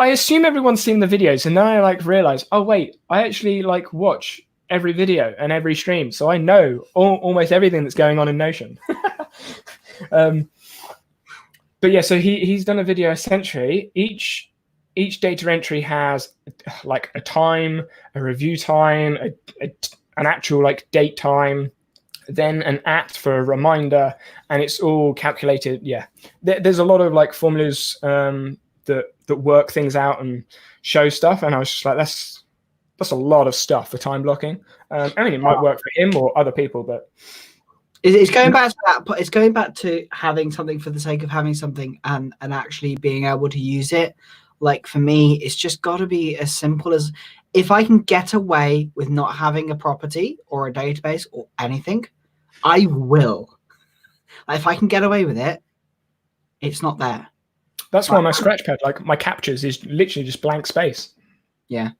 assume everyone's seen the videos, and then I realize, oh wait, I actually watch every video and every stream, so I know almost everything that's going on in Notion. But yeah, so he's done a video. Essentially, each data entry has like a time, a review time, an actual date time, then an @ for a reminder, and it's all calculated. Yeah, there's a lot of formulas that work things out and show stuff, and I was just like, that's a lot of stuff for time blocking. I mean, it might work for him or other people, but it's going back to that. It's going back to having something for the sake of having something and actually being able to use it. Like for me, it's just got to be as simple as, if I can get away with not having a property or a database or anything, I will. If I can get away with it, it's not there. That's why my Scratchpad, my captures, is literally just blank space. Yeah.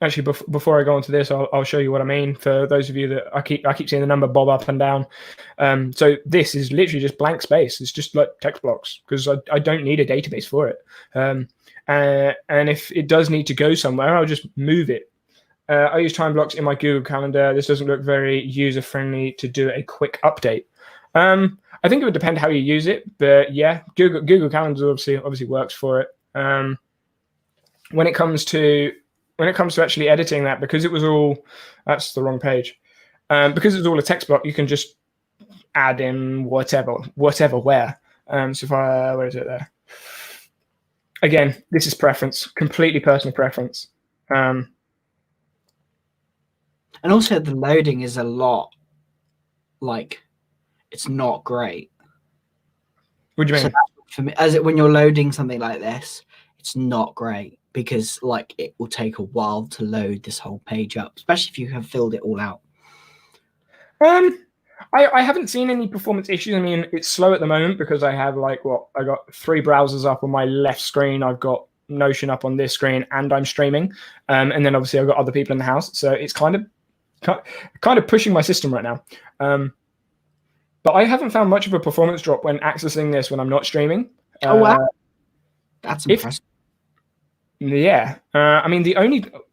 Actually, before I go on to this, I'll show you what I mean for those of you that I keep seeing the number bob up and down. So this is literally just blank space. It's just like text blocks because I don't need a database for it. And if it does need to go somewhere, I'll just move it. I use time blocks in my Google Calendar. This doesn't look very user-friendly to do a quick update. I think it would depend how you use it, but yeah, Google Calendar obviously works for it. When it comes to actually editing that, because it was all, that's the wrong page. Because it's all a text block, you can just add in whatever where. So if where is it there? Again, this is preference, completely personal preference. And also the loading is a lot, like, it's not great. What do you mean? So for me, when you're loading something like this, it's not great because like it will take a while to load this whole page up, especially if you have filled it all out. I haven't seen any performance issues. I mean, it's slow at the moment because I have I got 3 browsers up on my left screen. I've got Notion up on this screen, and I'm streaming. And then obviously I've got other people in the house, so it's kind of pushing my system right now. But I haven't found much of a performance drop when accessing this when I'm not streaming. Oh wow, that's impressive. Yeah, I mean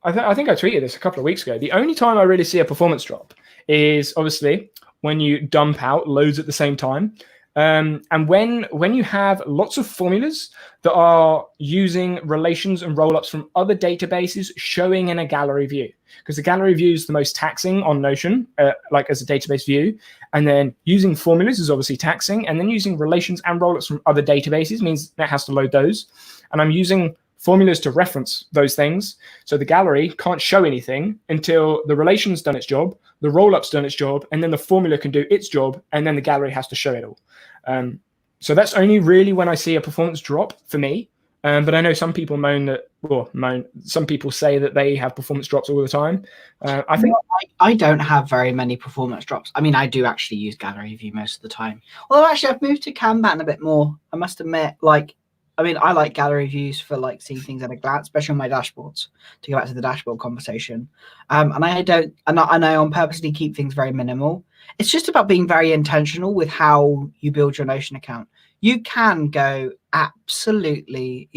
I think I tweeted this a couple of weeks ago. The only time I really see a performance drop is obviously when you dump out loads at the same time. And when you have lots of formulas that are using relations and rollups from other databases showing in a gallery view, because the gallery view is the most taxing on Notion, like as a database view, and then using formulas is obviously taxing, and then using relations and rollups from other databases means that has to load those, and I'm using formulas to reference those things. So the gallery can't show anything until the relation's done its job, the rollup's done its job, and then the formula can do its job, and then the gallery has to show it all. So that's only really when I see a performance drop for me. But I know some people some people say that they have performance drops all the time. I don't have very many performance drops. I mean, I do actually use gallery view most of the time. Although actually I've moved to Kanban a bit more, I must admit. I like gallery views for like seeing things at a glance, especially on my dashboards, to go back to the dashboard conversation. And I on purposely keep things very minimal. It's just about being very intentional with how you build your Notion account. You can go absolutely,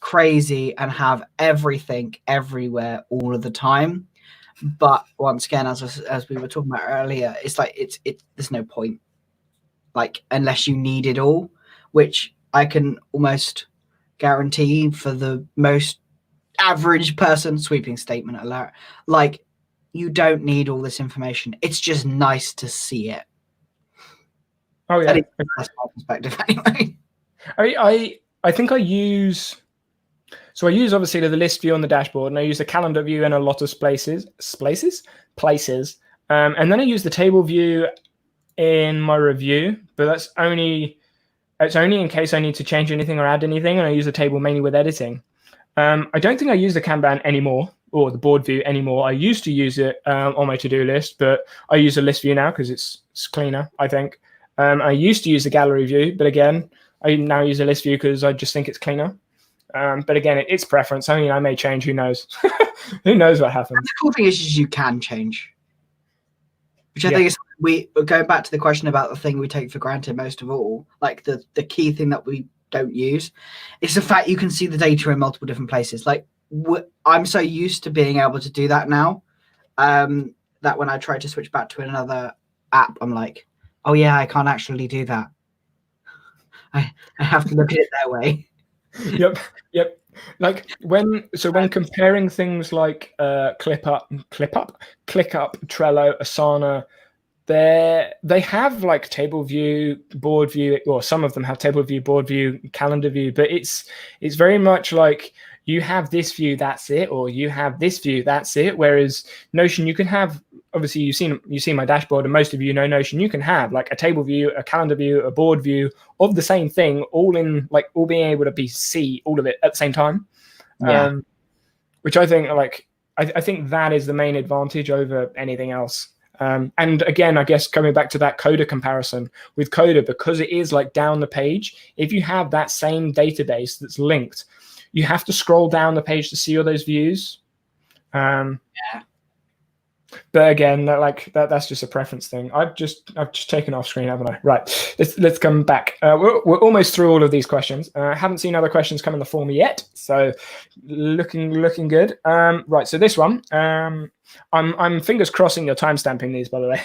crazy and have everything everywhere all of the time. But once again, as we were talking about earlier, it's like there's no point, like, unless you need it all, which I can almost guarantee for the most average person, sweeping statement alert, like, you don't need all this information. It's just nice to see it. Oh yeah, that's my perspective anyway. I think I use obviously the list view on the dashboard, and I use the calendar view in a lot of places, and then I use the table view in my review, but it's only in case I need to change anything or add anything, and I use the table mainly with editing. I don't think I use the Kanban anymore, or the board view anymore. I used to use it on my to-do list, but I use a list view now because it's cleaner, I think. I used to use the gallery view, but again, I now use a list view because I just think it's cleaner. But again, it's preference. I mean, I may change. Who knows? Who knows what happens? And the cool thing is you can change. Which I think is, going back to the question about the thing we take for granted most of all, like the key thing that we don't use, is the fact you can see the data in multiple different places. Like, I'm so used to being able to do that now, that when I try to switch back to another app, I'm like, oh yeah, I can't actually do that. I have to look at it their way. Yep. Like when comparing things like ClickUp, Trello, Asana, they have like table view, board view, or some of them have table view, board view, calendar view, but it's very much like you have this view, that's it, or you have this view, that's it. Whereas Notion, you can have, obviously you've seen my dashboard, and most of you know Notion, you can have like a table view, a calendar view, a board view of the same thing, all being able to see all of it at the same time. Yeah. Which I think I think that is the main advantage over anything else. And again, I guess coming back to that Coda comparison with Coda, because it is like down the page, if you have that same database that's linked, you have to scroll down the page to see all those views. Yeah. But again, that's just a preference thing. I've just taken off screen, haven't I? Right. Let's come back. We're almost through all of these questions. Haven't seen other questions come in the form yet, so looking good. Right. So this one, I'm fingers crossing you're timestamping these, by the way.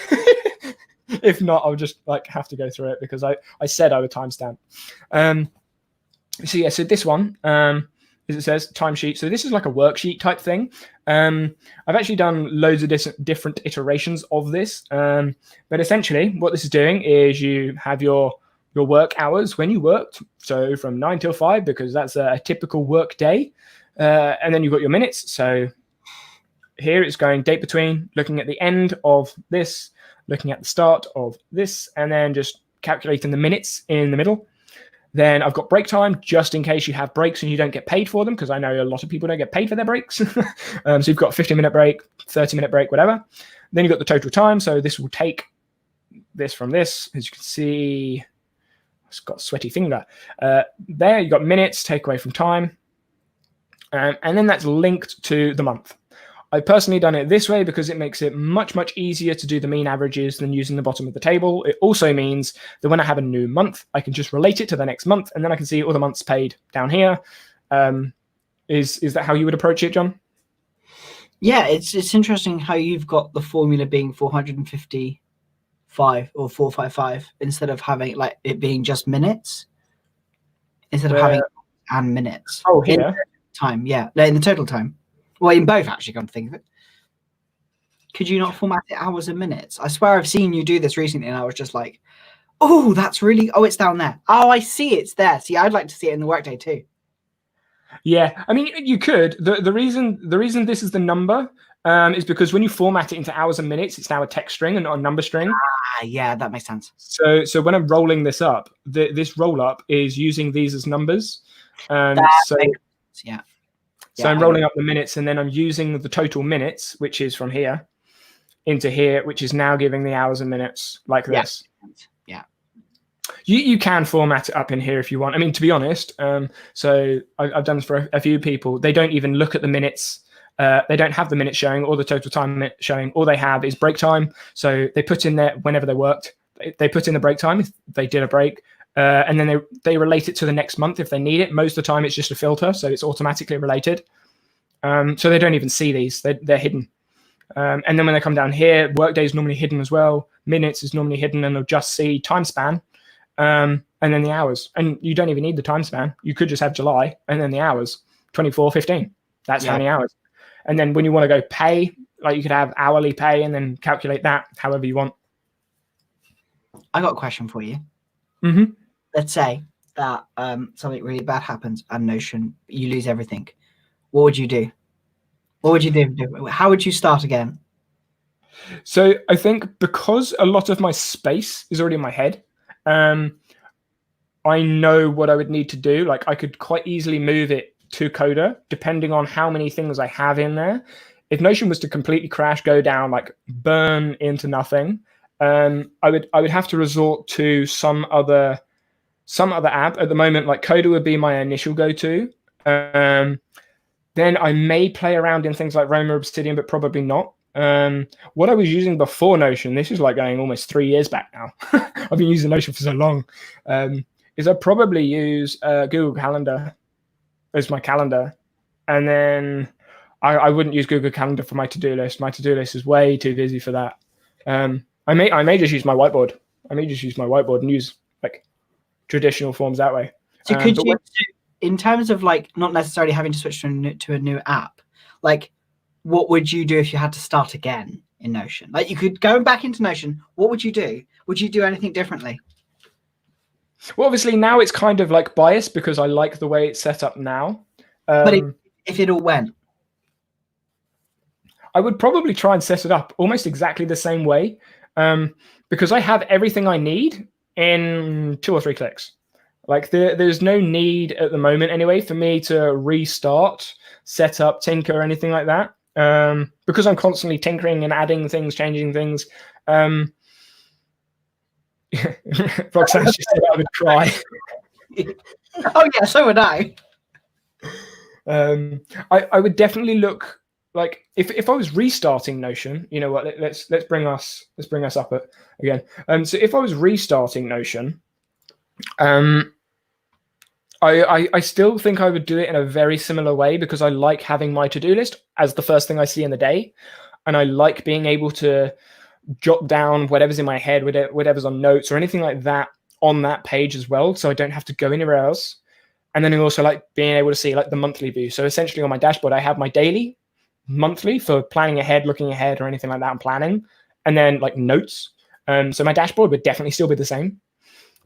If not, I'll just have to go through it because I said I would timestamp. So this one, as it says, timesheet. So this is like a worksheet type thing. I've actually done loads of different iterations of this. But essentially what this is doing is you have your work hours when you worked. So from 9 till 5, because that's a typical work day. And then you've got your minutes. So here it's going date between, looking at the end of this, looking at the start of this, and then just calculating the minutes in the middle. Then I've got break time, just in case you have breaks and you don't get paid for them, because I know a lot of people don't get paid for their breaks. So you've got a 15-minute break, 30-minute break, whatever. Then you've got the total time. So this will take this from this. As you can see, it's got a sweaty finger. There you've got minutes, take away from time. And then that's linked to the month. I've personally done it this way because it makes it much, much easier to do the mean averages than using the bottom of the table. It also means that when I have a new month, I can just relate it to the next month, and then I can see all the months paid down here. Is that how you would approach it, John? Yeah, it's interesting how you've got the formula being 455 or 455 instead of having it being just minutes, instead of having and minutes. Oh, here. In time, yeah. No, in the total time. Well, in both, actually, come to think of it. Could you not format it hours and minutes? I swear I've seen you do this recently, and I was just like, oh, that's really... Oh, it's down there. Oh, I see it's there. See, I'd like to see it in the workday too. Yeah, I mean, you could. The reason this is the number is because when you format it into hours and minutes, it's now a text string and not a number string. Ah, yeah, that makes sense. So when I'm rolling this up, this roll up is using these as numbers. Yeah. So I'm rolling up the minutes, and then I'm using the total minutes, which is from here into here, which is now giving the hours and minutes like this. Yeah. You can format it up in here if you want. I mean, to be honest, so I've done this for a few people. They don't even look at the minutes. They don't have the minutes showing or the total time showing. All they have is break time. So they put in there whenever they worked. They put in the break time if they did a break. And then they relate it to the next month if they need it. Most of the time, it's just a filter, so it's automatically related. So they don't even see these; they're hidden. And then when they come down here, workday is normally hidden as well. Minutes is normally hidden, and they'll just see time span, and then the hours. And you don't even need the time span. You could just have July and then the hours, 24:15. That's how many hours. And then when you want to go pay, you could have hourly pay and then calculate that however you want. I got a question for you. Mm-hmm. Let's say that something really bad happens and Notion, you lose everything. What would you do? What would you do? How would you start again? So I think because a lot of my space is already in my head, I know what I would need to do. I could quite easily move it to Coda, depending on how many things I have in there. If Notion was to completely crash, go down, burn into nothing, I would have to resort to some other app. At the moment, Coda would be my initial go-to. Then I may play around in things like Roma Obsidian, but probably not. What I was using before Notion, this is going almost 3 years back now. I've been using Notion for so long. Is I'd probably use Google Calendar as my calendar, and then I wouldn't use Google Calendar for my to-do list. My to-do list is way too busy for that. I may just use my whiteboard. I may just use my whiteboard and use traditional forms that way. So could you, in terms of not necessarily having to switch to a new app, what would you do if you had to start again in Notion? You could go back into Notion. What would you do? Would you do anything differently? Well, obviously now it's kind of biased because I like the way it's set up now. But if it all went, I would probably try and set it up almost exactly the same way, because I have everything I need in 2 or 3 clicks. There's no need at the moment anyway for me to restart, set up, tinker, or anything like that, because I'm constantly tinkering and adding things, changing things. Roxanne just said I would cry. Oh yeah, so would I. I would definitely look like if I was restarting Notion, you know what? Let's bring us up again. So if I was restarting Notion, I still think I would do it in a very similar way, because I like having my to-do list as the first thing I see in the day, and I like being able to jot down whatever's in my head, whatever's on notes or anything like that on that page as well, so I don't have to go anywhere else. And then I also like being able to see like the monthly view. So essentially on my dashboard, I have my daily, monthly for planning ahead, looking ahead, or anything like that, and planning, and then like notes. So my dashboard would definitely still be the same.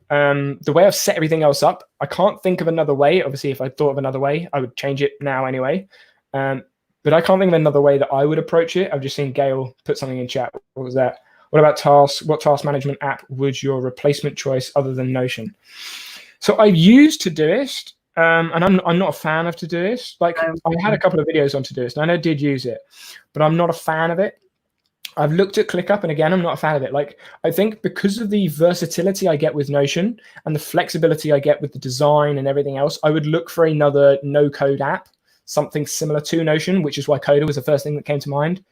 The way I've set everything else up, I can't think of another way. Obviously, if I thought of another way, I would change it now anyway. But I can't think of another way that I would approach it. I've just seen Gail put something in chat. What was that? What about tasks? What task management app would your replacement choice other than Notion? So I've used Todoist, and I'm not a fan of Todoist. Like I had a couple of videos on Todoist, and I did use it, but I'm not a fan of it. I've looked at ClickUp, and again, I'm not a fan of it. Like I think because of the versatility I get with Notion and the flexibility I get with the design and everything else, I would look for another no-code app, something similar to Notion, which is why Coda was the first thing that came to mind.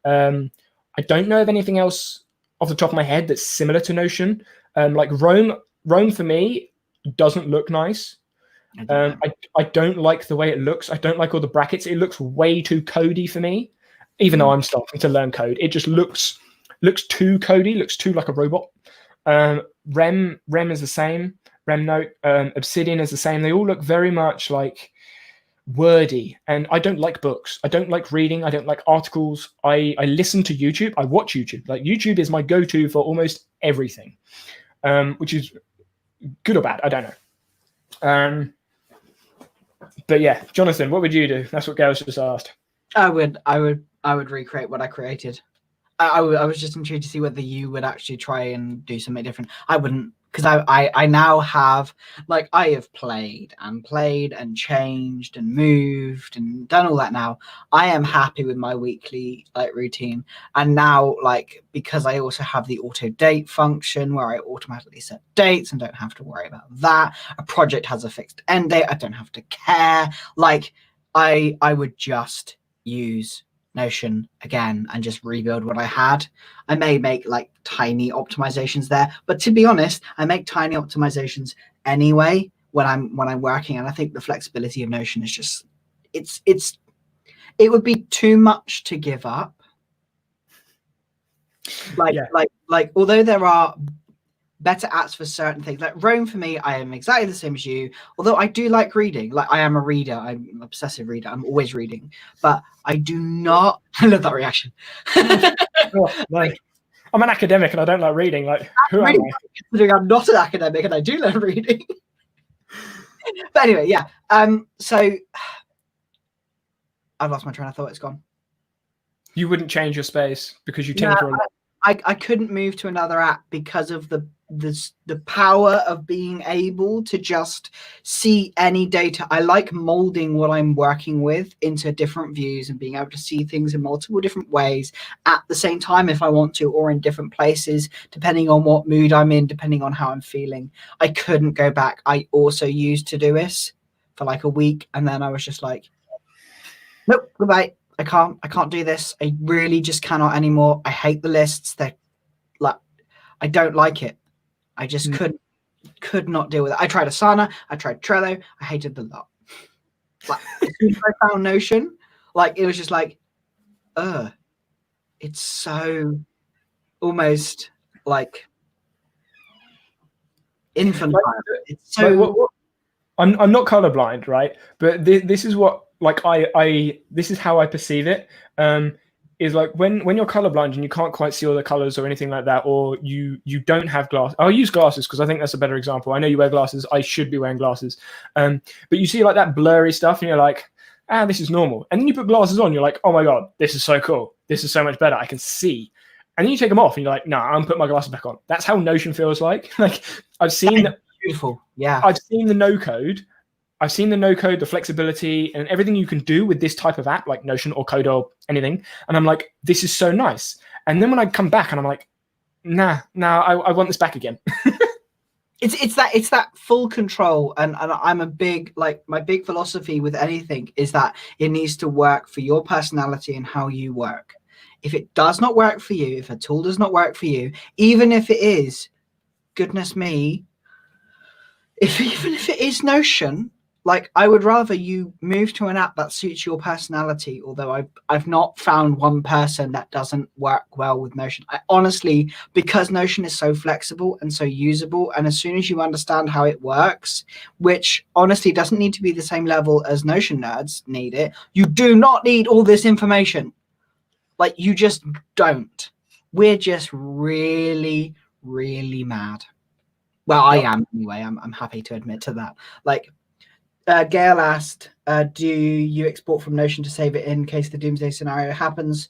I don't know of anything else off the top of my head that's similar to Notion. Like Roam for me doesn't look nice. I don't like the way it looks. I don't like all the brackets. It looks way too codey for me, even though I'm starting to learn code. It just looks too codey, looks too like a robot. Rem is the same. Remnote, Obsidian is the same. They all look very much like wordy, and I don't like books. I don't like reading. I don't like articles. I listen to YouTube. I watch YouTube. Like YouTube is my go-to for almost everything, which is good or bad. I don't know. But yeah, Jonathan, what would you do? That's what Gail's just asked. I would recreate what I created. I was just intrigued to see whether you would actually try and do something different. I wouldn't, because I now have, like, I have played and changed and moved and done all that now. I am happy with my weekly like routine. And now, like, because I also have the auto date function where I automatically set dates and don't have to worry about that. A project has a fixed end date. I don't have to care. Like, I would just use Notion again and just rebuild what I had. I may make like tiny optimizations there, but to be honest, I make tiny optimizations anyway when I'm working. And I think the flexibility of Notion is just it would be too much to give up. Like although there are better apps for certain things, like Roam for me, I am exactly the same as you, although I do like reading. Like I am a reader, I'm an obsessive reader, I'm always reading, but I do not I love that reaction. Like I'm an academic and I don't like reading. Like who am I? Considering I'm not an academic and I do love reading. But anyway, yeah. So I've lost my train of thought, it's gone. You wouldn't change your space because you tinker a lot. I couldn't move to another app because of the power of being able to just see any data. I like molding what I'm working with into different views and being able to see things in multiple different ways at the same time if I want to, or in different places, depending on what mood I'm in, depending on how I'm feeling. I couldn't go back. I also used Todoist for like a week, and then I was just like, nope, goodbye. I can't do this. I really just cannot anymore. I hate the lists. They're like, I don't like it. I just could not deal with it. I tried Asana. I tried Trello. I hated the lot. Like as soon as I found Notion, like it was just like, it's so almost like infantile. It's so. I'm not colorblind, right? But this is what. Like this is how I perceive it. Is like when you're colorblind and you can't quite see all the colors or anything like that, or you don't have glasses. I'll use glasses because I think that's a better example. I know you wear glasses. I should be wearing glasses. But you see like that blurry stuff, and you're like, this is normal. And then you put glasses on, you're like, oh my god, this is so cool. This is so much better. I can see. And then you take them off, and you're like, no, I'm putting my glasses back on. That's how Notion feels like. Like I've seen beautiful. Yeah. I've seen the no code. I've seen the no-code, the flexibility, and everything you can do with this type of app, like Notion or Coda or anything. And I'm like, this is so nice. And then when I come back and I'm like, nah, I want this back again. it's that full control, and I'm a big, like, my big philosophy with anything is that it needs to work for your personality and how you work. If it does not work for you, if a tool does not work for you, even if it is, goodness me, even if it is Notion, like, I would rather you move to an app that suits your personality. Although I've not found one person that doesn't work well with Notion. I honestly, because Notion is so flexible and so usable, and as soon as you understand how it works, which honestly doesn't need to be the same level as Notion nerds need it, you do not need all this information. Like, you just don't. We're just really, really mad. Well, I am anyway. I'm happy to admit to that. Like, Gail asked, do you export from Notion to save it in case the doomsday scenario happens?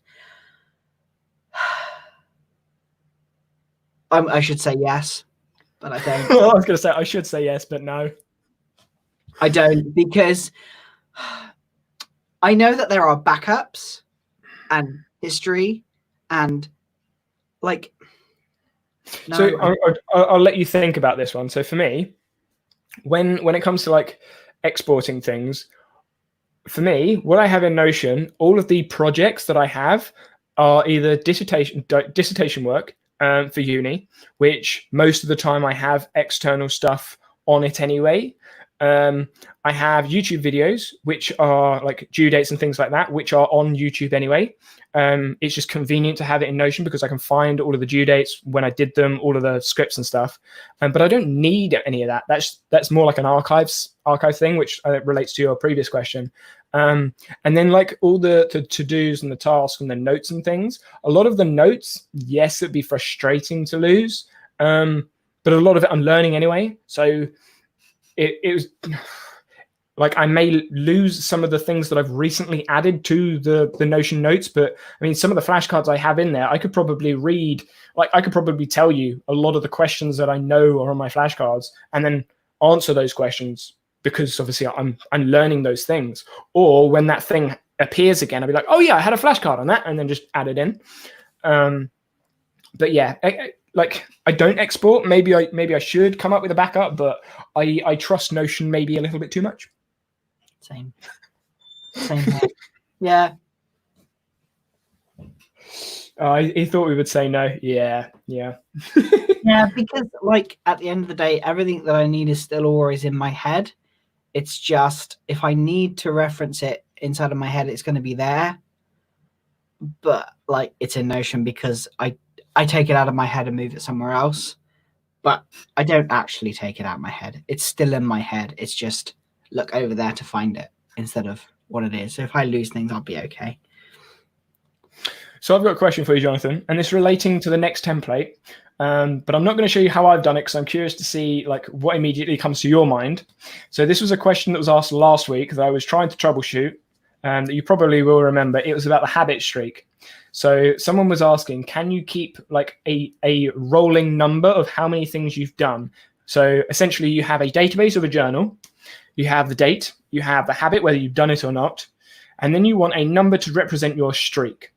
I should say yes, but I don't. I was going to say I should say yes, but no. I don't, because I know that there are backups and history and, like, no. So I'll let you think about this one. So for me, when it comes to like exporting things, for me, what I have in Notion, all of the projects that I have are either dissertation work for uni, which most of the time I have external stuff on it anyway. I have YouTube videos, which are like due dates and things like that, which are on YouTube anyway. It's just convenient to have it in Notion because I can find all of the due dates when I did them, all of the scripts and stuff. But I don't need any of that. That's more like an archive thing, which relates to your previous question. And then like all the to-dos and the tasks and the notes and things, a lot of the notes, yes, it'd be frustrating to lose. But a lot of it I'm learning anyway. So it was like I may lose some of the things that I've recently added to the Notion notes, but I mean, some of the flashcards I have in there, I could probably read, like I could probably tell you a lot of the questions that I know are on my flashcards and then answer those questions because obviously I'm learning those things. Or when that thing appears again, I'll be like, oh yeah, I had a flashcard on that, and then just add it in. But yeah, like I don't export. Maybe I should come up with a backup, but I trust Notion maybe a little bit too much. Same here. Yeah. He thought we would say no. Yeah. Yeah, because like at the end of the day, everything that I need is still always in my head. It's just if I need to reference it inside of my head, it's going to be there. But like it's in Notion because I take it out of my head and move it somewhere else. But I don't actually take it out of my head. It's still in my head. It's just look over there to find it instead of what it is. So if I lose things, I'll be okay. So I've got a question for you, Jonathan, and it's relating to the next template. But I'm not going to show you how I've done it because I'm curious to see like what immediately comes to your mind. So this was a question that was asked last week that I was trying to troubleshoot, that you probably will remember. It was about the habit streak. So someone was asking, can you keep like a rolling number of how many things you've done? So essentially you have a database of a journal, you have the date, you have the habit, whether you've done it or not, and then you want a number to represent your streak.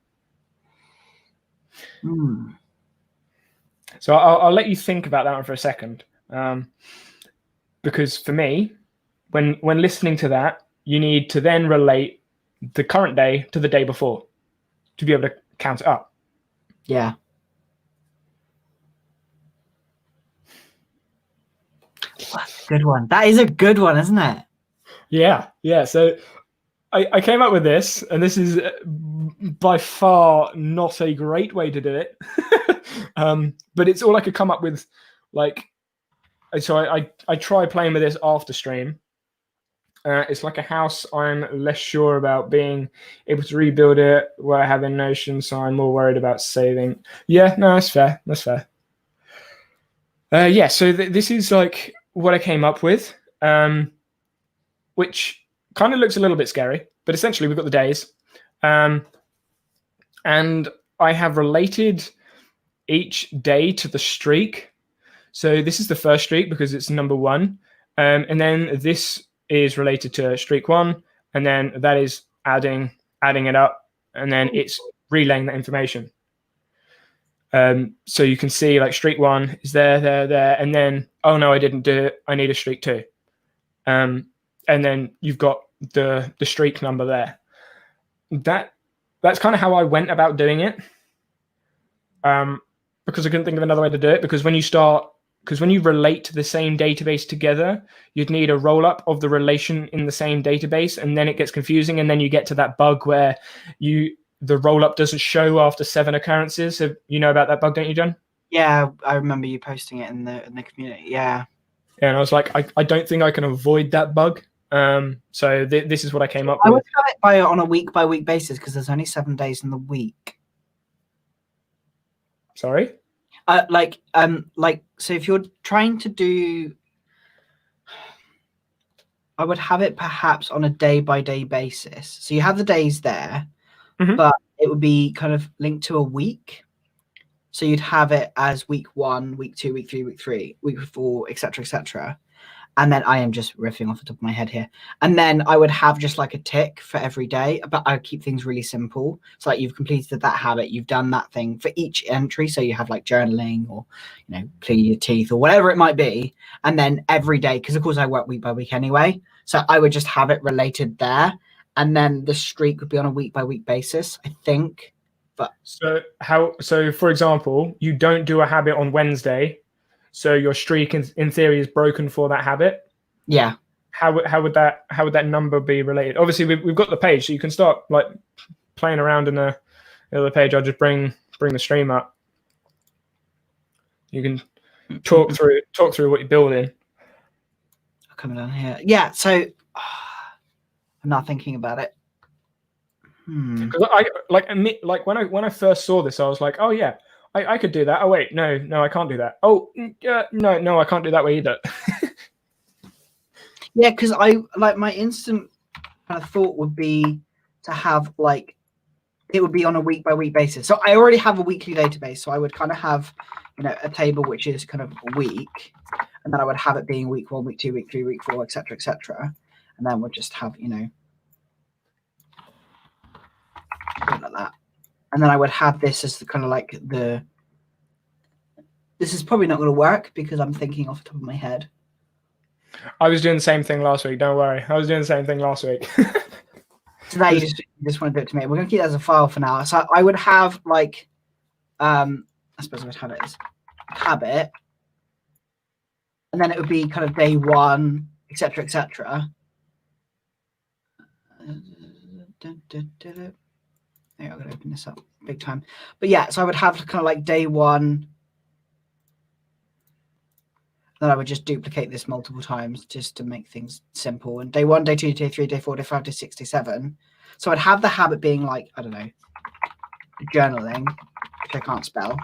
So I'll let you think about that one for a second. Because for me, when listening to that, you need to then relate the current day to the day before to be able to count it up. Yeah. Good one. That is a good one, isn't it? Yeah. So I came up with this, and this is by far not a great way to do it. But it's all I could come up with. Like, so I try playing with this after stream. It's like a house I'm less sure about being able to rebuild it where I have in Notion, so I'm more worried about saving. Yeah, no, that's fair. Yeah, so this is like what I came up with, which kind of looks a little bit scary, but essentially we've got the days. And I have related each day to the streak. So this is the first streak because it's number 1. And then this is related to streak 1. And then that is adding it up. And then it's relaying that information. So you can see like streak 1 is there, and then, oh no, I didn't do it. I need a streak 2. And then you've got the streak number there. That's kind of how I went about doing it. Because I couldn't think of another way to do it. Because when you relate the same database together, you'd need a roll up of the relation in the same database, and then it gets confusing, and then you get to that bug where the roll up doesn't show after 7 occurrences. So you know about that bug, don't you, John? Yeah, I remember you posting it in the community. Yeah. Yeah, and I was like, I don't think I can avoid that bug. So this is what I came up with. I would have it on a week by week basis because there's only 7 days in the week. Sorry? So if you're trying to do, I would have it perhaps on a day by day basis. So you have the days there, but it would be kind of linked to a week. So you'd have it as week 1, week 2, week 3, week 3, week 4, etc., etc. And then I am just riffing off the top of my head here. And then I would have just like a tick for every day, but I would keep things really simple. So like you've completed that habit, you've done that thing for each entry. So you have like journaling or, clean your teeth or whatever it might be. And then every day, because of course I work week by week anyway. So I would just have it related there. And then the streak would be on a week by week basis, I think. But so for example, you don't do a habit on Wednesday. So your streak, in theory, is broken for that habit. Yeah. How would that number be related? Obviously, we've got the page, so you can start like playing around in the other page. I'll just bring the stream up. You can talk through what you're building. Coming down here, yeah. So I'm not thinking about it. Because when I first saw this, I was like, oh yeah. I could do that. Oh wait, no, I can't do that. Oh no, I can't do that way either. Yeah, because my instant kind of thought would be to have it would be on a week by week basis. So I already have a weekly database, so I would kind of have a table which is kind of a week, and then I would have it being week 1, week 2, week 3, week 4, etc., etc. And then we'll just have something like that. And then I would have this as the kind of this is probably not going to work because I'm thinking off the top of my head. I was doing the same thing last week. Don't worry. I was doing the same thing last week. So now you just want to do it to me. We're going to keep that as a file for now. So I would have I suppose I would have it as habit. And then it would be kind of day 1, etc., etc. I'm going to open this up big time. But yeah, so I would have kind of day 1. Then I would just duplicate this multiple times just to make things simple. And day 1, day 2, day 3, day 4, day 5, day 6, day 7. So I'd have the habit being I don't know, journaling, which I can't spell.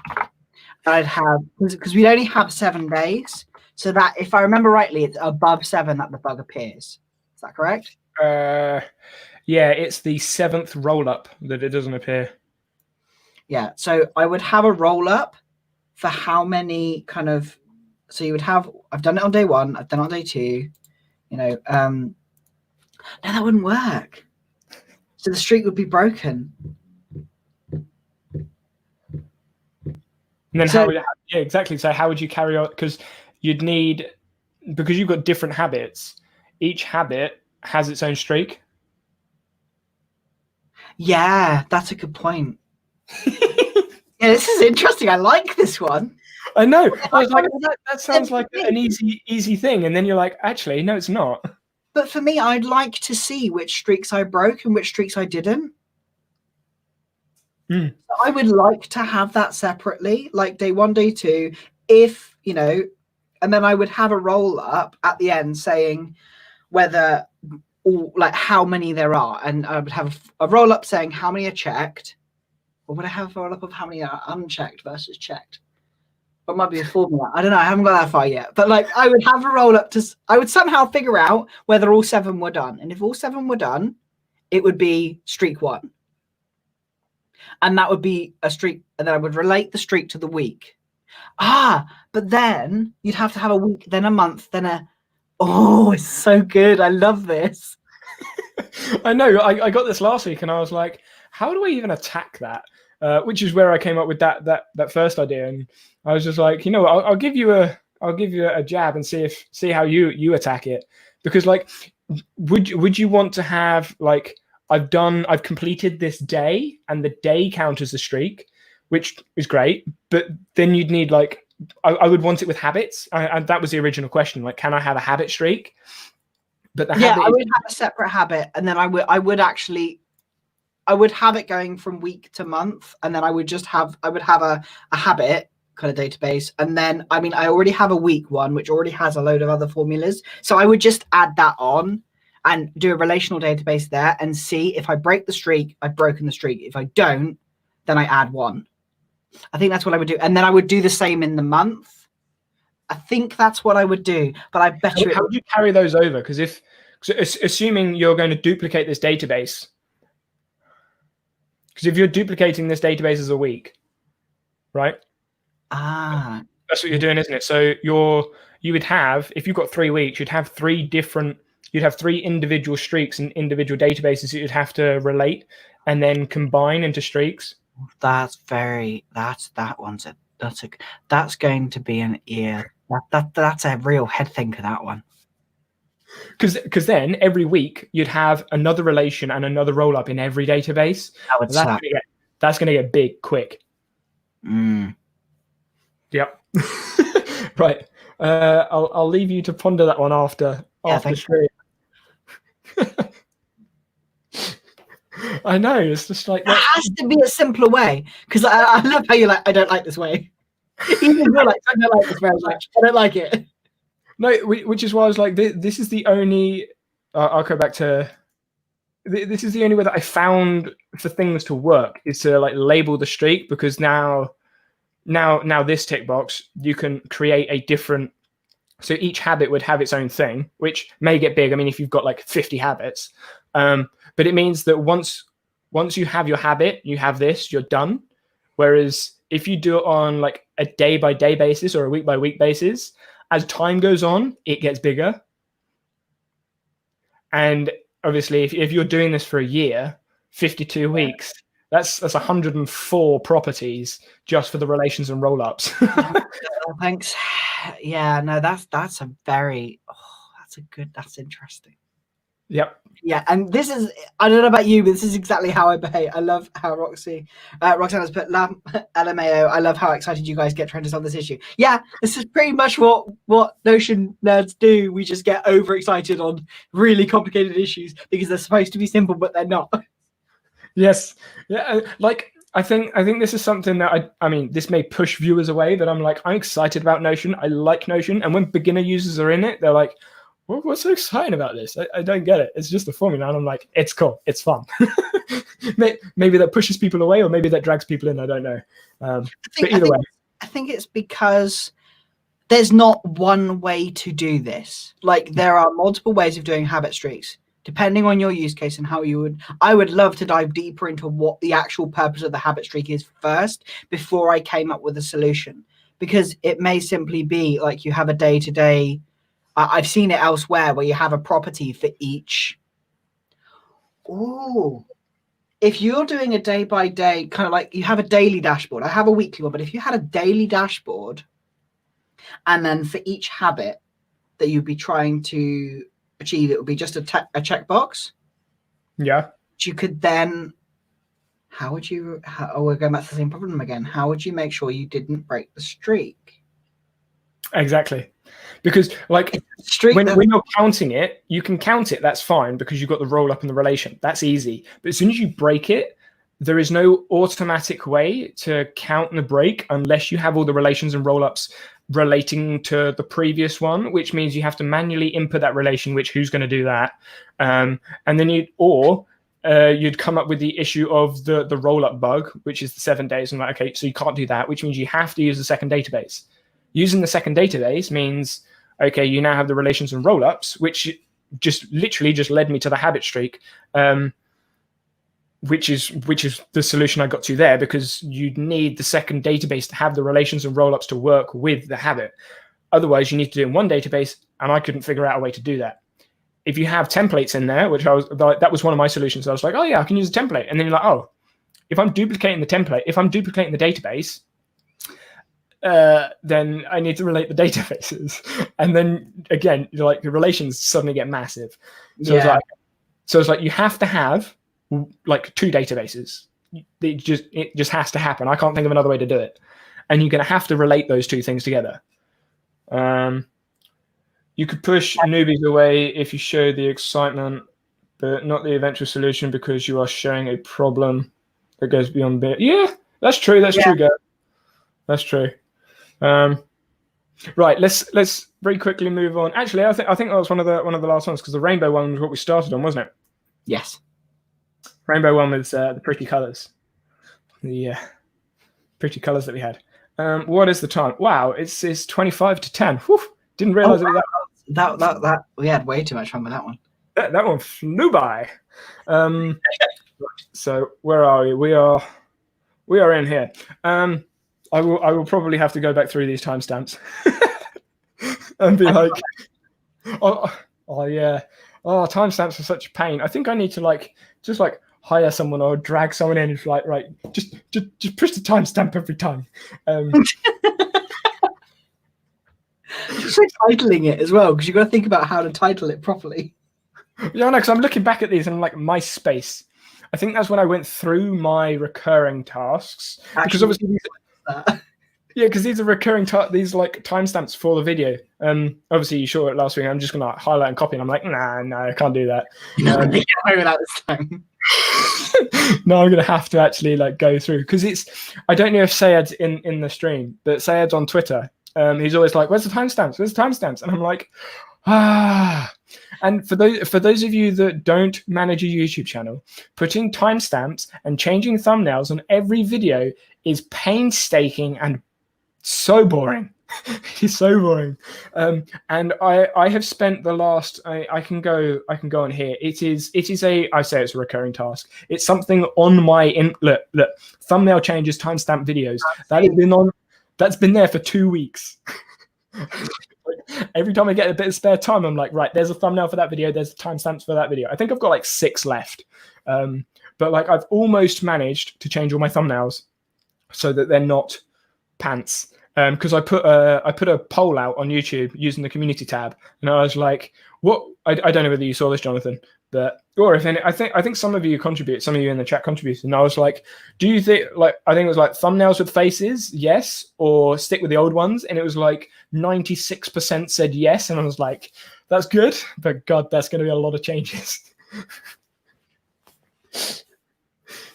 And I'd have, because we'd only have 7 days. So that, if I remember rightly, it's above 7 that the bug appears. Is that correct? Yeah, it's the 7th roll up that it doesn't appear. Yeah, so I would have a roll up for how many kind of, so you would have, I've done it on day 1, I've done it on day 2, no, that wouldn't work. So the streak would be broken. And then yeah, exactly. So how would you carry on? Because you'd need, because you've got different habits, each habit has its own streak. Yeah, that's a good point. Yeah, this is interesting. I like this one. I know. I was like, that sounds like an easy thing. And then you're like, actually, no, it's not. But for me, I'd like to see which streaks I broke and which streaks I didn't. So I would like to have that separately, like day 1, day 2, if, and then I would have a roll up at the end saying whether, or how many there are. And I would have a roll up saying how many are checked, or would I have a roll up of how many are unchecked versus checked? Or it might be a formula. I don't know. I haven't got that far yet. But I would have a roll up I would somehow figure out whether all 7 were done. And if all 7 were done, it would be streak 1. And that would be a streak. And then I would relate the streak to the week. But then you'd have to have a week, then a month, then oh, it's so good. I love this. I know. I got this last week and I was like, how do I even attack that? which is where I came up with that first idea. And I was just like, I'll give you a jab and see how you attack it, because like, would you want to have like, I've completed this day and the day counters as the streak, which is great, but then you'd need like, I would want it with habits, and that was the original question. Like, can I have a habit streak? But I would have a separate habit, and then I would have it going from week to month, and then I would have a habit kind of database, and then I already have a week one which already has a load of other formulas, so I would just add that on and do a relational database there and see if I break the streak, I've broken the streak. If I don't, then I add one. I think that's what I would do, and then I would do the same in the month. I think that's what I would do, but I bet you. How would you carry those over? Because assuming you're going to duplicate this database, because if you're duplicating this database as a week, right? That's what you're doing, isn't it? So you would have, if you've got 3 weeks, you'd have three individual streaks and individual databases that you'd have to relate and then combine into streaks. That's going to be an ear. That's a real head thinker, that one. Because then every week you'd have another relation and another roll up in every database. That's going to get big quick. Yep. Right. I'll leave you to ponder that one after the stream. I know, it's just like that has to be a simpler way, because I love how you're like, I don't like this way. Even you're like, I don't like this way. I was like, I don't like it. No, which is why I was like, this is the only. I'll go back to. This is the only way that I found for things to work, is to like label the streak, because now this tick box, you can create a different. So each habit would have its own thing, which may get big. I mean, if you've got like 50 habits, but it means that once you have your habit, you have this, you're done. Whereas if you do it on like a day by day basis or a week by week basis, as time goes on, it gets bigger. And obviously, if you're doing this for a year, 52 weeks, that's 104 properties just for the relations and roll-ups. Thanks. Yeah, no, that's interesting. Yep. Yeah, and this is, I don't know about you, but this is exactly how I behave. I love how Roxanne has put LMAO. I love how excited you guys get trying to solve this issue. Yeah, this is pretty much what Notion nerds do. We just get overexcited on really complicated issues because they're supposed to be simple, but they're not. Yes. Yeah. Like, I think this is something that I mean, this may push viewers away, but I'm excited about Notion. I like Notion. And when beginner users are in it, they're like, what's so exciting about this? I don't get it. It's just a formula. And I'm like, it's cool. It's fun. Maybe that pushes people away, or maybe that drags people in. I don't know. But either way. I think it's because there's not one way to do this. Like, there are multiple ways of doing habit streaks, depending on your use case and how you would. I would love to dive deeper into what the actual purpose of the habit streak is first, before I came up with a solution. Because it may simply be like you have a day-to-day. I've seen it elsewhere where you have a property for each. Ooh. If you're doing a day-by-day, kind of like you have a daily dashboard. I have a weekly one, but if you had a daily dashboard, and then for each habit that you'd be trying to achieve, it would be just a checkbox. Yeah. You could then, we're going back to the same problem again. How would you make sure you didn't break the streak? Exactly. Because like when you're counting it, you can count it. That's fine, because you've got the roll up and the relation. That's easy. But as soon as you break it, there is no automatic way to count the break unless you have all the relations and roll ups relating to the previous one, which means you have to manually input that relation, which who's going to do that? And then you'd come up with the issue of the roll up bug, which is the 7 days. And like, okay, so you can't do that, which means you have to use the second database. Using the second database means, okay, you now have the relations and roll-ups, which literally led me to the habit streak, which is the solution I got to there, because you need the second database to have the relations and roll-ups to work with the habit. Otherwise, you need to do it in one database, and I couldn't figure out a way to do that. If you have templates in there, which that was one of my solutions, I was like, oh yeah, I can use a template. And then you're like, oh, if I'm duplicating the template, if I'm duplicating the database, then I need to relate the databases, and then again, like the relations suddenly get massive. So it's like you have to have like 2 databases. It just has to happen. I can't think of another way to do it, and you're going to have to relate those 2 things together. You could push newbies away if you show the excitement, but not the eventual solution, because you are showing a problem that goes beyond bit. Yeah, that's true. That's true, Gary. That's true. Right, let's very quickly move on. Actually, I think that was one of the last ones, because the rainbow one was what we started on, wasn't it? Yes. Rainbow one was the pretty colors, the pretty colors that we had. What is the time? Wow, it's 25 to 10. Whew, didn't realize it was that. We had way too much fun with that one. That one flew by. So where are we? We are in here. I will probably have to go back through these timestamps and be like, oh yeah, timestamps are such a pain. I think I need to just hire someone or drag someone in who's like, right, just push the timestamp every time. Just titling it as well, because you've got to think about how to title it properly. Yeah, no, because I'm looking back at these and I'm like, MySpace. I think that's when I went through my recurring tasks. Because obviously, because these are recurring these like timestamps for the video. Obviously you saw it last week. I'm just gonna highlight and copy, and I'm like, no, I can't do that. Without this time. No, I'm gonna have to actually go through, because I don't know if Sayed's in the stream, but Sayed's on Twitter. He's always like, where's the timestamps? Where's the timestamps? And I'm like, And for those of you that don't manage a YouTube channel, putting timestamps and changing thumbnails on every video is painstaking and so boring. It's so boring. And I have spent the last I can go on here. It is I say it's a recurring task. It's something on my look thumbnail changes, timestamp videos. That's been there for 2 weeks. Every time I get a bit of spare time, I'm like, right, there's a thumbnail for that video, there's timestamps for that video. I think I've got 6 left. But I've almost managed to change all my thumbnails so that they're not pants. Because I put a poll out on YouTube using the community tab, and I was like, what? I don't know whether you saw this, Jonathan, or if any, I think some of you contribute, some of you in the chat contributed, and I was like, do you think I think it was thumbnails with faces, yes, or stick with the old ones? And it was 96% said yes, and I was like, that's good, but God, that's going to be a lot of changes.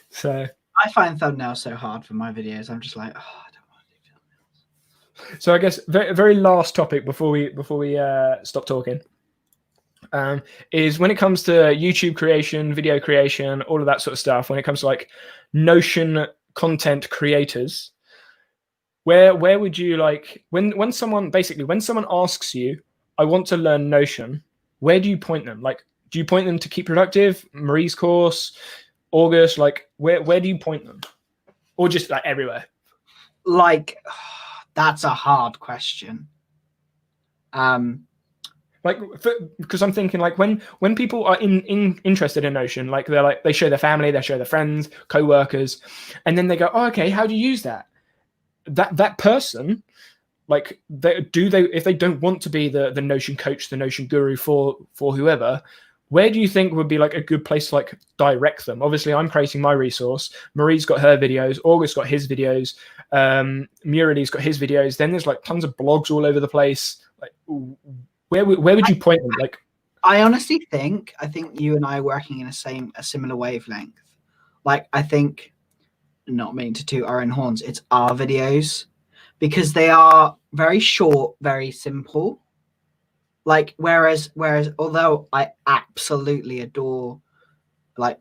So I find thumbnails so hard for my videos. I'm just like, oh, I don't want to do thumbnails. So I guess very last topic before we stop talking. Is when it comes to YouTube creation, video creation, all of that sort of stuff, when it comes to Notion content creators, where would you when someone asks you, I want to learn Notion, where do you point them? Do you point them to Keep Productive, Marie's course, August? Where do you point them? Or just everywhere? That's a hard question. Because I'm thinking when people are interested in Notion, they show their family, they show their friends, co-workers, and then they go, oh, okay, how do you use that? That person, if they don't want to be the Notion coach, the Notion guru for whoever, where do you think would be a good place to direct them? Obviously, I'm creating my resource. Marie's got her videos. August got his videos. Murali's got his videos. Then there's tons of blogs all over the place. Where would you point them? I honestly think you and I are working in a similar wavelength. I think, not meaning to toot our own horns, it's our videos, because they are very short, very simple. Whereas although I absolutely adore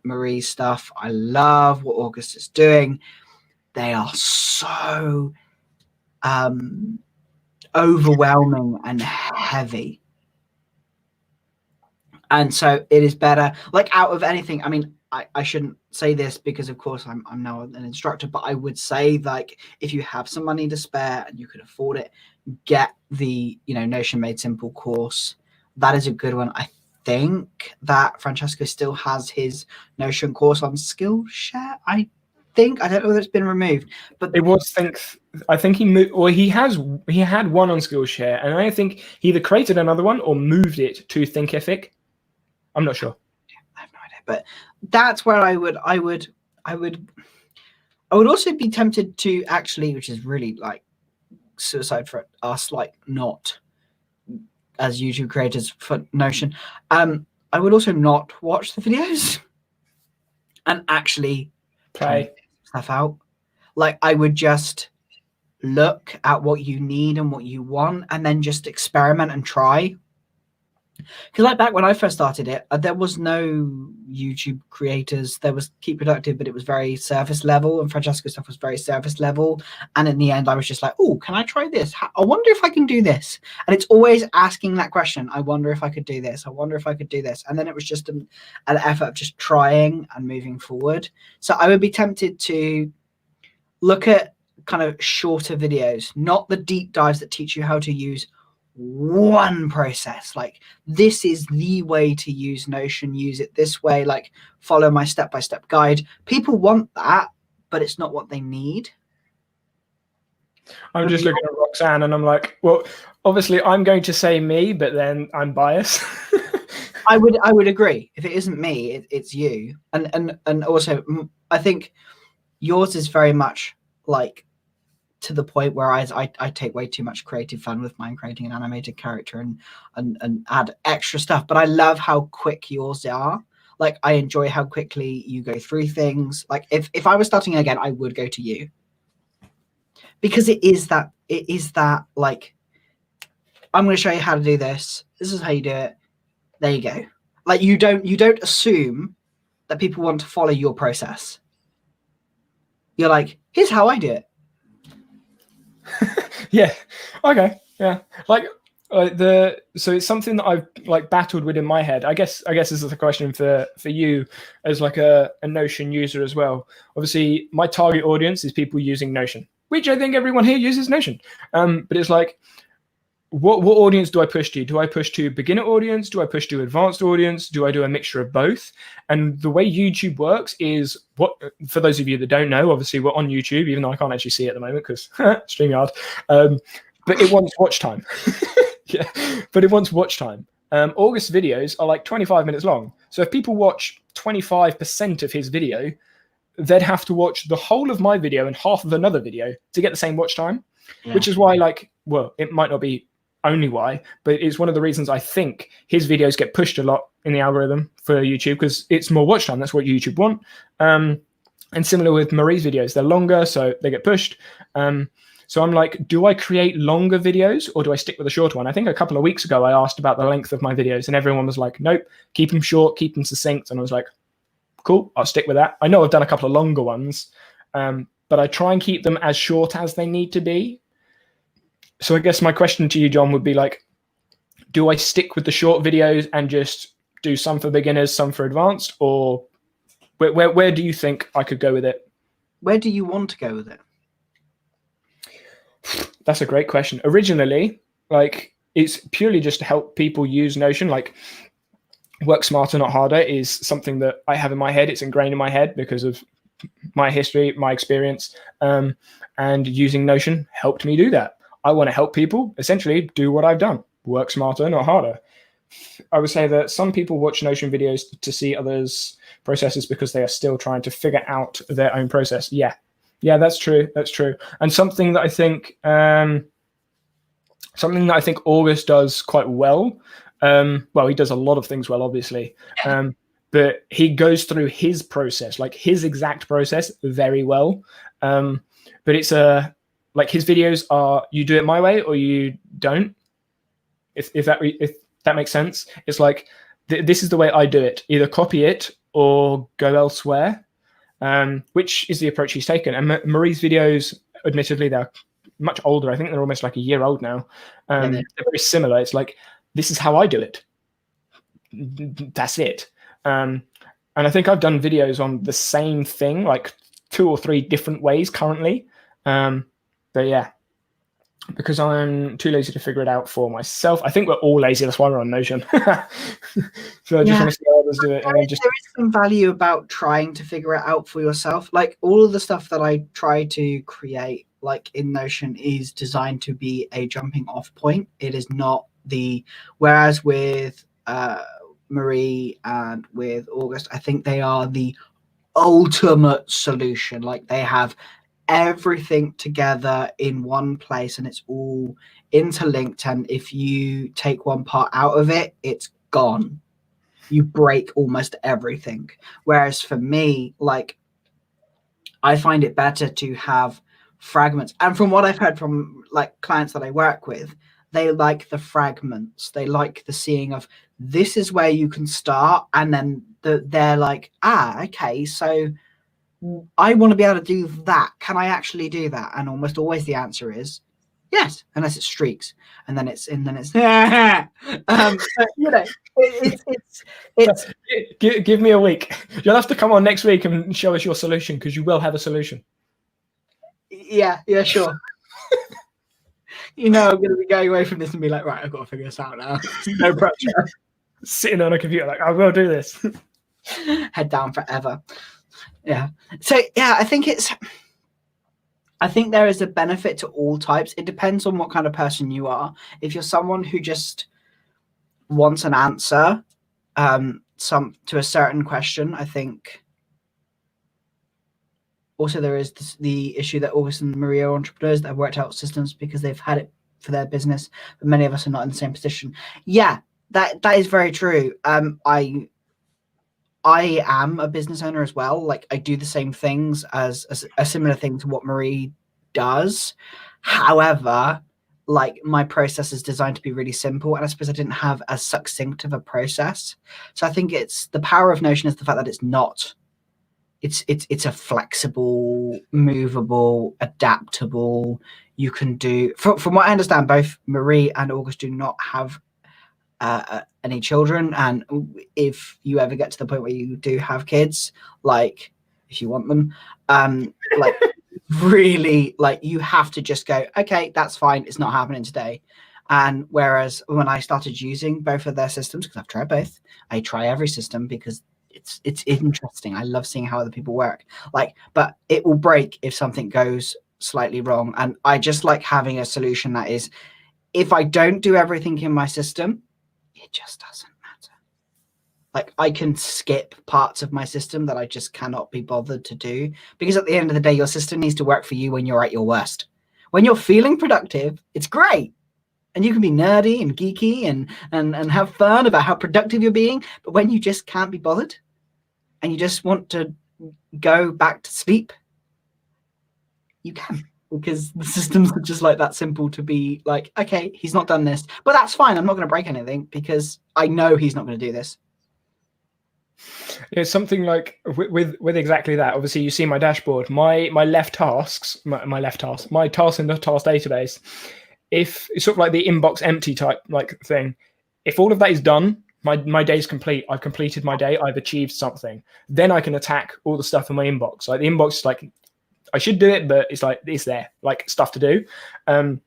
Marie's stuff, I love what August is doing, they are so overwhelming and heavy. And so it is better, out of anything. I mean, I shouldn't say this because, of course, I'm now an instructor, but I would say, if you have some money to spare and you can afford it, get the, Notion Made Simple course. That is a good one. I think that Francesco still has his Notion course on Skillshare. I think, I don't know whether it's been removed, but It was I think he moved, or he had one on Skillshare, and I think he either created another one or moved it to Thinkific. I'm not sure. I have no idea. But that's where I would also be tempted to actually, which is really like suicide for us, like not as YouTube creators for Notion. I would also not watch the videos and actually Play stuff out. Like I would just look at what you need and what you want, and then just experiment and try. Because like back when I first started it, there was no YouTube creators. There was Keep Productive, but it was very surface level, and Francesco stuff was very surface level. And in the end, I was just like, oh, can I try this? I wonder if I can do this. And it's always asking that question. I wonder if I could do this. I wonder if I could do this. And then it was just an effort of just trying and moving forward. So I would be tempted to look at kind of shorter videos, not the deep dives that teach you how to use one process. Like, this is the way to use Notion, use it this way, like follow my step-by-step guide. People want that, but it's not what they need. I'm just looking at Roxanne and I'm like, well, obviously I'm going to say me, but then I'm biased. I would agree. If it isn't me, it's you. And also I think yours is very much like to the point where I take way too much creative fun with mine, creating an animated character and add extra stuff. But I love how quick yours are. Like, I enjoy how quickly you go through things. Like, if I was starting again, I would go to you, because it is that like, I'm going to show you how to do this. This is how you do it. There you go. Like, you don't assume that people want to follow your process. You're like, here's how I do it. Yeah. Okay. Yeah. Like so it's something that I've like battled with in my head. I guess this is a question for you as like a Notion user as well. Obviously, my target audience is people using Notion, which I think everyone here uses Notion. But it's like, what audience do I push to? Do I push to beginner audience? Do I push to advanced audience? Do I do a mixture of both? And the way YouTube works is, for those of you that don't know, obviously we're on YouTube, even though I can't actually see it at the moment because StreamYard. But it wants watch time. Yeah, but it wants watch time. August's videos are like 25 minutes long. So if people watch 25% of his video, they'd have to watch the whole of my video and half of another video to get the same watch time, which is why, like, well, it might not be only why, but it's one of the reasons I think his videos get pushed a lot in the algorithm for YouTube, because it's more watch time. That's what YouTube want. And similar with Marie's videos, they're longer, so they get pushed. So I'm like, do I create longer videos or do I stick with a shorter one? I think a couple of weeks ago I asked about the length of my videos and everyone was like, nope, keep them short, keep them succinct. And I was like, cool, I'll stick with that. I know I've done a couple of longer ones, but I try and keep them as short as they need to be. So I guess my question to you, John, would be like, do I stick with the short videos and just do some for beginners, some for advanced, or where do you think I could go with it? Where do you want to go with it? That's a great question. Originally, like, it's purely just to help people use Notion. Like, work smarter, not harder is something that I have in my head. It's ingrained in my head because of my history, my experience, and using Notion helped me do that. I want to help people essentially do what I've done. Work smarter, not harder. I would say that some people watch Notion videos to see others' processes because they are still trying to figure out their own process. Yeah, that's true. That's true. And something that I think August does quite well. Well, he does a lot of things well, obviously. But he goes through his process, like his exact process, very well. But it's like, his videos are, you do it my way or you don't. If that makes sense. It's like, this is the way I do it. Either copy it or go elsewhere, which is the approach he's taken. And Marie's videos, admittedly, they're much older. I think they're almost like a year old now. They're very similar. It's like, this is how I do it. That's it. And I think I've done videos on the same thing, like 2 or 3 different ways currently. But yeah, because I'm too lazy to figure it out for myself. I think we're all lazy. That's why we're on Notion. So I just want to see how others do it, and then just There is some value about trying to figure it out for yourself. Like all of the stuff that I try to create, like in Notion, is designed to be a jumping off point. It is not whereas with Marie and with August, I think they are the ultimate solution. Like they have everything together in one place and it's all interlinked, and if you take one part out of it, it's gone. You break almost everything. Whereas for me, like, I find it better to have fragments, and from what I've heard from like clients that I work with, they like the fragments. They like the seeing of, this is where you can start, and then they're like, okay, so I want to be able to do that. Can I actually do that? And almost always the answer is yes, unless it's streaks, and then it's it's give me a week. You'll have to come on next week and show us your solution, because you will have a solution. Yeah, sure. I'm going to be going away from this and be like, right, I've got to figure this out now. No pressure. Sitting on a computer like, I will do this. Head down forever. Yeah. So yeah, I think there is a benefit to all types. It depends on what kind of person you are. If you're someone who just wants an answer to a certain question, I think also there is the issue that August and Maria are entrepreneurs that have worked out systems because they've had it for their business, but many of us are not in the same position. Yeah, that is very true. I am a business owner as well. Like I do the same things as a similar thing to what Marie does. However, like my process is designed to be really simple, and I suppose I didn't have as succinct of a process. So I think it's the power of Notion is the fact that it's not. It's a flexible, movable, adaptable. You can do, from what I understand, both Marie and August do not have any children, and if you ever get to the point where you do have kids, like if you want them, like really, like you have to just go, okay, that's fine, it's not happening today. And whereas when I started using both of their systems, because I've tried both, I try every system because it's interesting. I love seeing how other people work. Like, but it will break if something goes slightly wrong, and I just like having a solution that is, if I don't do everything in my system, it just doesn't matter. Like I can skip parts of my system that I just cannot be bothered to do, because at the end of the day, your system needs to work for you when you're at your worst. When you're feeling productive, it's great. And you can be nerdy and geeky and have fun about how productive you're being. But when you just can't be bothered and you just want to go back to sleep, you can. Because the systems are just like that simple to be like, okay, he's not done this, but that's fine. I'm not going to break anything because I know he's not going to do this. It's something like with exactly that. Obviously, you see my dashboard, my left tasks, my task in the task database. If it's sort of like the inbox empty type like thing, if all of that is done, my day's complete. I've completed my day. I've achieved something. Then I can attack all the stuff in my inbox. Like the inbox is like, I should do it, but it's like, it's there, like stuff to do. And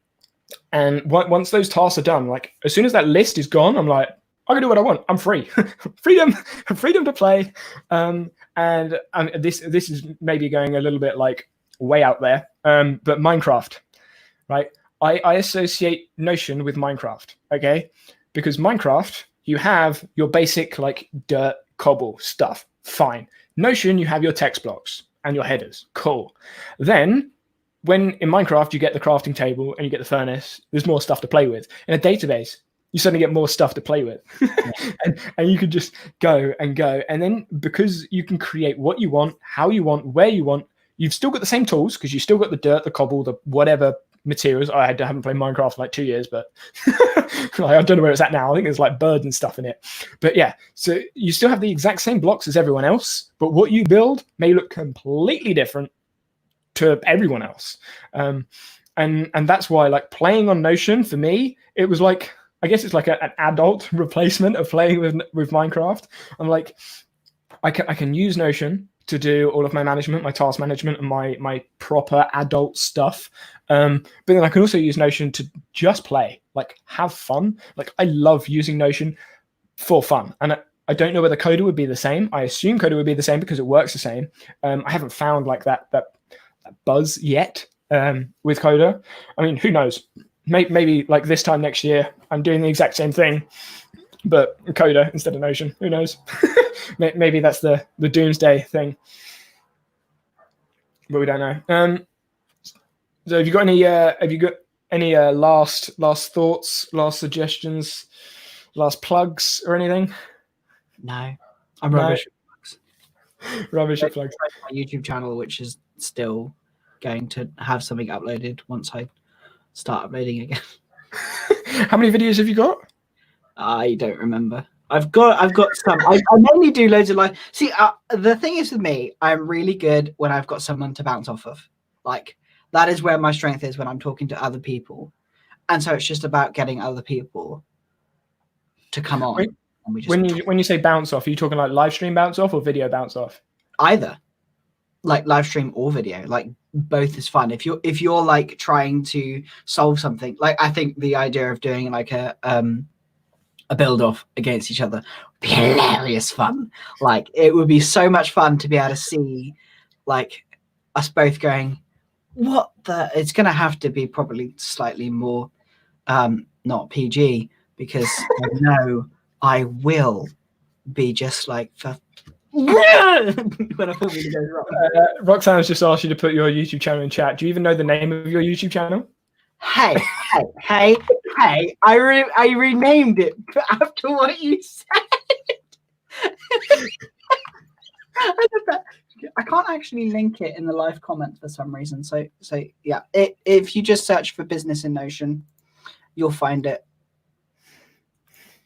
once those tasks are done, like as soon as that list is gone, I'm like, I can do what I want. I'm free. freedom to play. And this is maybe going a little bit like way out there. But Minecraft, right? I associate Notion with Minecraft, okay? Because Minecraft, you have your basic like dirt, cobble stuff, fine. Notion, you have your text blocks and your headers, cool. Then when in Minecraft, you get the crafting table and you get the furnace, there's more stuff to play with. In a database, you suddenly get more stuff to play with. and you can just go and go. And then because you can create what you want, how you want, where you want, you've still got the same tools because you've still got the dirt, the cobble, the whatever materials. I haven't played Minecraft for like 2 years, but I don't know where it's at now. I think there's like birds and stuff in it. But yeah, so you still have the exact same blocks as everyone else, but what you build may look completely different to everyone else. And that's why like playing on Notion for me, it was like, I guess it's like an adult replacement of playing with Minecraft. I'm like, I can use Notion to do all of my management, my task management, and my proper adult stuff. But then I can also use Notion to just play, like have fun. Like I love using Notion for fun. And I don't know whether Coda would be the same. I assume Coda would be the same because it works the same. I haven't found like that buzz yet with Coda. I mean, who knows? Maybe like this time next year, I'm doing the exact same thing, but Coda instead of Notion. Who knows? Maybe that's the doomsday thing, but we don't know. So have you got any last thoughts, last suggestions, last plugs or anything? No, I'm rubbish. Rubbish at plugs. My YouTube channel, which is still going to have something uploaded once I start uploading again. How many videos have you got? I don't remember. I've got some. I mainly do loads of live. See, the thing is with me, I'm really good when I've got someone to bounce off of. Like that is where my strength is when I'm talking to other people, and so it's just about getting other people to come on. Wait, when you say bounce off, are you talking like live stream bounce off or video bounce off? Either, like live stream or video. Like both is fun. If you're like trying to solve something, like I think the idea of doing like a build off against each other would be hilarious fun. Like it would be so much fun to be able to see like us both going, what the, it's going to have to be probably slightly more not PG, because I know I will be just like for when I put me goes wrong. Roxanne's just asked you to put your YouTube channel in chat. Do you even know the name of your YouTube channel? Hey, I renamed it after what you said. I can't actually link it in the live comments for some reason. So yeah, if you just search for Business in Notion, you'll find it.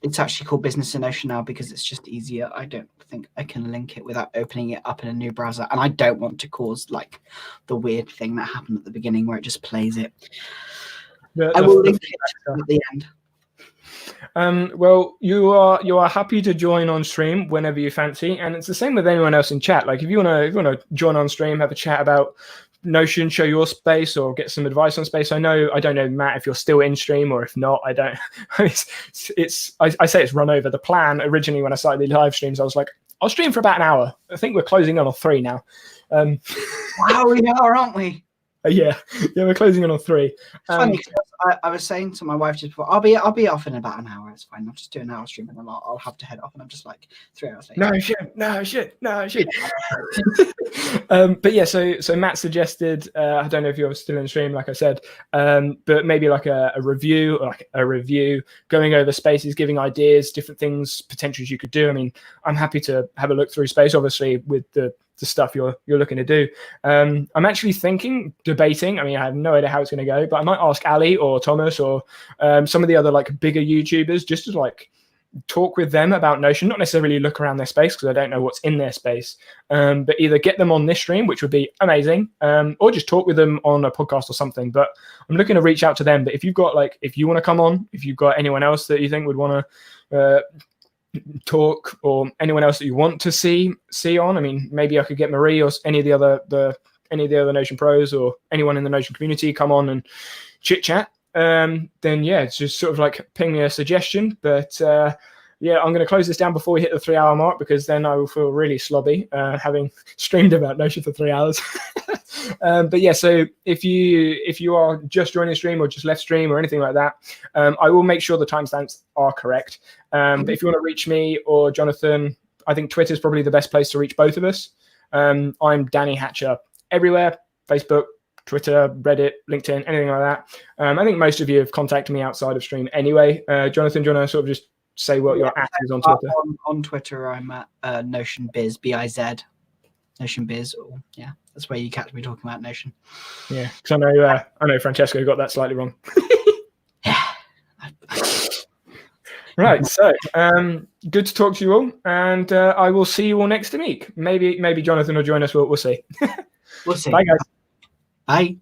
It's actually called Business in Notion now because it's just easier. I don't think I can link it without opening it up in a new browser. And I don't want to cause like the weird thing that happened at the beginning where it just plays it. I will link it at the end. Well, you are happy to join on stream whenever you fancy, and it's the same with anyone else in chat. Like if you wanna join on stream, have a chat about Notion, show your space, or get some advice on space. I don't know, Matt, if you're still in stream or if not. I don't. I say it's run over. The plan originally when I started the live streams, I was like, I'll stream for about an hour. I think we're closing in on 3 now. Wow, we are, aren't we? Yeah, we're closing in on 3. It's funny because I was saying to my wife just before, I'll be off in about an hour. It's fine. I'll just do an hour stream and then I'll have to head off. And I'm just like 3 hours later. No shit. But yeah, so Matt suggested, I don't know if you're still in stream, like I said, but maybe like a review, going over spaces, giving ideas, different things, potentials you could do. I mean, I'm happy to have a look through space, obviously, with the stuff you're looking to do. I'm actually debating. I mean, I have no idea how it's going to go, but I might ask Ali or Thomas or some of the other like bigger YouTubers just to like talk with them about Notion, not necessarily look around their space because I don't know what's in their space, but either get them on this stream, which would be amazing, or just talk with them on a podcast or something. But I'm looking to reach out to them. But if you've got if you want to come on, if you've got anyone else that you think would want to talk, or anyone else that you want to see on, I mean, maybe I could get Marie or any of the other Notion pros or anyone in the Notion community come on and chit chat. Then yeah, it's just sort of like ping me a suggestion. But yeah, I'm going to close this down before we hit the 3-hour mark, because then I will feel really slobby having streamed about Notion for 3 hours. But yeah, so if you are just joining the stream or just left stream or anything like that, I will make sure the timestamps are correct. But if you want to reach me or Jonathan, I think Twitter is probably the best place to reach both of us. I'm Danny Hatcher everywhere: Facebook, Twitter, Reddit, LinkedIn, anything like that. I think most of you have contacted me outside of stream anyway. Jonathan, do you want to sort of just say what your at is on Twitter? On Twitter, I'm at Notion Biz, B-I-Z, Notion Biz. Or, yeah, that's where you catch me talking about Notion. Yeah, because I know Francesco got that slightly wrong. Yeah. Right, so good to talk to you all, and I will see you all next week. Maybe Jonathan will join us. We'll see. We'll see. Bye, guys. Bye.